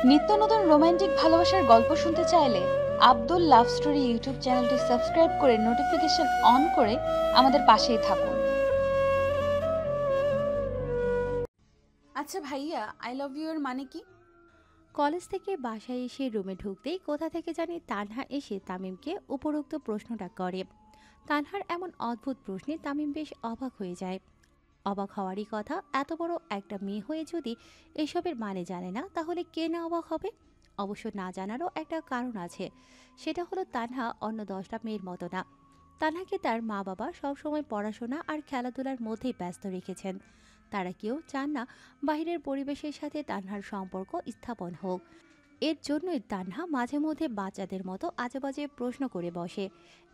নিত্য নতুন রোমান্টিক ভালোবাসার গল্প শুনতে চাইলে আব্দুল লাভ স্টোরি ইউটিউব চ্যানেলটি সাবস্ক্রাইব করে নোটিফিকেশন অন করে আমাদের পাশেই থাকুন। আচ্ছা ভাইয়া, আই লাভ ইউ এর মানে কি? কলেজ থেকে বাসায় এসে রুমে ঢুকতেই কোথা থেকে জানি তানহা এসে তামিমকে উপরোক্ত প্রশ্নটা করে। তানহার এমন অদ্ভুত প্রশ্নে তামিম বেশ অবাক হয়ে যায়। অবাক হওয়ারই কথা, এত বড় একটা মেয়ে হয়ে যদি এসবের মানে জানে না তাহলে কে না অবাক হবে। অবশ্য না জানারও একটা কারণ আছে, সেটা হলো তানহা অন্য 10টা মেয়ের মতো না। তানহাকে তার মা বাবা সবসময় পড়াশোনা আর খেলাধুলার মধ্যেই ব্যস্ত রেখেছেন। তারা কেউ চান না বাইরের পরিবেশের সাথে তানহার সম্পর্ক স্থাপন হোক। এর জন্যই তানহা মাঝে মধ্যে বাচ্চাদের মতো আজেবাজে প্রশ্ন করে বসে।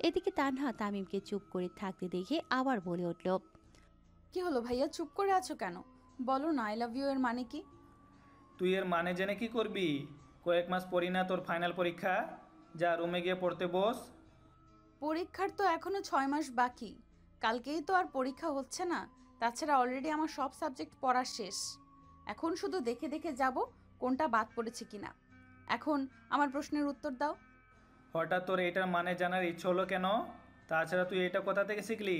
এদিকে তানহা তামিমকে চুপ করে থাকতে দেখে আবার বলে উঠল, কি হলো ভাইয়া, চুপ করে আছো কেন? বলো না, আই লাভ ইউ এর মানে কি? তুই এর মানে জেনে কি করবি? কয়েক মাস পরই না তোর ফাইনাল পরীক্ষা। যা রুমে গিয়ে পড়তে বস। পরীক্ষার তো এখনো 6 মাস বাকি। কালকেই তো আর পরীক্ষা হচ্ছে না। তাছাড়া অলরেডি আমার সব সাবজেক্ট পড়া শেষ। এখন শুধু দেখে দেখে যাব কোনটা বাদ পড়েছে কিনা। এখন আমার প্রশ্নের উত্তর দাও। হঠাৎ তোর এটার মানে জানার ইচ্ছে হলো কেন? তাছাড়া তুই এটা কোথা থেকে শিখলি?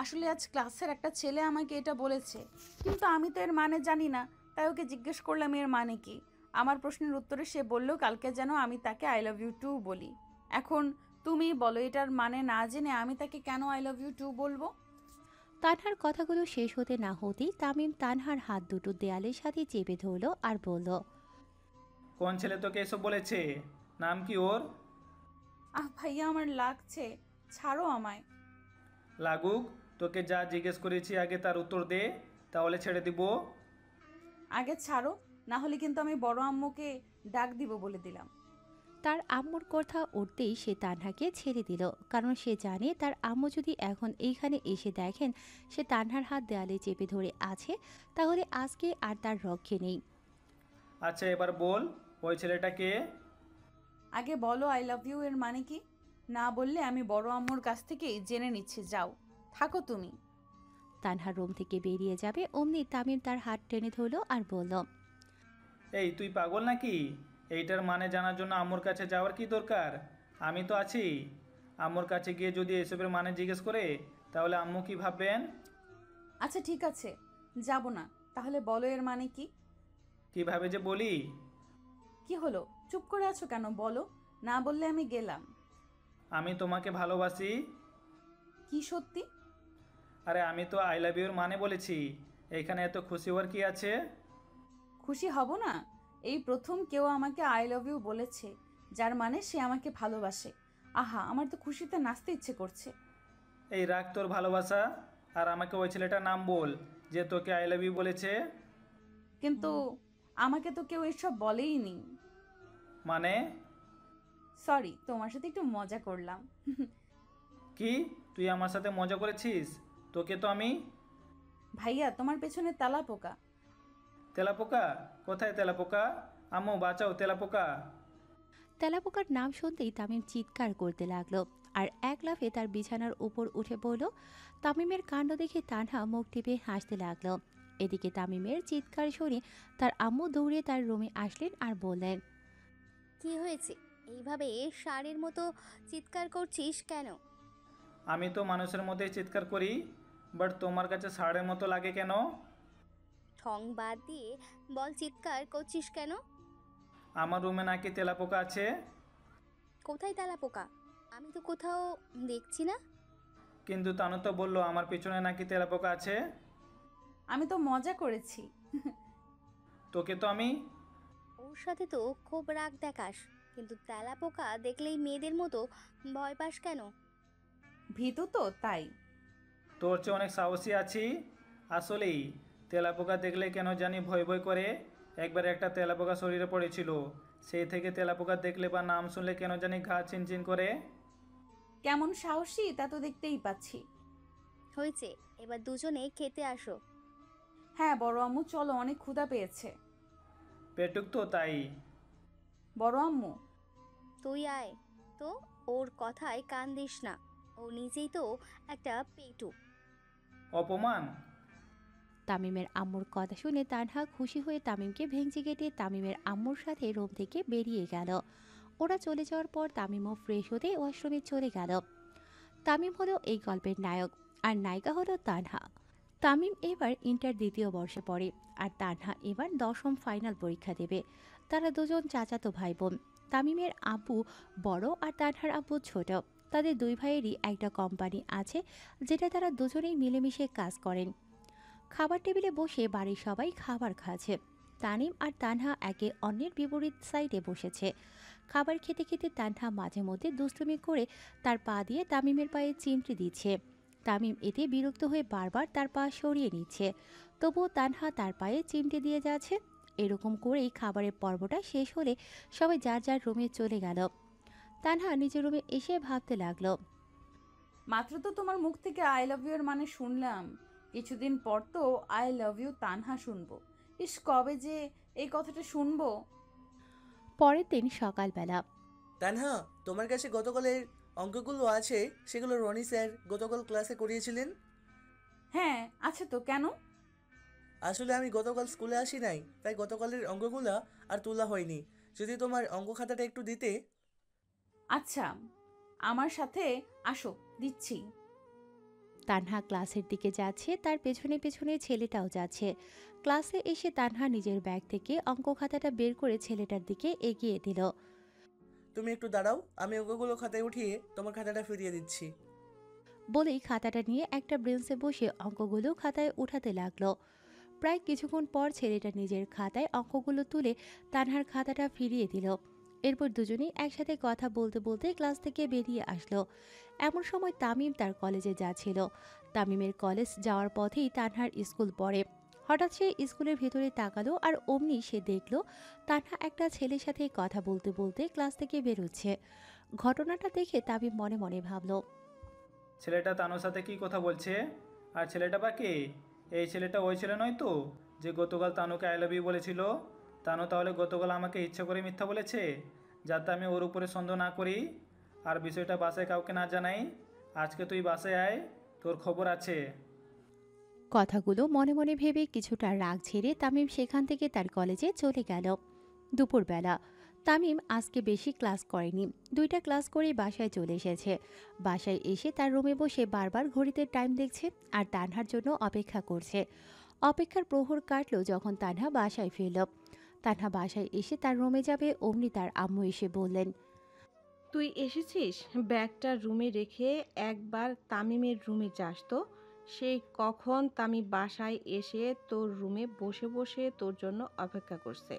আসলে আজ ক্লাসের একটা ছেলে আমাকে এটা বলেছে, কিন্তু আমি তো এর মানে জানি না। তাই ওকে জিজ্ঞেস করলাম এর মানে কি। আমার প্রশ্নের উত্তরে সে বলল কালকে যেন আমি তাকে আই লাভ ইউ টু বলি। এখন তুমি বলো, এটার মানে না জেনে আমি তাকে কেন আই লাভ ইউ টু বলবো? তানহার কথাগুলো শেষ হতে না হতেই তামিম তানহার হাত দুটো দেয়ালের সাথে চেপে ধরল আর বলল, কোন ছেলে তোকে এসব বলেছে? নাম কি ওর? আহ ভাইয়া, আমার লাগছে, ছাড়ো আমায়। লাগুক। তোকে যা জিজ্ঞেস করেছি আগে তার উত্তর দে, তাহলে ছেড়ে দিব। আগে ছাড়ো, না হলে কিন্তু আমি বড় আম্মুকে ডাক দিব বলে দিলাম। তার আম্মুর কথা উঠতেই সে তানহাকে ছেড়ে দিল, কারণ সে জানে তার আম্মু যদি এখন এইখানে এসে দেখেন সে তানহার হাত দেয়ালে চেপে ধরে আছে, তাহলে আজকে আর তার রক্ষে নেই। আচ্ছা এবার বল, ওই ছেলেটা কে? আগে বলো আই লাভ ইউ এর মানে কি। না বললে আমি বড় আম্মুর কাছ থেকেই জেনে নিচ্ছি। যাও, থাকো তুমি। তানহার রুম থেকে বেরিয়ে যাবে অমনি তামিম তার হাত টেনে ধরল আর বলল, এই তুই পাগল নাকি? এইটার মানে জানার জন্য আম্মুর কাছে যাওয়ার কি দরকার? আমি তো আছি। আম্মুর কাছে গিয়ে যদি এসবের মানে জিজ্ঞেস করে তাহলে আম্মু কি ভাববেন? আচ্ছা ঠিক আছে, যাব না। তাহলে বলো এর মানে কি। কিভাবে যে বলি। কি হলো, চুপ করে আছো কেন? বলো, না বললে আমি গেলাম। আমি তোমাকে ভালোবাসি। কি সত্যি? আরে আমি তো আই লাভ ইউর মানে বলেছি। এইখানে এত খুশি হওয়ার কি আছে? খুশি হব না? এই প্রথম কেউ আমাকে আই লাভ ইউ বলেছে, যার মানে সে আমাকে ভালোবাসে। আহা, আমার তো খুশিতে নাচতে ইচ্ছে করছে। এই রাখ তোর ভালোবাসা, আর আমাকে ওই ছেলেটার নাম বল যে তোকে আই লাভ ইউ বলেছে। কিন্তু আমাকে তো কেউ এসব বলেই নি। মানে? সরি, তোমার সাথে একটু মজা করলাম। কি? তুই আমার সাথে মজা করেছিস? তোকে তো আমি। ভাইয়া, তোমার পেছনে তেলা পোকা। তেলাপোকা? কোথায় তেলাপোকা? আম্মু বাঁচাও, তেলাপোকা! তেলাপোকার নাম শুনতেই তামিম চিৎকার করতে লাগলো আর এক লাফে তার বিছানার উপর উঠে পড়ল। তামিমের কাণ্ড দেখে তানহা মুখ টিপে হাসতে লাগলো। এদিকে তামিমের চিৎকার শুনে তার আম্মু দৌড়ে তার রুমে আসলেন আর বললেন, কি হয়েছে? এইভাবে ষাঁড়ের মতো চিৎকার করছিস কেন? আমি তো মানুষের মধ্যেই চিৎকার করি, বাট তোমার কাছে ষাঁড়ের মতো লাগে কেন? ঠং বাদ দিয়ে বল, চিৎকার করছিস কেন? আমার রুমে নাকি তেলাপোকা আছে। কোথায় তেলাপোকা? আমি তো কোথাও দেখছি না। কিন্তু তানু তো বললো আমার পিছনে নাকি তেলাপোকা আছে। আমি তো মজা করেছি। তোকে তো আমি। ওর সাথে তো খুব রাগ দেখাস, কিন্তু তেলাপোকা দেখলেই মেয়েদের মতো ভয় পাস কেন? ভীতু তো তাই। তোর চেয়ে অনেক সাহসী আছি। আসলেই তেলাপোকা দেখলে কেন জানি ভয় ভয় করে। একবার একটা তেলাপোকা শরীরে পড়েছিল, সেই থেকে তেলাপোকা দেখলে বা নাম শুনলে কেন জানি গা চিনচিন করে। কেমন সাহসী তা তো দেখতেই পাচ্ছি। হয়েছে, এবার দুজনে খেতে আসো। হ্যাঁ বড় আম্মু, চলো, অনেক ক্ষুধা পেয়েছে। পেটুক তো তাই। বড় আম্মু, তুই আয় তো, ওর কথায় কান দিস না। ও নিজেই তো একটা পেটু। অপমান। তামিমের আম্মুর কথা শুনে তানহা খুশি হয়ে তামিমকে ভেঙচি কেটে তামিমের আম্মুর সাথে রুম থেকে বেরিয়ে গেল। ওরা চলে যাওয়ার পর তামিমও ফ্রেশ হতে ওয়াশরুমে চলে গেল। তামিম হলো এই গল্পের নায়ক, আর নায়িকা হলো তানহা। তামিম এবার ইন্টার দ্বিতীয় বর্ষে পড়ে, আর তানহা এবার দশম ফাইনাল পরীক্ষা দেবে। তারা দুজন চাচাতো ভাই বোন। তামিমের আব্বু বড় আর তানহার আব্বু ছোট। তাদের দুই ভাইয়েরই একটা কোম্পানি আছে, যেটা তারা দুজনেই মিলেমিশে কাজ করেন। খাবার টেবিলে বসে বাড়ির সবাই খাবার খাচ্ছে। তানিম আর তানহা একে অন্যের বিপরীত সাইডে বসেছে। খাবার খেতে খেতে তানহা মাঝে মধ্যে দুষ্টুমি করে তার পা দিয়ে তামিমের পায়ে চিমটি দিচ্ছে। তামিম এতে বিরক্ত হয়ে বারবার তার পা সরিয়ে নিচ্ছে, তবুও তানহা তার পায়ে চিমটি দিয়ে যাচ্ছে। এরকম করেই খাবারের পর্বটা শেষ হলে সবাই যার যার রুমে চলে গেল। তানহা নিজের রুমে এসে ভাবতে লাগলো, মাত্র তো তোমার মুখ থেকে আই লাভ ইউ এর মানে শুনলাম, কিছুদিন পর তো আই লাভ ইউ তানহা শুনবো। ইস, কবে যে এই কথাটা শুনবো। পরের দিন সকালবেলা। তানহা, তোমার কাছে গতকালের অঙ্কগুলো আছে? সেগুলো রনি স্যার গতকাল ক্লাসে করিয়েছিলেন। হ্যাঁ আছে তো, কেন? আসলে আমি গতকাল স্কুলে আসি নাই, তাই গতকালের অঙ্কগুলো আর তোলা হয়নি। যদি তোমার অঙ্ক খাতাটা একটু দিতে। আচ্ছা, আমার সাথে আসো, দিচ্ছি। তানহা ক্লাসের দিকে যাচ্ছে, তার পেছনে পেছনে ছেলেটাও যাচ্ছে। ক্লাসে এসে তানহা নিজের ব্যাগ থেকে অঙ্ক খাতাটা বের করে ছেলেটার দিকে এগিয়ে দিল। তুমি একটু দাঁড়াও, আমি অঙ্কগুলো খাতায় উঠিয়ে তোমার খাতাটা ফিরিয়ে দিচ্ছি। বলেই খাতাটা নিয়ে একটা বেঞ্চে বসে অঙ্কগুলো খাতায় উঠাতে লাগলো। প্রায় কিছুক্ষণ পর ছেলেটা নিজের খাতায় অঙ্কগুলো তুলে তানহার খাতাটা ফিরিয়ে দিল। এরপর দুজনেই একসাথে কথা বলতে বলতে ক্লাস থেকে বেরিয়ে আসলো। এমন সময় তামিম তার কলেজে যাচ্ছিল। তামিমের কলেজ যাওয়ার পথেই তানহার স্কুল পড়ে। হঠাৎ সে স্কুলের ভেতরে তাকালো, আর অমনি সে দেখলো তানহা একটা ছেলের সাথে কথা বলতে বলতে ক্লাস থেকে বেরোচ্ছে। ঘটনাটা দেখে তামিম মনে মনে ভাবলো, ছেলেটা তানুর সাথে কি কথা বলছে? আর ছেলেটা বা কে? এই ছেলেটা ওই ছেলে নয় তো, যে গতকাল তানুকে আই লাভ ইউ বলেছিল? তানু তাহলে গতকাল আমাকে ইচ্ছা করে মিথ্যা বলেছে, যাতে আমি ওর উপরে সন্দেহ না করি আর বিষয়টা বাসায় কাউকে না জানাই। আজকে তুই বাসায় আয়, তোর খবর আছে। কথাগুলো মনে মনে ভেবে কিছুটা রাগ ঝেড়ে তামিম সেখান থেকে তার কলেজে চলে গেল। দুপুরবেলা। তামিম আজকে বেশি ক্লাস করেনি, দুইটা ক্লাস করেই বাসায় চলে এসেছে। বাসায় এসে তার রুমে বসে বারবার ঘড়িতে টাইম দেখছে আর তানহার জন্য অপেক্ষা করছে। অপেক্ষার প্রহর কাটলো যখন তানহা বাসায় ফিরল। তানহা বাসায় এসে তার রুমে যাবে, অমনি তার আম্মু এসে বললেন, তুই এসেছিস? ব্যাগটা রুমে রেখে একবার তামিমের রুমে যাস তো। সেই কখন তামিম বাসায় এসে তোর রুমে বসে বসে তোর জন্য অপেক্ষা করছে।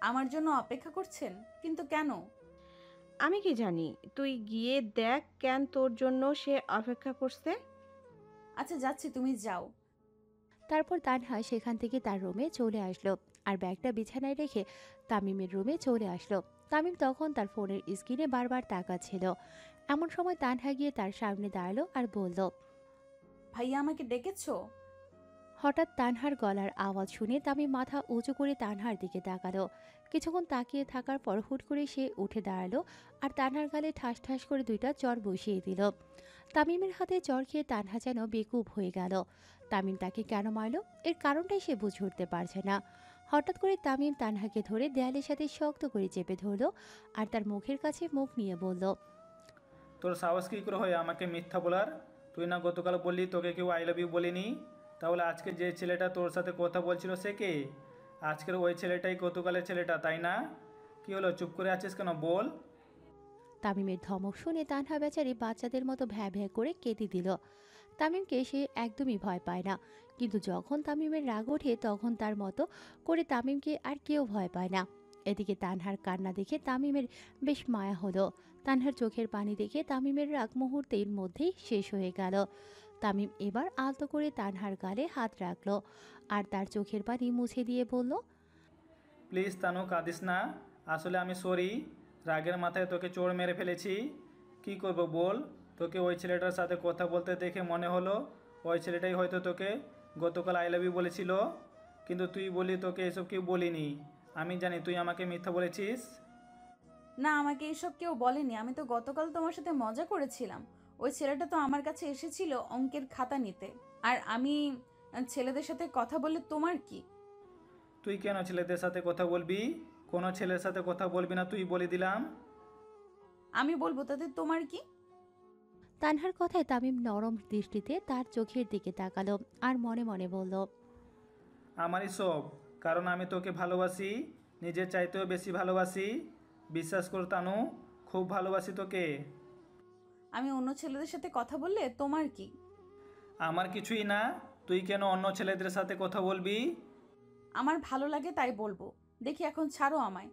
আমার জন্য অপেক্ষা করছেন? কিন্তু কেন? আমি কি জানি? তুই গিয়ে দেখ কেন তোর জন্য সে অপেক্ষা করছে। আচ্ছা যাচ্ছি, তুমি যাও। তারপর তানহা সেখান থেকে তার রুমে চলে আসলো, আর ব্যাগটা বিছানায় রেখে তামিমের রুমে চলে আসলো। তামিম তখন তার ফোনের স্ক্রিনে বারবার তাকাচ্ছিল। এমন সময় তানহা গিয়ে তার সামনে দাঁড়ালো আর বলল, ভাইয়া আমাকে ডেকেছো? হঠাৎ তানহার গলার আওয়াজ শুনে তামিম মাথা উঁচু করে তানহার দিকে তাকালো। কিছুক্ষণ তাকিয়ে থাকার পর হুট করে সে উঠে দাঁড়ালো আর তানহার গালে ঠাস ঠাস করে দুইটা চড় বসিয়ে দিল। তামিমের হাতে চড় খেয়ে তানহা যেন বেকুব হয়ে গেল। তামিম তাকে কেন মারল, এর কারণটাই সে বুঝে উঠতে পারছে না। হঠাৎ করে তামিম তানহাকে ধরে দেয়ালের সাথে শক্ত করে চেপে ধরল আর তার মুখের কাছে মুখ নিয়ে বলল, তোর সাহস কী করে হয় আমাকে মিথ্যা বলার? তুই না গতকাল বললি তোকে কেউ আই লাভ ইউ বলেনি? তাহলে আজকে যে ছেলেটা তোর সাথে কথা বলছিল সে কে? আজকের ওই ছেলেটাই গতকালের ছেলেটা, তাই না? কি হলো, চুপ করে আছিস কেন, বল। তামিমের ধমক শুনে তানহা বেচারি বাচ্চাদের মতো ভ্যা ভ্যা করে কেঁদে দিল। তামিমকে সে একদমই ভয় পায় না, কিন্তু যখন তামিমের রাগ ওঠে তখন তার মতো করে তামিমকে আর কেউ ভয় পায় না। এদিকে তানহার কান্না দেখে তামিমের বেশ মায়া হলো। তানহার চোখের পানি দেখে তামিমের রাগ মুহূর্তের মধ্যেই শেষ হয়ে গেল। তামিম এবার আলতো করে তানহার গালে হাত রাখলো আর তার চোখের পানি মুছে দিয়ে বলল, প্লিজ তানু, কাঁদিস না। আসলে আমি সরি, রাগের মাথায় তোকে চোর মেরে ফেলেছি। কি করব বল? তোকে ওই ছেলেটার সাথে কথা বলতে দেখে মনে হলো ওই ছেলেটাই হয়তো তোকে গতকাল আই লাভ ইউ বলেছিল, কিন্তু তুই বলি তোকে এসব কেউ বলিনি। আমি জানি তুই আমাকে মিথ্যা বলেছিস। না, আমাকে এসব কেউ বলেনি। আমি তো গতকাল তোমার সাথে মজা করেছিলাম। ওই ছেলেটা তো আমার কাছে এসেছিল অঙ্কের খাতা নিতে, আর আমি ছেলেদের সাথে কথা বললে তোমার কি? তুই কেন ছেলেদের সাথে কথা বলবি? কোনো ছেলের সাথে কথা বলবি না তুই বলে দিলাম। আমি বলবো তাতে তোমার কি? তানহার কথায় তামিম নরম দৃষ্টিতে তার চোখের দিকে তাকালো আর মনে মনে বলল, আমারই সব, কারণ আমি তোকে ভালোবাসি, নিজের চাইতেও বেশি ভালোবাসি। বিশ্বাস কর তানু, খুব ভালোবাসি তোকে। আমি অন্য ছেলেদের সাথে কথা বললে তোমার কি? আমার কিছুই না, তুই কেন অন্য ছেলেদের সাথে কথা বলবি? আমার ভালো লাগে তাই বলবো। দেখি এখন ছাড়ো আমায়।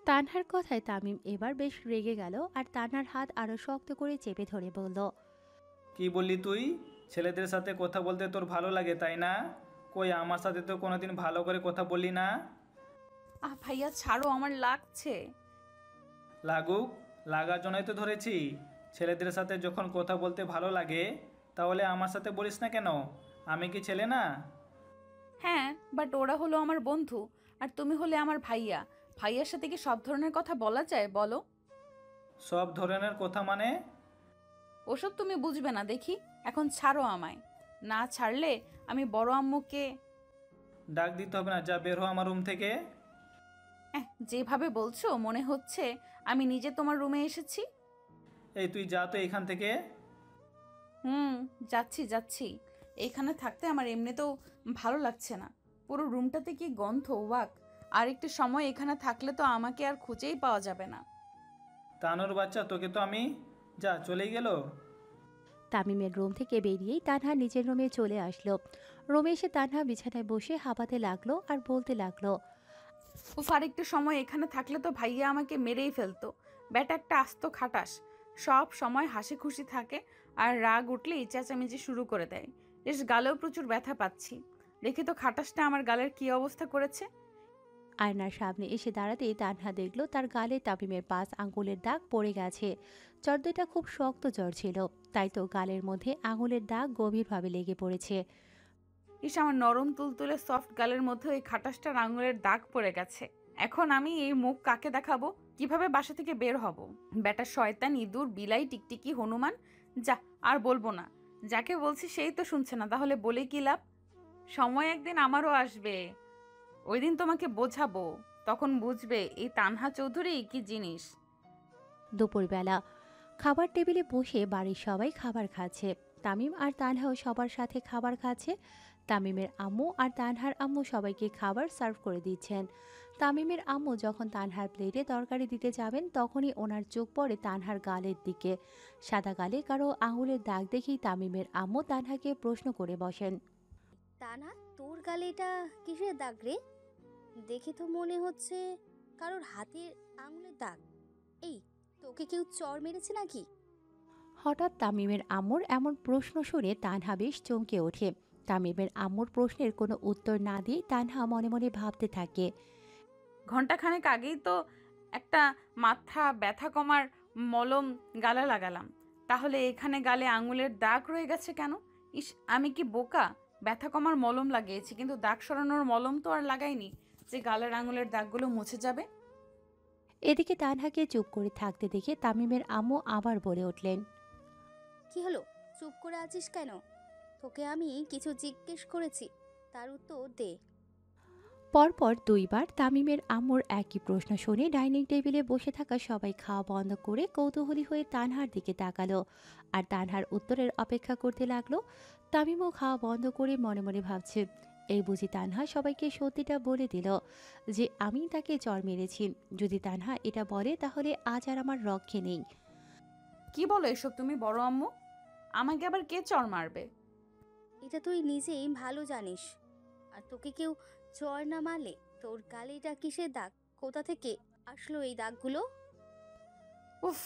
তানহার কথায় তামিম এবার বেশ রেগে গেল আর তানহার হাত আরো শক্ত করে চেপে ধরে বলল, কি বললি তুই? ছেলেদের সাথে কথা বলতে তোর ভালো লাগে তাই না? কই আমার সাথে তো কোনোদিন ভালো করে কথা বললি না। ভাইয়া ছাড়ো, আমার লাগছে। লাগুক, লাগার জন্যই তো ধরেছি। ছেলেদের সাথে যখন কথা বলতে ভালো লাগে তাহলে আমার সাথে বলিস না কেন? আমি কি ছেলে না? হ্যাঁ, বাট ওরা হলো আমার বন্ধু আর তুমি হলে আমার ভাইয়া। ভাইয়ার সাথে কি সব ধরনের কথা বলা যায় বলো? সব ধরনের কথা মানে? ওসব তুমি বুঝবে না দেখি। এখন ছাড়ো আমায়। না ছাড়লে আমি বড় আম্মুকে। ডাক দিতে হবে না, যা বের হ আমার রুম থেকে। যেভাবে বলছো মনে হচ্ছে আমি নিজে তোমার রুমে এসেছি। এই তুই যা তো এখান থেকে। যাচ্ছি যাচ্ছি। এইখানে থাকতে আমার এমনিতেও ভালো লাগছে না। পুরো রুমটাতে কি গন্ধ, ওয়াক। আর একটু সময় এখানে থাকলে তো আমাকে আর খুঁজেই পাওয়া যাবে না। তানুর বাচ্চা, তোকে তো আমি। যা, চলেই গেল। তামিমের রুম থেকে বেরিয়েই তানহা নিজের রুমে চলে আসলো। রুমে এসে তানহা বিছানায় বসে হাঁপাতে লাগলো আর বলতে লাগলো, উফ, আর একটু সময় এখানে থাকলে তো ভাইয়া আমাকে মেরেই ফেলতো। ব্যাটা একটা আস্ত খাটাস। সব সময় হাসি খুশি থাকে আর রাগ উঠলেই চেঁচামেচি শুরু করে দেয়। বেশ গালেও প্রচুর ব্যথা পাচ্ছি। দেখি তো খাটাসটা আমার গালের কি অবস্থা করেছে। আয়নার সামনে এসে দাঁড়াতেই তানহা দেখলো তার গালে তামিমের 5 আঙ্গুলের দাগ পড়ে গেছে। চর্দটা খুব শক্ত জ্বর ছিল, তাই তো গালের মধ্যে আঙুলের দাগ গভীরভাবে লেগে পড়েছে। আমার নরম তুলতুলে সফট গালের মধ্যে ওই খাটাসটার আঙুলের দাগ পড়ে গেছে। এখন আমি এই মুখ কাকে দেখাবো? কিভাবে বাসা থেকে বের হব? ব্যাটা শয়তান, ইঁদুর, বিলাই, টিকটিকি, হনুমান। যা, আর বলবো না। যাকে বলছি সেই তো শুনছে না, তাহলে বলে কি লাভ? সময় একদিন আমারও আসবে। ওই দিন তোমাকে বোঝাবো। তখন বুঝবে এই তানহা চৌধুরী কি জিনিস। দুপুরবেলা খাবার টেবিলে বসে বাড়ির সবাই খাবার খাচ্ছে। তামিম আর তানহাও সবার সাথে খাবার খাচ্ছে। তামিমের আম্মু আর তানহার আম্মু সবাইকে খাবার সার্ভ করে দিচ্ছেন। তামিমের আম্মু যখন তানহার প্লেটে তরকারি দিতে যাবেন তখনই ওনার চোখ পড়ে তানহার গালের দিকে। সাদা গালে কারো আঙুলের দাগ দেখেই তামিমের আম্মু তানহাকে প্রশ্ন করে বসেন, তা না, তোর গালে এটা কিসের দাগ রে? দেখে তো মনে হচ্ছে কারোর হাতের আঙুলের দাগ। এই, তোকে কেউ চড় মেরেছে নাকি? হঠাৎ তামিমের আম্মুর এমন প্রশ্ন শুনে তানহা বেশ চমকে ওঠে। তামিমের আম্মুর প্রশ্নের কোনো উত্তর না দিয়ে তানহা মনে মনে ভাবতে থাকে, ঘন্টাখানেক আগেই তো একটা মাথা ব্যথা কমার মলম গালে লাগালাম, তাহলে এখানে গালে আঙুলের দাগ রয়ে গেছে কেন? ইস, আমি কি বোকা! ব্যথা কমার মলম লাগিয়েছি, কিন্তু দাগ সরানোর মলম তো আর লাগাইনি যে গালের আঙুলের দাগগুলো মুছে যাবে। এদিকে তানহাকে চুপ করে থাকতে দেখে তামিমের আম্মু আবার বলে উঠলেন, কি হলো, চুপ করে আছিস কেন? তোকে আমি কিছু জিজ্ঞেস করেছি, তার উত্তর দে। পরপর দুইবার তামিমের আম্মুর একই প্রশ্ন শুনে ডাইনিং টেবিলে বসে থাকা সবাই খাওয়া বন্ধ করে কৌতূহলী হয়ে তানহার দিকে তাকালো আর তানহার উত্তরের অপেক্ষা করতে লাগলো। তামিমও খাওয়া বন্ধ করে মনে মনে ভাবছে, এই বুঝি তানহা সবাইকে সত্যিটা বলে দিল যে আমি তাকে চড় মেরেছি। যদি তানহা এটা বলে তাহলে আজ আর আমার রক্ষে নেই। কি বলো এসব তুমি, বড় আম্মু? আমাকে আবার কে চড় মারবে? এটা তুই নিজেই ভালো জানিস। আর তোকে কেউ চড় না মারলে তোর গালে এটা কিসের দাগ? কোথা থেকে আসলো এই দাগগুলো? উফ,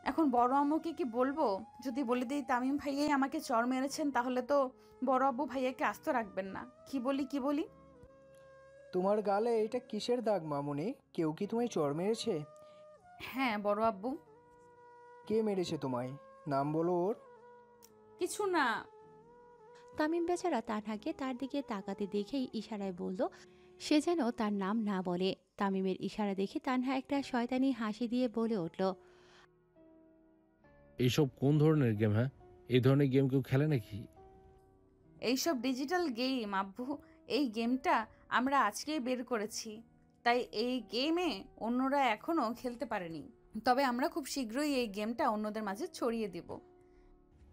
এখন বড় আম্মুকে কি বলবো? যদি বলে দিই তামিম ভাইয়াই আমাকে চড় মেরেছেন তাহলে তো বড় আব্বু ভাইয়াকে আস্ত রাখবেন না। কি বলি? তোমার গালে এটা কিসের দাগ মামুনি? কেউ কি তোমায় চড় মেরেছে? হ্যাঁ বড় আব্বু। কে মেরেছে তোমায়? নাম বলো ওর। কিছু না। তামিম বেচারা তানহাকে তার দিকে তাকাতে দেখেই ইশারায় বলল সে যেন তার নাম না বলে। তামিমের ইশারা দেখে তানহা একটা শয়তানি হাসি দিয়ে বলে উঠল, এইসব কোন ধরনের গেম? হ্যাঁ, এই ধরনের গেম কেউ খেলে নাকি? এইসব ডিজিটাল গেম আব্বু, এই গেমটা আমরা আজকেই বের করেছি, তাই এই গেমে অন্যরা এখনও খেলতে পারেনি। তবে আমরা খুব শীঘ্রই এই গেমটা অন্যদের মাঝে ছড়িয়ে দিব।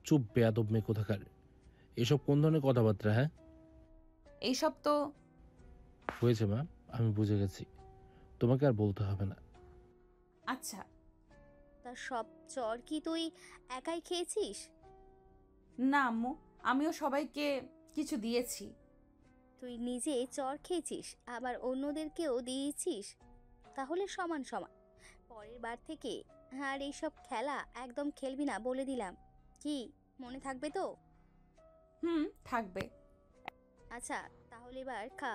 চুপ বেয়াদব মেয়ে কোথাকার! এসব কোন ধরনের কথাবার্তা? হ্যাঁ, এইসব তো হয়েছে মা, আমি বুঝে গেছি, তোমাকে আর বলতে হবে না। আচ্ছা। তা সব চর কি তুই একাই খেয়েছিস? না আম্মু, আমিও সবাইকে কিছু দিয়েছি। তুই নিজে চর খেয়েছিস, আবার অন্যদেরকেও দিয়েছিস, তাহলে সমান সমান। পরের বার থেকে আর এইসব খেলা একদম খেলবি না বলে দিলাম। কি মনে থাকবে তো? থাকবে। আচ্ছা, তাহলে এবার খা।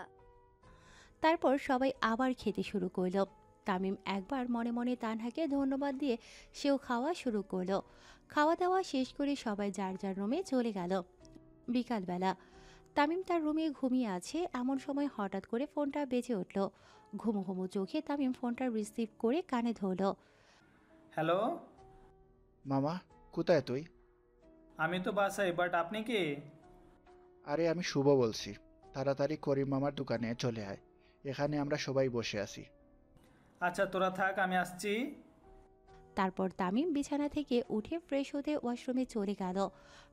তারপর সবাই আবার খেতে শুরু করলো। তামিম একবার মনে মনে তানহাকে ধন্যবাদ দিয়ে সেও খাওয়া শুরু করলো। খাওয়া দাওয়া শেষ করে সবাই যার যার রুমে চলে গেল। বিকালবেলা তামিম তার রুমে ঘুমিয়ে আছে, এমন সময় হঠাৎ করে ফোনটা বেজে উঠল। ঘুমো ঘুমো চোখে তামিম ফোনটা রিসিভ করে কানে ধরল। হ্যালো, মামা, কোথায় তুই? আমি তো বাসায়, বাট আপনি কে? আরে আমি শুভ বলছি, তাড়াতাড়ি করিম মামার দোকানে চলে আয়, এখানে আমরা সবাই বসে আছি। আচ্ছা তোরা থাক, আমি আসছি। তারপর তামিম বিছানা থেকে উঠে ফ্রেশ হতে ওয়াশরুমে চলে গেল।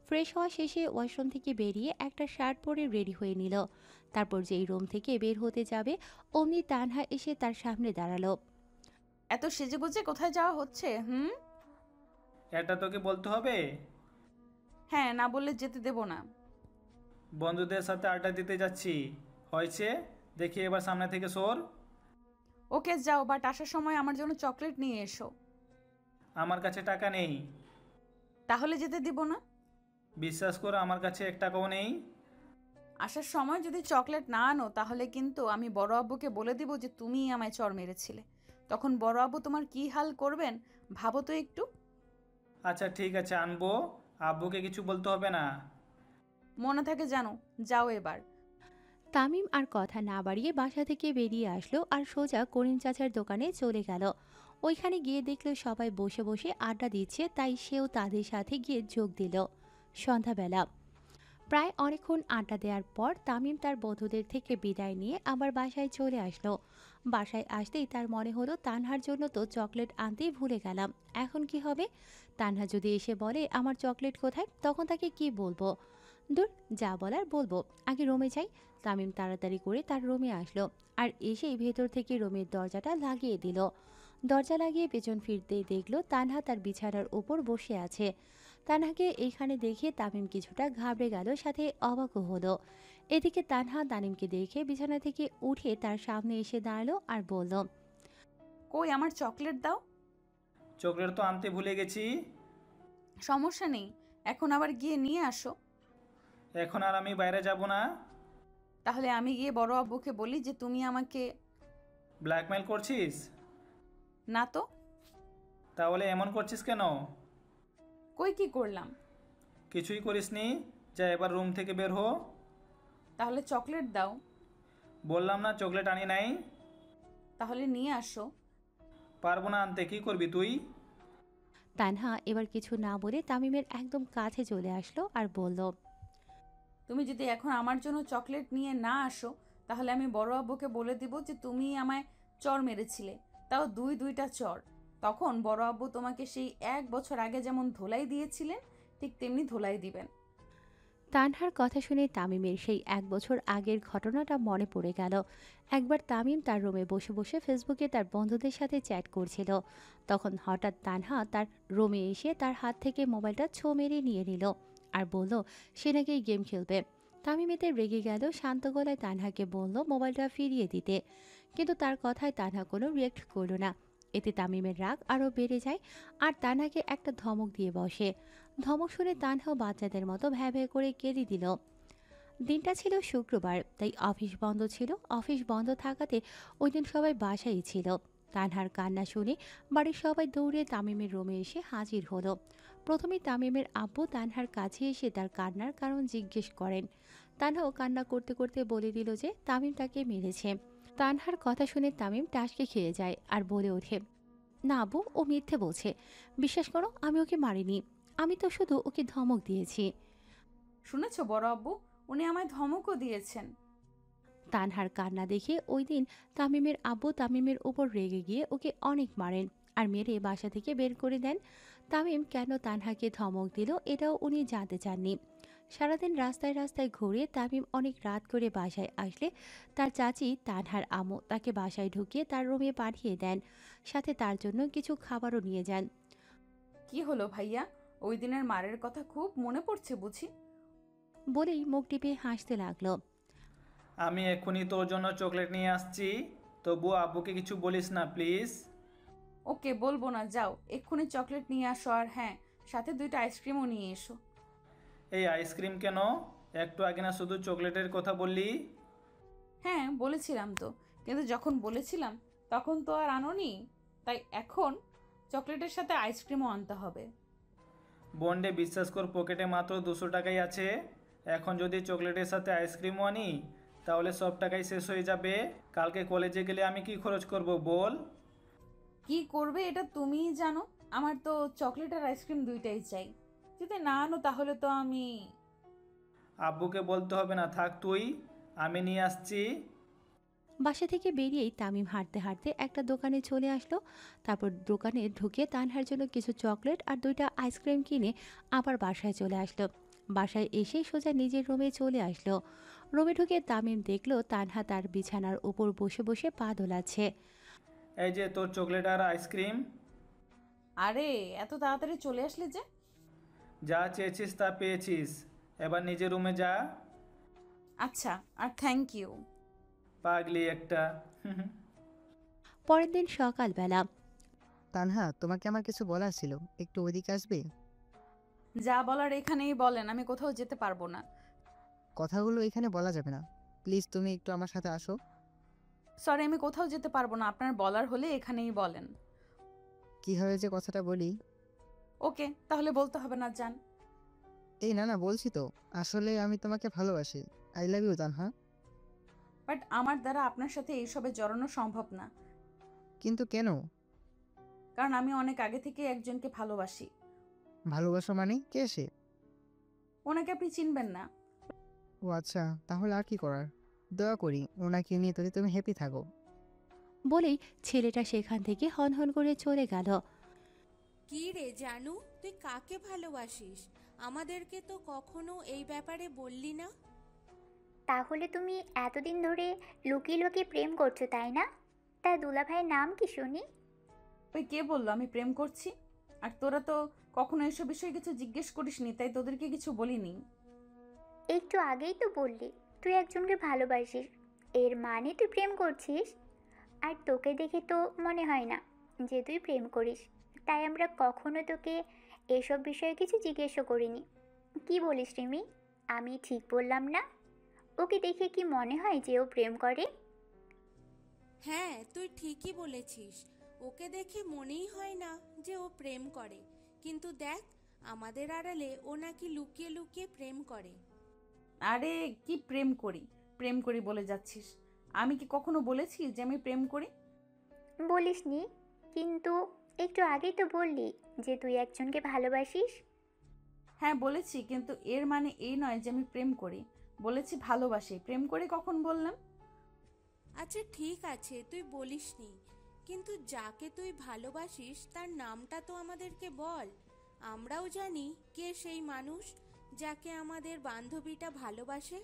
ফ্রেশ হওয়া শেষে ওয়াশরুম থেকে বেরিয়ে একটা শার্ট পরে রেডি হয়ে নিল। তারপর যেই রুম থেকে বের হতে যাবে অমনি তানহা এসে তার সামনে দাঁড়ালো। এত সেজেগুজে কোথায় যাওয়া হচ্ছে? এটা তোকে বলতে হবে? হ্যাঁ, না বললে যেতে দেব না। বন্ধুদের সাথে আড্ডা দিতে যাচ্ছি, হয়েছে? দেখি এবার সামনে থেকে সর। ওকে যাও, বাট আসার সময় আমার জন্য চকলেট নিয়ে এসো। আমার কাছে টাকা নেই। তাহলে যেতে দিব না। বিশ্বাস করো, আমার কাছে 1 টাকাও নেই। আসার সময় যদি চকলেট না আনো তাহলে কিন্তু আমি বড় আব্বুকে বলে দিব যে তুমিই আমায় চড় মেরেছিলে। তখন বড় আব্বু তোমার কি হাল করবেন ভাবো তো একটু। আচ্ছা ঠিক আছে, আনবো। আব্বুকে কিছু বলতে হবে না। মনে থাকে জানো। যাও এবার। তামিম আর কথা না বাড়িয়ে বাসা থেকে বেরিয়ে আসলো আর সোজা করিম চাচার দোকানে চলে গেল। ওইখানে গিয়ে দেখলো সবাই বসে বসে আড্ডা দিচ্ছে, তাই সেও তাদের সাথে গিয়ে যোগ দিল। সন্ধ্যাবেলা প্রায় অনেকক্ষণ আড্ডা দেওয়ার পর তামিম তার বন্ধুদের থেকে বিদায় নিয়ে আবার বাসায় চলে আসলো। বাসায় আসতেই তার মনে হলো তানহার জন্য তো চকলেট আনতেই ভুলে গেলাম, এখন কি হবে? তানহা যদি এসে বলে আমার চকলেট কোথায়, তখন তাকে কি বলবো? দূর, যা বলার বলবো, আগে রুমে যাই। তামিম তাড়াতাড়ি করে তার রুমে আসলো আর এসেই ভেতর থেকে রুমের দরজাটা লাগিয়ে দিল। দরজা লাগিয়ে পেছন ফিরতেই দেখলো তানহা তার বিছানার উপর বসে আছে। তানহাকে এইখানে দেখে তামিম কিছুটা ঘাবড়ে গেল, সাথে অবাকও হলো। এদিকে তানহা তামিমকে দেখে বিছানা থেকে উঠে তার সামনে এসে দাঁড়ালো আর বলল, কই আমার চকলেট দাও। চকলেট তো আনতে ভুলে গেছি। সমস্যা নেই, এখন আবার গিয়ে নিয়ে আসো। এখন আর আমি বাইরে যাব না। তাহলে আমি গিয়ে বড় আব্বুকে বলি যে তুমি আমাকে। ব্ল্যাকমেল করছিস? না তো। তাহলে এমন করছিস কেন? কই কি করলাম? কিছুই করিসনি। যা এবার রুম থেকে বের হো। তাহলে চকলেট দাও। বললাম না চকলেট আনি নাই? তাহলে নিয়ে আসো। পারবো না আনতে, কি করবি তুই? তানহা এবার কিছু না বলে তামিমের একদম কাছে চলে আসলো আর বলল, তুমি যদি এখন আমার জন্য চকলেট নিয়ে না আসো তাহলে আমি বড় আব্বুকে বলে দিব যে তুমি আমায় চড় মেরেছিলে, তাও দুইটা চড়। তখন বড় আব্বু তোমাকে সেই 1 বছর আগে যেমন ধোলাই দিয়েছিলেন ঠিক তেমনি ধোলাই দিবেন। তানহার কথা শুনে তামিমের সেই 1 বছর আগের ঘটনাটা মনে পড়ে গেল। একবার তামিম তার রুমে বসে বসে ফেসবুকে তার বন্ধুদের সাথে চ্যাট করছিল। তখন হঠাৎ তানহা তার রুমে এসে তার হাত থেকে মোবাইলটা ছো মেরে নিয়ে নিল আর বলল সে নাকি গেম খেলবে। তামিম এতে রেগে গেল, শান্ত গলায় তানহাকে বলল মোবাইলটা ফিরিয়ে দিতে, কিন্তু তার কথায় তানহা কোনো রিয়েক্ট করল না। এতে তামিমের রাগ আরও বেড়ে যায় আর তানহাকে একটা ধমক দিয়ে বসে। ধমক শুনে তানহাও বাচ্চাদের মতো ভ্যাঁ ভ্যাঁ করে কেঁদে দিল। দিনটা ছিল শুক্রবার, তাই অফিস বন্ধ ছিল। অফিস বন্ধ থাকাতে ওই দিন সবাই বাসায় ছিল। তানহার কান্না শুনে বাড়ির সবাই দৌড়ে তামিমের রুমে এসে হাজির হলো। প্রথমে তামিমের আব্বু তানহার কাছে এসে তার কান্নার কারণ জিজ্ঞেস করেন। তানহাও কান্না করতে করতে বলে দিল যে তামিম তাকে মেরেছে। তানহার কথা শুনে তামিম টাসকে খেয়ে যায় আর বলে ওঠে, না আব্বু, ও মিথ্যে বলছে, বিশ্বাস করো আমি ওকে মারিনি, আমি তো শুধু ওকে ধমক দিয়েছি। শুনেছো বড় আব্বু, ও উনি আমায় ধমকও দিয়েছেন। তানহার কান্না দেখে ওই দিন তামিমের আব্বু তামিমের ওপর রেগে গিয়ে ওকে অনেক মারেন আর মেরে বাসা থেকে বের করে দেন। তামিম কেন তানহাকে ধমক দিল এটাও উনি জানতে চাননি। সারাদিন রাস্তায় রাস্তায় ঘুরে তামিম অনেক রাত করে বাসায় আসলে তার চাচি তানহার আম্মু তাকে বাসায় ঢুকিয়ে তার রুমে পাঠিয়ে দেন, সাথে তার জন্য কিছু খাবারও নিয়ে যান। কি হলো ভাইয়া, ওই দিনের মারের কথা খুব মনে পড়ছে বুঝি? বলেই মুখ টিপে হাসতে লাগলো। আমি এক্ষুনি তোর জন্য চকলেট নিয়ে আসছি, তবু আব্বুকে কিছু বলিস না প্লিজ। ওকে, বলবো না, যাও এক্ষুনি চকলেট নিয়ে আসো, আর হ্যাঁ, সাথে 2টা আইসক্রিমও নিয়ে এসো। এই আইসক্রিম কেন? একটু আগে না শুধু চকলেটের কথা বললি? হ্যাঁ বলেছিলাম তো, কিন্তু যখন বলেছিলাম তখন তো আর আনোনি, তাই এখন চকলেটের সাথে আইসক্রিমও আনতে হবে। বন্ডে বিশ্বাস কর, পকেটে মাত্র 200 টাকাই আছে। এখন যদি চকলেটের সাথে আইসক্রিমও আনি তাহলে সব টাকাই শেষ হয়ে যাবে। কালকে কলেজে গেলে আমি কি খরচ করব বল? কি করবে এটা তুমিই জানো। আমার তো চকলেট আর আইসক্রিম 2টাই চাই। যদি না আনো তাহলে তো আমি... আব্বুকে বলতে হবে না, থাক তুই, আমি নিয়ে আসছি। বাসা থেকে বেরিয়েই তামিম হাঁটতে হাঁটতে একটা দোকানে চলে আসলো। তারপর দোকানে ঢুকে তানহার জন্য কিছু চকলেট আর 2টা আইসক্রিম কিনে আবার বাসায় চলে আসলো। বাসায় এসে সোজা নিজের রুমে চলে আসলো। রুমে ঢুকে তামিম দেখলো তানহা তার বিছানার উপর বসে বসে পা দোলাচ্ছে। এই যে তোর চকলেট আর আইসক্রিম। আরে এত তাড়াতাড়ি চলে আসলে যে? যা চেয়েছিস তা পেয়েছিস, এবার নিজের রুমে যা। আচ্ছা, আর থ্যাংক ইউ। পাগলি একটা। পরের দিন সকালবেলা তানহা, তোমাকে আমার কিছু বলার ছিল, একটু ওইদিকে আসবে? যা বলার এখানেই বলেন, আমি কোথাও যেতে পারবো না। কথাগুলো এখানে বলা যাবে না, প্লিজ তুমি একটু আমার সাথে আসো। সরি, আমি কোথাও যেতে পারবো না, আপনার বলার হলে এখানেই বলেন। কীভাবে যে কথাটা বলি। ওকে, তাহলে বলতে হবে না, যান। এই না না, বলছি তো, আসলে আমি তোমাকে ভালোবাসি। I love you Tanha. But আমার দ্বারা আপনার সাথে এইসবে জড়ানো সম্ভব না, কিন্তু কেন? কারণ আমি অনেক আগে থেকে একজনকে ভালোবাসি। ভালোবাসা মানে কে সে? ওনাকে আপনি চিনবেন না। ও আচ্ছা, তাহলে আর কি করার। দয়া করি ওনাকে নিয়ে যদি তুমি হ্যাপি থাকো। বলেই ছেলেটা সেখান থেকে হনহন করে চলে গেল। কি রে জানু, তুই কাকে ভালোবাসিস? আমাদেরকে তো কখনো এই ব্যাপারে বললি না। তাহলে তুমি এতদিন ধরে লুকিয়ে লুকিয়ে প্রেম করছো তাই না? তা দুলাভাইয়ের নাম কি শুনি? ওই কে বললো আমি প্রেম করছি? আর তোরা তো কখনো এসব বিষয়ে কিছু জিজ্ঞেস করিসনি, তাই তোদেরকে কিছু বলিনি। একটু আগেই তো বললি তুই একজনকে ভালোবাসিস, এর মানে তুই প্রেম করছিস। আর তোকে দেখে তো মনে হয় না যে তুই প্রেম করিস, তাই আমরা কখনো তোকে এসব বিষয়ে কিছু জিজ্ঞেসও করিনি। কি বলিস রিমি, আমি ঠিক বললাম না? ওকে দেখে কি মনে হয় যে ও প্রেম করে? হ্যাঁ, তুই ঠিকই বলেছিস, ওকে দেখে মনেই হয় না যে ও প্রেম করে। কিন্তু দেখ, আমাদের আড়ালে ও নাকি লুকিয়ে লুকিয়ে প্রেম করে। আরে কি প্রেম করি প্রেম করি বলে যাচ্ছিস? আমি কি কখনো বলেছি যে আমি প্রেম করি? বলিসনি, কিন্তু একটু আগেই তো বললি যে তুই একজনকে ভালোবাসিস। হ্যাঁ বলেছি, কিন্তু এর মানে এই নয় যে আমি প্রেম করি। বলেছি ভালোবাসি, প্রেম করে কখন বললাম? আচ্ছা ঠিক আছে, তুই বলিসনি, কিন্তু যাকে তুই ভালোবাসিস তার নামটা তো আমাদেরকে বল। আমরাও জানি কে সেই মানুষ যাকে আমাদের বান্ধবীটা ভালোবাসে।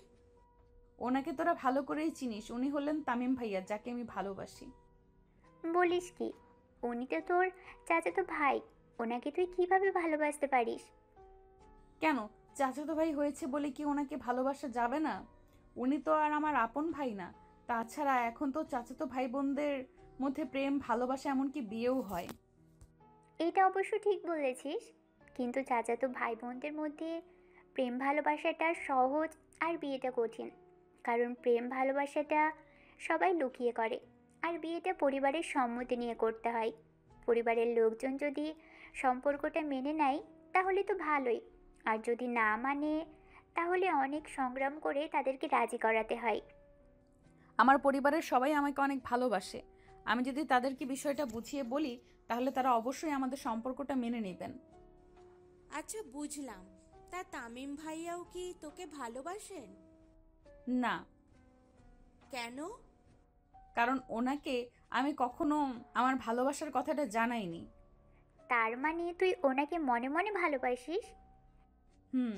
ওনাকে তোরা ভালো করেই চিনিস, উনি হলেন তামিম ভাইয়া, যাকে আমি ভালোবাসি। বলিস কি, উনি তো তোর চাচাতো ভাই, ওনাকে তুই কিভাবে ভালোবাসতে পারিস? কেন, চাচাতো ভাই হয়েছে বলে কি ওনাকে ভালোবাসা যাবে না? উনি তো আর আমার আপন ভাই না। তাছাড়া এখন তো চাচাতো ভাই বোনদের মধ্যে প্রেম ভালোবাসা এমনকি বিয়েও হয়। এটা অবশ্য ঠিক বলেছিস, কিন্তু চাচাতো ভাই বোনদের মধ্যে প্রেম ভালোবাসাটা সহজ আর বিয়েটা কঠিন। কারণ প্রেম ভালোবাসাটা সবাই লুকিয়ে করে, আর বিয়েটা পরিবারের সম্মতি নিয়ে করতে হয়। পরিবারের লোকজন যদি সম্পর্কটা মেনে নেয় তাহলে তো ভালোই, আর যদি না মানে তাহলে অনেক সংগ্রাম করে তাদেরকে রাজি করাতে হয়। আমার পরিবারের সবাই আমাকে অনেক ভালোবাসে। আমি যদি তাদেরকে বিষয়টা বুঝিয়ে বলি তাহলে তারা অবশ্যই আমাদের সম্পর্কটা মেনে নেবেন। আচ্ছা বুঝলাম, তা তামিম ভাইয়াও কি তোকে ভালোবাসেন? না, কেন? কারণ ওনাকে আমি কখনো আমার ভালোবাসার কথাটা জানাইনি। তার মানে তুই ওনাকে মনে মনে ভালোবাসিস? হুম।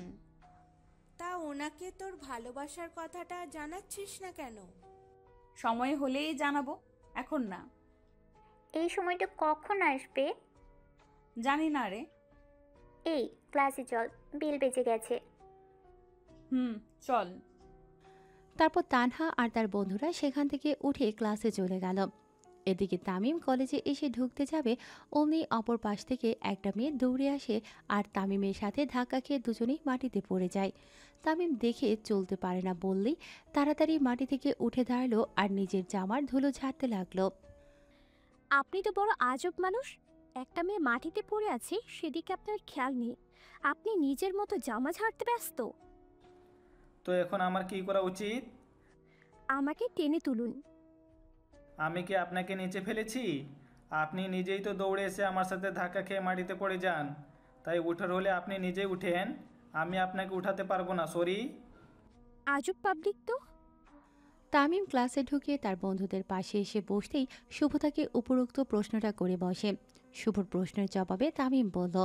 তা ওনাকে তোর ভালোবাসার কথাটা জানাচ্ছিস না কেন? সময় হলেই জানাবো, এখন না। এই সময়টা কখন আসবে? জানি না রে। এই ক্লাসে চল, বেল বেজে গেছে। হুম, চল। তারপর তানহা আর তার বন্ধুরা সেখান থেকে উঠে ক্লাসে চলে গেল। এদিকে তামিম কলেজে এসে ঢুকতে যাবে, অমনি অপর পাশ থেকে একটা মেয়ে দৌড়ে আসে আর তামিমের সাথে ধাক্কা খেয়ে দুজনেই মাটিতে পড়ে যায়। তামিম দেখে চলতে পারে না বললেই তাড়াতাড়ি মাটি থেকে উঠে দাঁড়ালো আর নিজের জামার ধুলো ঝাড়তে লাগলো। আপনি তো বড় আজব মানুষ। একটা মেয়ে মাটিতে পড়ে আছে সেদিকে আপনার খেয়াল নেই, আপনি নিজের মতো জামা ঝাড়তে ব্যস্ত। তো এখন আমার কি করা উচিত? আমাকে টেনে তুলুন। আমি কি আপনাকে নিচে ফেলেছি? আপনি নিজেই তো দৌড়ে এসে আমার সাথে ধাক্কা খেয়ে মাটিতে পড়ে যান। তাই উঠার হলে আপনি নিজেই উঠেন, আমি আপনাকে উঠাতে পারবো না, সরি। আজব পাবলিক তো। তামিম ক্লাসে ঢুকে তার বন্ধুদের পাশে এসে বসতেই শুভ তাকে উপরোক্ত প্রশ্নটা করে বসে। শুভর প্রশ্নের জবাবে তামিম বলল,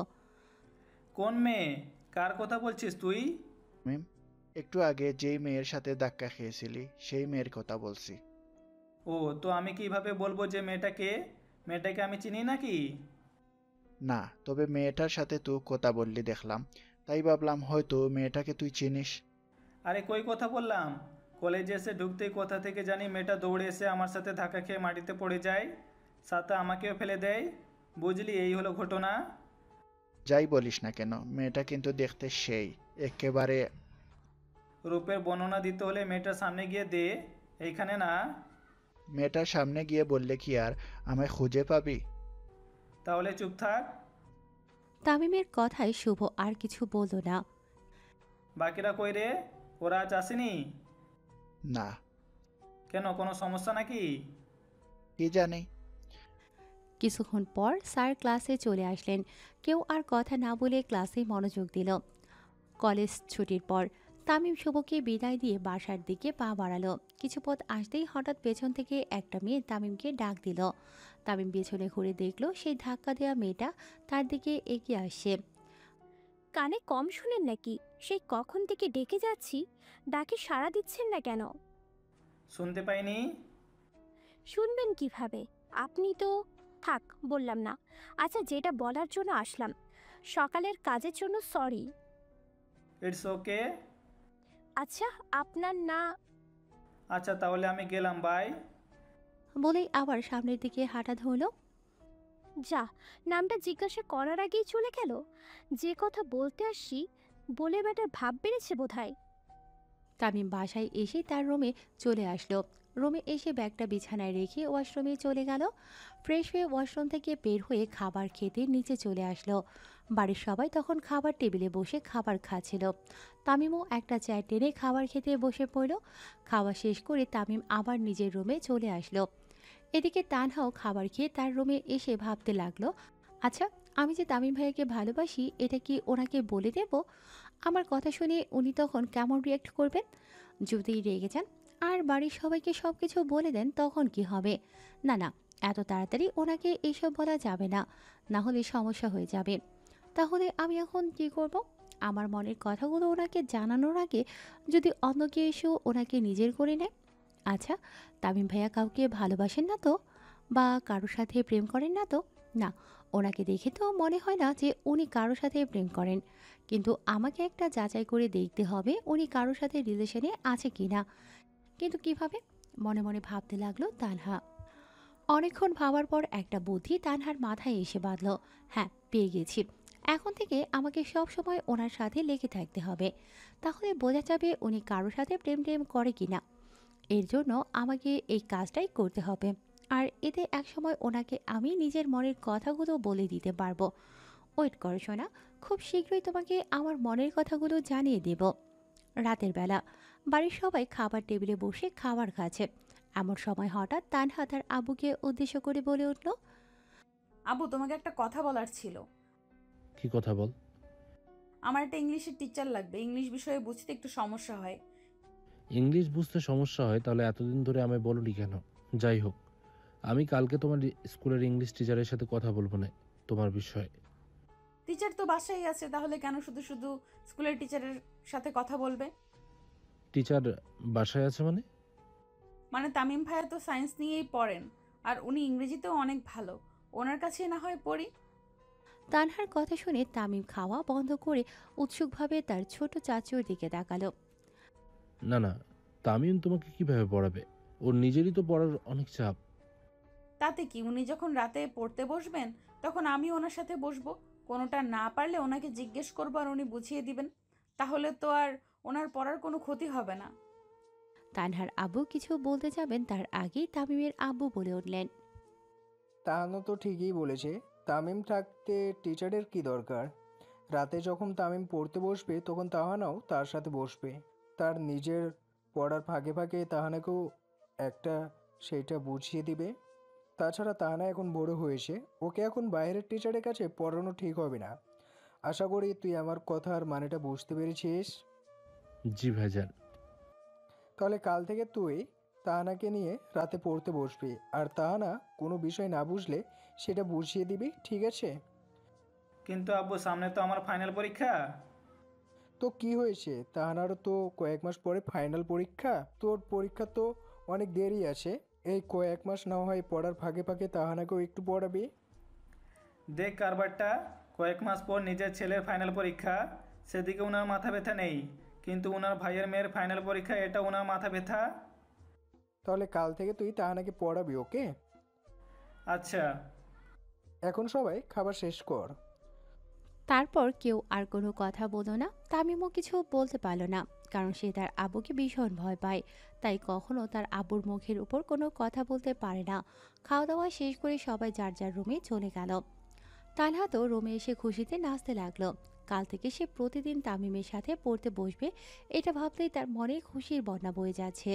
কোন মেয়ে? কার কথা বলছিস তুই? ম্যাম, একটু আগে যেই মেয়ের সাথে ধাক্কা খেয়েছিলি সেই মেয়ের কথা বলছি। ও, তো আমি কিভাবে বলবো যে মেয়েটাকে? মেয়েটাকে আমি চিনি নাকি? না, তবে মেয়েটার সাথে তুই কথা বললি দেখলাম, তাই ভাবলাম হয়তো মেয়েটাকে তুই চিনিস। আরে কই কথা বললাম? কলেজে এসে ঢুকতেই কোথা থেকে জানি মেয়েটা দৌড়ে এসে আমার সাথে ধাক্কা খেয়ে মাটিতে পড়ে যায়, সাথে আমাকেও ফেলে দেয়। বুঝলি, এই হলো ঘটনা। যাই বলিস না কেন, মেয়েটা কিন্তু দেখতে সেই একেবারে। রূপের বর্ণনা দিতে হলে মেয়েটার সামনে গিয়ে দে, এইখানে না। মেয়েটার সামনে গিয়ে বললে কি আর আমায় খুঁজে পাবি? তাহলে চুপ থাক। তামিমের কথায় শুভ আর কিছু বলল না। বাকিরা কই রে? ওরা আজ আসেনি? না। কেন, কোনো সমস্যা নাকি? কি জানি। কিছুক্ষণ পর স্যার ক্লাসে চলে আসলেন। কেউ আর কথা না বলে ক্লাসে মনোযোগ দিল। কলেজ ছুটির পর তামিম শুভকে বিদায় দিয়ে বাসার দিকে পা বাড়ালো। কিছু পথ আসতেই হঠাৎ পেছন থেকে একটা মেয়ে তামিমকে ডাক দিল। তামিম পেছনে ঘুরে দেখলো সেই ধাক্কা দেওয়া মেয়েটা তার দিকে এগিয়ে আসছে। কানে কম শুনেন নাকি? সেই কখন থেকে ডেকে যাচ্ছি, ডাকে সাড়া দিচ্ছেন না কেন? শুনতে পাইনি। শুনবেন কিভাবে? আপনি তো থাক, বললাম না। আচ্ছা, যেটা বলার জন্য আসলাম, সকালের কাজের জন্য সরি। It's okay. আচ্ছা, আপনার না। আচ্ছা, তাহলে আমি গেলাম, বাই। বলেই আবার সামনের দিকে হাঁটা ধরলো। যা, নামটা জিজ্ঞাসা করার আগেই চলে গেল। যে কথা বলতে আসছি বলে ব্যাটার ভাব বেড়েছে বোধহয়। তামিম বাসায় এসে তার রুমে চলে আসলো। রুমে এসে ব্যাগটা বিছানায় রেখে ওয়াশরুমে চলে গেল। ফ্রেশ হয়ে ওয়াশরুম থেকে বের হয়ে খাবার খেতে নিচে চলে আসলো। বাড়ির সবাই তখন খাবার টেবিলে বসে খাবার খাচ্ছিল। তামিমও একটা চেয়ার টেনে খাবার খেতে বসে পড়ল। খাওয়া শেষ করে তামিম আবার নিজের রুমে চলে আসলো। এদিকে তানহাও খাবার খেয়ে তার রুমে এসে ভাবতে লাগলো, আচ্ছা, আমি যে তামিম ভাইয়াকে ভালোবাসি এটা কি ওনাকে বলে দেব? আমার কথা শুনে উনি তখন কেমন রিয়াক্ট করবেন? যদি রেগে যান আর বাড়ির সবাইকে সব কিছু বলে দেন তখন কি হবে? না না, এত তাড়াতাড়ি ওনাকে এইসব বলা যাবে না, না হলে সমস্যা হয়ে যাবে। তাহলে আমি এখন কি করব? আমার মনের কথাগুলো ওনাকে জানানোর আগে যদি অন্য কেউ এসেও ওনাকে নিজের করে নেয়। আচ্ছা, তামিম ভাইয়া কাউকে ভালোবাসেন না তো? বা কারোর সাথে প্রেম করেন না তো? না, ওনাকে দেখে তো মনে হয় না যে উনি কারোর সাথে প্রেম করেন। কিন্তু আমাকে একটা যাচাই করে দেখতে হবে উনি কারোর সাথে রিলেশনে আছে কি না। কিন্তু কিভাবে? মনে মনে ভাবতে লাগলো তানহা। অনেকক্ষণ ভাবার পর একটা বুদ্ধি তানহার মাথায় এসে বাঁধল। হ্যাঁ, পেয়ে গেছি। এখন থেকে আমাকে সব সময় ওনার সাথে লেগে থাকতে হবে, তাহলে বোঝা যাবে উনি কারোর সাথে প্রেম টেম করে কিনা। এর জন্য আমাকে এই কাজটাই করতে হবে, আর এতে একসময় ওনাকে আমি নিজের মনের কথাগুলো বলে দিতে পারবো। ওয়েট করো সোনা, খুব শীঘ্রই তোমাকে আমার মনের কথাগুলো জানিয়ে দেব। রাতের বেলা বাড়ির সবাই খাবার টেবিলে বসে খাবার খাচ্ছে। এমন সময় হঠাৎ তানহা তার আব্বুকে উদ্দেশ্য করে বলে উঠল, আব্বু, তোমাকে একটা কথা বলার ছিল। কি কথা বল? আমার একটা ইংলিশের টিচার লাগবে, ইংলিশ বিষয়ে বুঝতে একটু সমস্যা হয়। ইংলিশ বুঝতে সমস্যা হয় তাহলে এতদিন ধরে আমায় বলোনি কেন? যাই হোক, আমি কালকে তোমার স্কুলের ইংলিশ টিচারের সাথে কথা বলবো না তোমার বিষয়ে। টিচার তো বাসায় আছে, তাহলে কেন শুধু শুধু স্কুলের টিচারের সাথে কথা বলবে? টিচার বাসায় আছে মানে? মানে তামিম ভাইয়া তো সায়েন্স নিয়েই পড়েন, আর উনি ইংরেজিতেও অনেক ভালো, ওনার কাছে না হয় পড়ি। তানহার কথা শুনে তামিম খাওয়া বন্ধ করে উৎসুকভাবে তার ছোট চাচুর দিকে তাকালো। না না, তামিম তোমাকে কিভাবে পড়াবে? ওর নিজেরই তো পড়ার অনেক চাপ। তাতে কি, উনি যখন রাতে পড়তে বসবেন তখন আমি ওনার সাথে বসবো, কোনোটা না পারলে ওনাকে জিজ্ঞেস করবো আর উনি বুঝিয়ে দিবেন, তাহলে তো আর ওনার পড়ার কোনো ক্ষতি হবে না। তানহার আব্বু কিছু বলতে যাবেন তার আগেই তামিমের আব্বু বলে উঠলেন, তাহানো তো ঠিকই বলেছে, তামিম থাকতে টিচারের কি দরকার? রাতে যখন তামিম পড়তে বসবে তখন তাহানাও তার সাথে বসবে, তার নিজের পড়ার ফাঁকে ফাঁকে তাহানাকেও একটা সেইটা বুঝিয়ে দিবে। তাছাড়া তাহানা এখন বড় হয়েছে, ওকে এখন বাইরের টিচারের কাছে পড়ানো ঠিক হবে না। আশা করি তুই আমার কথার মানেটা বুঝতে পেরেছিস। জি ভাইজান। তাহলে কাল থেকে তুই তাহানাকে নিয়ে রাতে পড়তে বসবি, আর তাহানা কোনো বিষয় না বুঝলে সেটা বুঝিয়ে দিবি, ঠিক আছে? কিন্তু আব্বু, সামনে তো আমার ফাইনাল পরীক্ষা। তো কি হয়েছে, তাহানারও তো কয়েক মাস পরে ফাইনাল পরীক্ষা, তোর পরীক্ষা তো অনেক দেরি আছে। এই কয়েক মাস না হয় পড়ার ফাঁকে ফাঁকে তাহানাকেও একটু পড়াবি। দেখ কারবারটা, কয়েক মাস পর নিজের ছেলের ফাইনাল পরীক্ষা, সেদিকে ওনার মাথা ব্যথা নেই, কিন্তু ওনার ভাইয়ের মেয়ের ফাইনাল পরীক্ষা, এটা ওনার মাথা ব্যথা। তাহলে কাল থেকে তুই তাহানাকে পড়াবি, ওকে? আচ্ছা। এখন সবাই খাবার শেষ কর। তারপর কেউ আর কোনো কথা বলল না। তামিমও কিছু বলতে পারল না, কারণ সে তার আব্বুকে ভীষণ ভয় পায়, তাই কখনো তার আব্বুর মুখের উপর কোনো কথা বলতে পারে না। খাওয়া দাওয়া শেষ করে সবাই যার যার রুমে চলে গেল। তানহা তো রুমে এসে খুশিতে নাচতে লাগলো। কাল থেকে সে প্রতিদিন তামিমের সাথে পড়তে বসবে, এটা ভাবতেই তার মনে খুশির বন্যা বয়ে যাচ্ছে।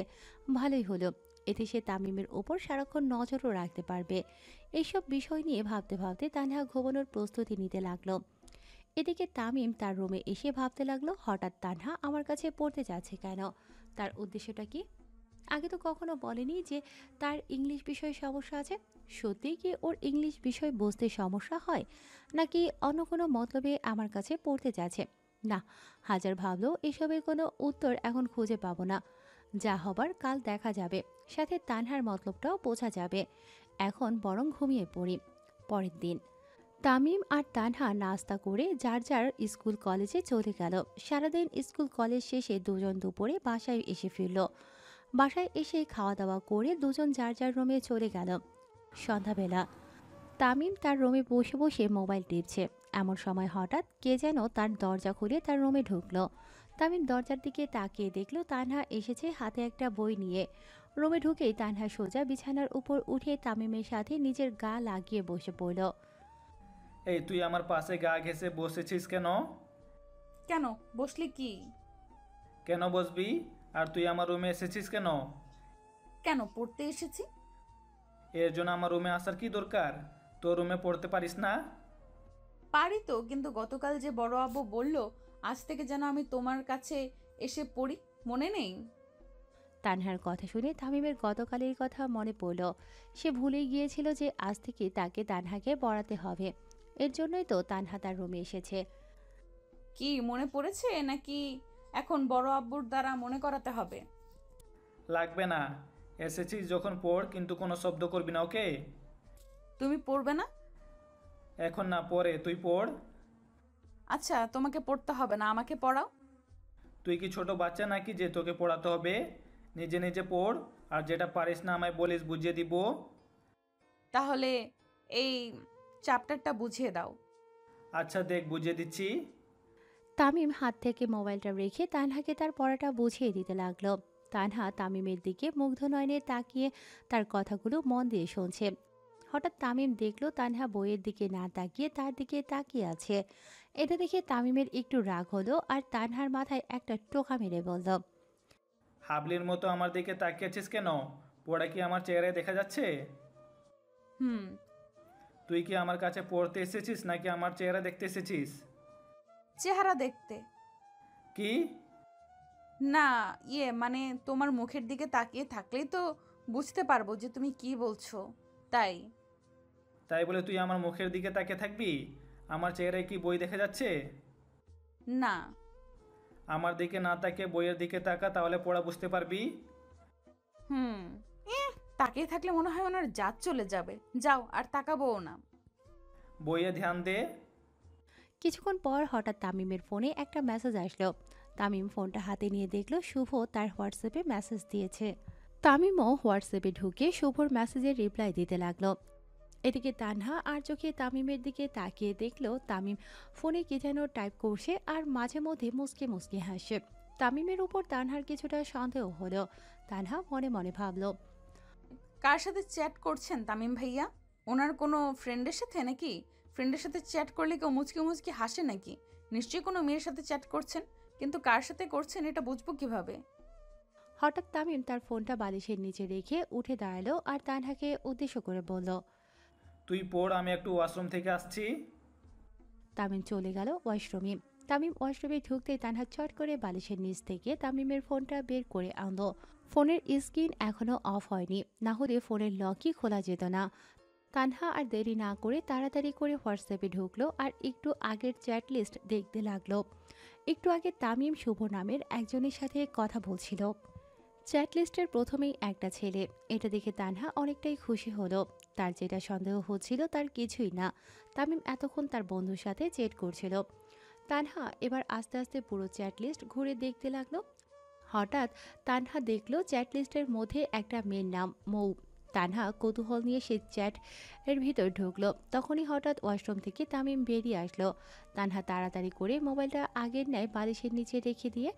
ভালোই হলো, এতে সে তামিমের ওপর সারাক্ষণ নজরও রাখতে পারবে। এইসব বিষয় নিয়ে ভাবতে ভাবতে তানহা ঘুমানোর প্রস্তুতি নিতে লাগলো। এদিকে তামিম তার রুমে এসে ভাবতে লাগলো, হঠাৎ তানহা আমার কাছে পড়তে যাচ্ছে কেন? তার উদ্দেশ্যটা কি? আগে তো কখনো বলেনি যে তার ইংলিশ বিষয়ে সমস্যা আছে। সত্যিই কি ওর ইংলিশ বিষয় বুঝতে সমস্যা হয়, নাকি অন্য কোনো মতলবে আমার কাছে পড়তে যাচ্ছে? না, হাজার ভাবলেও এসবের কোনো উত্তর এখন খুঁজে পাবো না। যা হবার কাল দেখা যাবে, সাথে তানহার মতলবটাও বোঝা যাবে। এখন বরং ঘুমিয়ে পড়ি। পরের দিন তামিম আর তানহা নাস্তা করে যার যার স্কুল কলেজে চলে গেল। সারাদিন স্কুল কলেজ শেষে দুজন দুপুরে বাসায় এসে ফিরল। বাসায় এসে খাওয়া দাওয়া করে দুজন যার যার রুমে চলে গেল। সন্ধ্যাবেলা তামিম তার রুমে বসে বসে মোবাইল টিপছে, এমন সময় হঠাৎ কে যেন তার দরজা খুলে তার রুমে ঢুকলো। তামিম দরজার দিকে তাকিয়ে দেখল তানহা এসেছে হাতে একটা বই নিয়ে। রুমে ঢুকেই তানহা সোজা বিছানার উপর উঠে তামিমের সাথে নিজের গা লাগিয়ে বসে পড়ল। এই তুই আমার পাশে গা ঘেঁষে বসেছিস কেন? কেন বসলি কি? কেন বসবি? আর তুই আমার রুমে এসেছিস কেন? কেন পড়তে এসেছি। এর জন্য আমার রুমে আসার কি দরকার? তোর রুমে পড়তে পারিস না? পারি তো, কিন্তু গতকাল যে বড় আব্বু বলল আজ থেকে যেন আমি তোমার কাছে এসে পড়ি, মনে নেই? তানহার কথা শুনে তামিমের গতকালের কথা মনে পড়ল। সে ভুলে গিয়েছিল যে আজ থেকে তাকে তানহাকে পড়াতে হবে। এর জন্যই তো তানহা তার রুমে এসেছে। কি মনে পড়েছে, নাকি এখন বড় আব্বুর দ্বারা মনে করাতে হবে? লাগবে না, এসেছিস যখন পড়, কিন্তু কোনো শব্দ করবি না, ওকে? তুমি পড়বে না? এখন না, পরে তুই পড়। আচ্ছা, তোমাকে পড়তে হবে না, আমাকে পড়াও। তুই কি ছোট বাচ্চা নাকি যে তোকে পড়াতে হবে? নিজে নিজে পড়, আর যেটা পারিস না আমায় বলিস, বুঝিয়ে দিব। তাহলে এই চ্যাপ্টারটা বুঝিয়ে দাও। আচ্ছা দেখ, বুঝিয়ে দিচ্ছি। তামিম হাত থেকে মোবাইলটা রেখে তানহাকে তার পড়াটা বুঝিয়ে দিতে লাগলো। তানহা তামিমের দিকে মুগ্ধ নয়নে তাকিয়ে তার কথাগুলো মন দিয়ে শুনছে। হঠাৎ তামিম দেখলো তানহা বইয়ের দিকে না তাকিয়ে তার দিকে তাকিয়ে আছে। এটা দেখে তামিমের একটু রাগ হলো, আর তানহার মাথায় একটা টোকা মেরে বলল, হাবলির মতো আমার দিকে তাকিয়েছিস কেন? পড়া কি আমার চেহারায় দেখা যাচ্ছে? হুম। তুই কি আমার কাছে পড়তে এসেছিস নাকি আমার চেহারা দেখতে এসেছিস? চেহারা দেখতে। কি? না, মানে তোমার মুখের দিকে তাকিয়ে থাকলেই তো বুঝতে পারবো যে তুমি কি বলছো। তাই। তাই বলে তুই আমার মুখের দিকে তাকিয়ে থাকবি? আমার চেহারায় কি বই দেখা যাচ্ছে? না। আমার দিকে না তাকিয়ে বইয়ের দিকে তাকা, তাহলে পড়া বুঝতে পারবি। হুম। তাকিয়ে থাকলে মনে হয় ওনার জাত চলে যাবে। যাও, আর তাকাবোও না। বইয়ে ধ্যান দে। কিছুক্ষণ পর হঠাৎ তামিমের ফোনে একটা মেসেজ আসলো। তামিম ফোনটা হাতে নিয়ে দেখলো শুভ তার হোয়াটসঅ্যাপে মেসেজ দিয়েছে। তামিমও হোয়াটসঅ্যাপে ঢুকে শুভর মেসেজের রিপ্লাই দিতে লাগলো। এদিকে তানহা আর চোখে তামিমের দিকে তাকিয়ে দেখলো তামিম ফোনে কি যেন টাইপ করছে আর মাঝে মধ্যে মুসকে মুসকে হাসে। তামিমের উপর তানহার কিছুটা সন্দেহ হলো। তানহা মনে মনে ভাবলো, কার সাথে চ্যাট করছেন তামিম ভাইয়া? ওনার কোনো ফ্রেন্ডের সাথে নাকি? ফ্রেন্ডের সাথে চ্যাট করলে কেউ মুচকি মুচকি হাসে নাকি? নিশ্চয়ই কোনো মেয়ের সাথে চ্যাট করছেন, কিন্তু কার সাথে করছেন এটা বুঝবো কিভাবে? হঠাৎ তামিম তার ফোনটা বালিশের নিচে রেখে উঠে দাঁড়ালো আর তানহাকে উদ্দেশ্য করে বলল। তুই পড়, আমি একটু ওয়াশরুম থেকে আসছি। তামিম চলে গেল ওয়াশরুমে। তামিম ওয়াশরুমে ঢুকতেই তানহা চট করে বালিশের নিচ থেকে তামিমের ফোনটা বের করে আনলো। ফোনের স্ক্রিন এখনো অফ হয়নি, না হলে ফোনের লকই খোলা যেত না। তানহা আর দেরি না করে তাড়াতাড়ি করে হোয়াটসঅ্যাপে ঢুকলো আর একটু আগের চ্যাট লিস্ট দেখতে লাগলো। একটু আগে তামিম শুভ নামের একজনের সাথে কথা বলছিল। চ্যাট লিস্টের প্রথমেই একটা ছেলে। এটা দেখে তানহা অনেকটাই খুশি হলো। তার যেটা সন্দেহ হচ্ছিল তার কিছুই না, তামিম এতক্ষণ তার বন্ধুর সাথে চ্যাট করছিল। তানহা এবার আস্তে আস্তে পুরো চ্যাট লিস্ট ঘুরে দেখতে লাগলো। হঠাৎ তানহা দেখলো চ্যাট লিস্টের মধ্যে একটা মেয়ের নাম মৌ। তানহা কৌতূহল নিয়ে সে চ্যাট এর ভিতর ঢুকলো। তখনই হঠাৎ ওয়াশরুম থেকে তামিম বেরিয়ে আসলো। তানহা তাড়াতাড়ি করে মোবাইলটা আগের ন্যায় বালিশের নিচে রেখে দিয়ে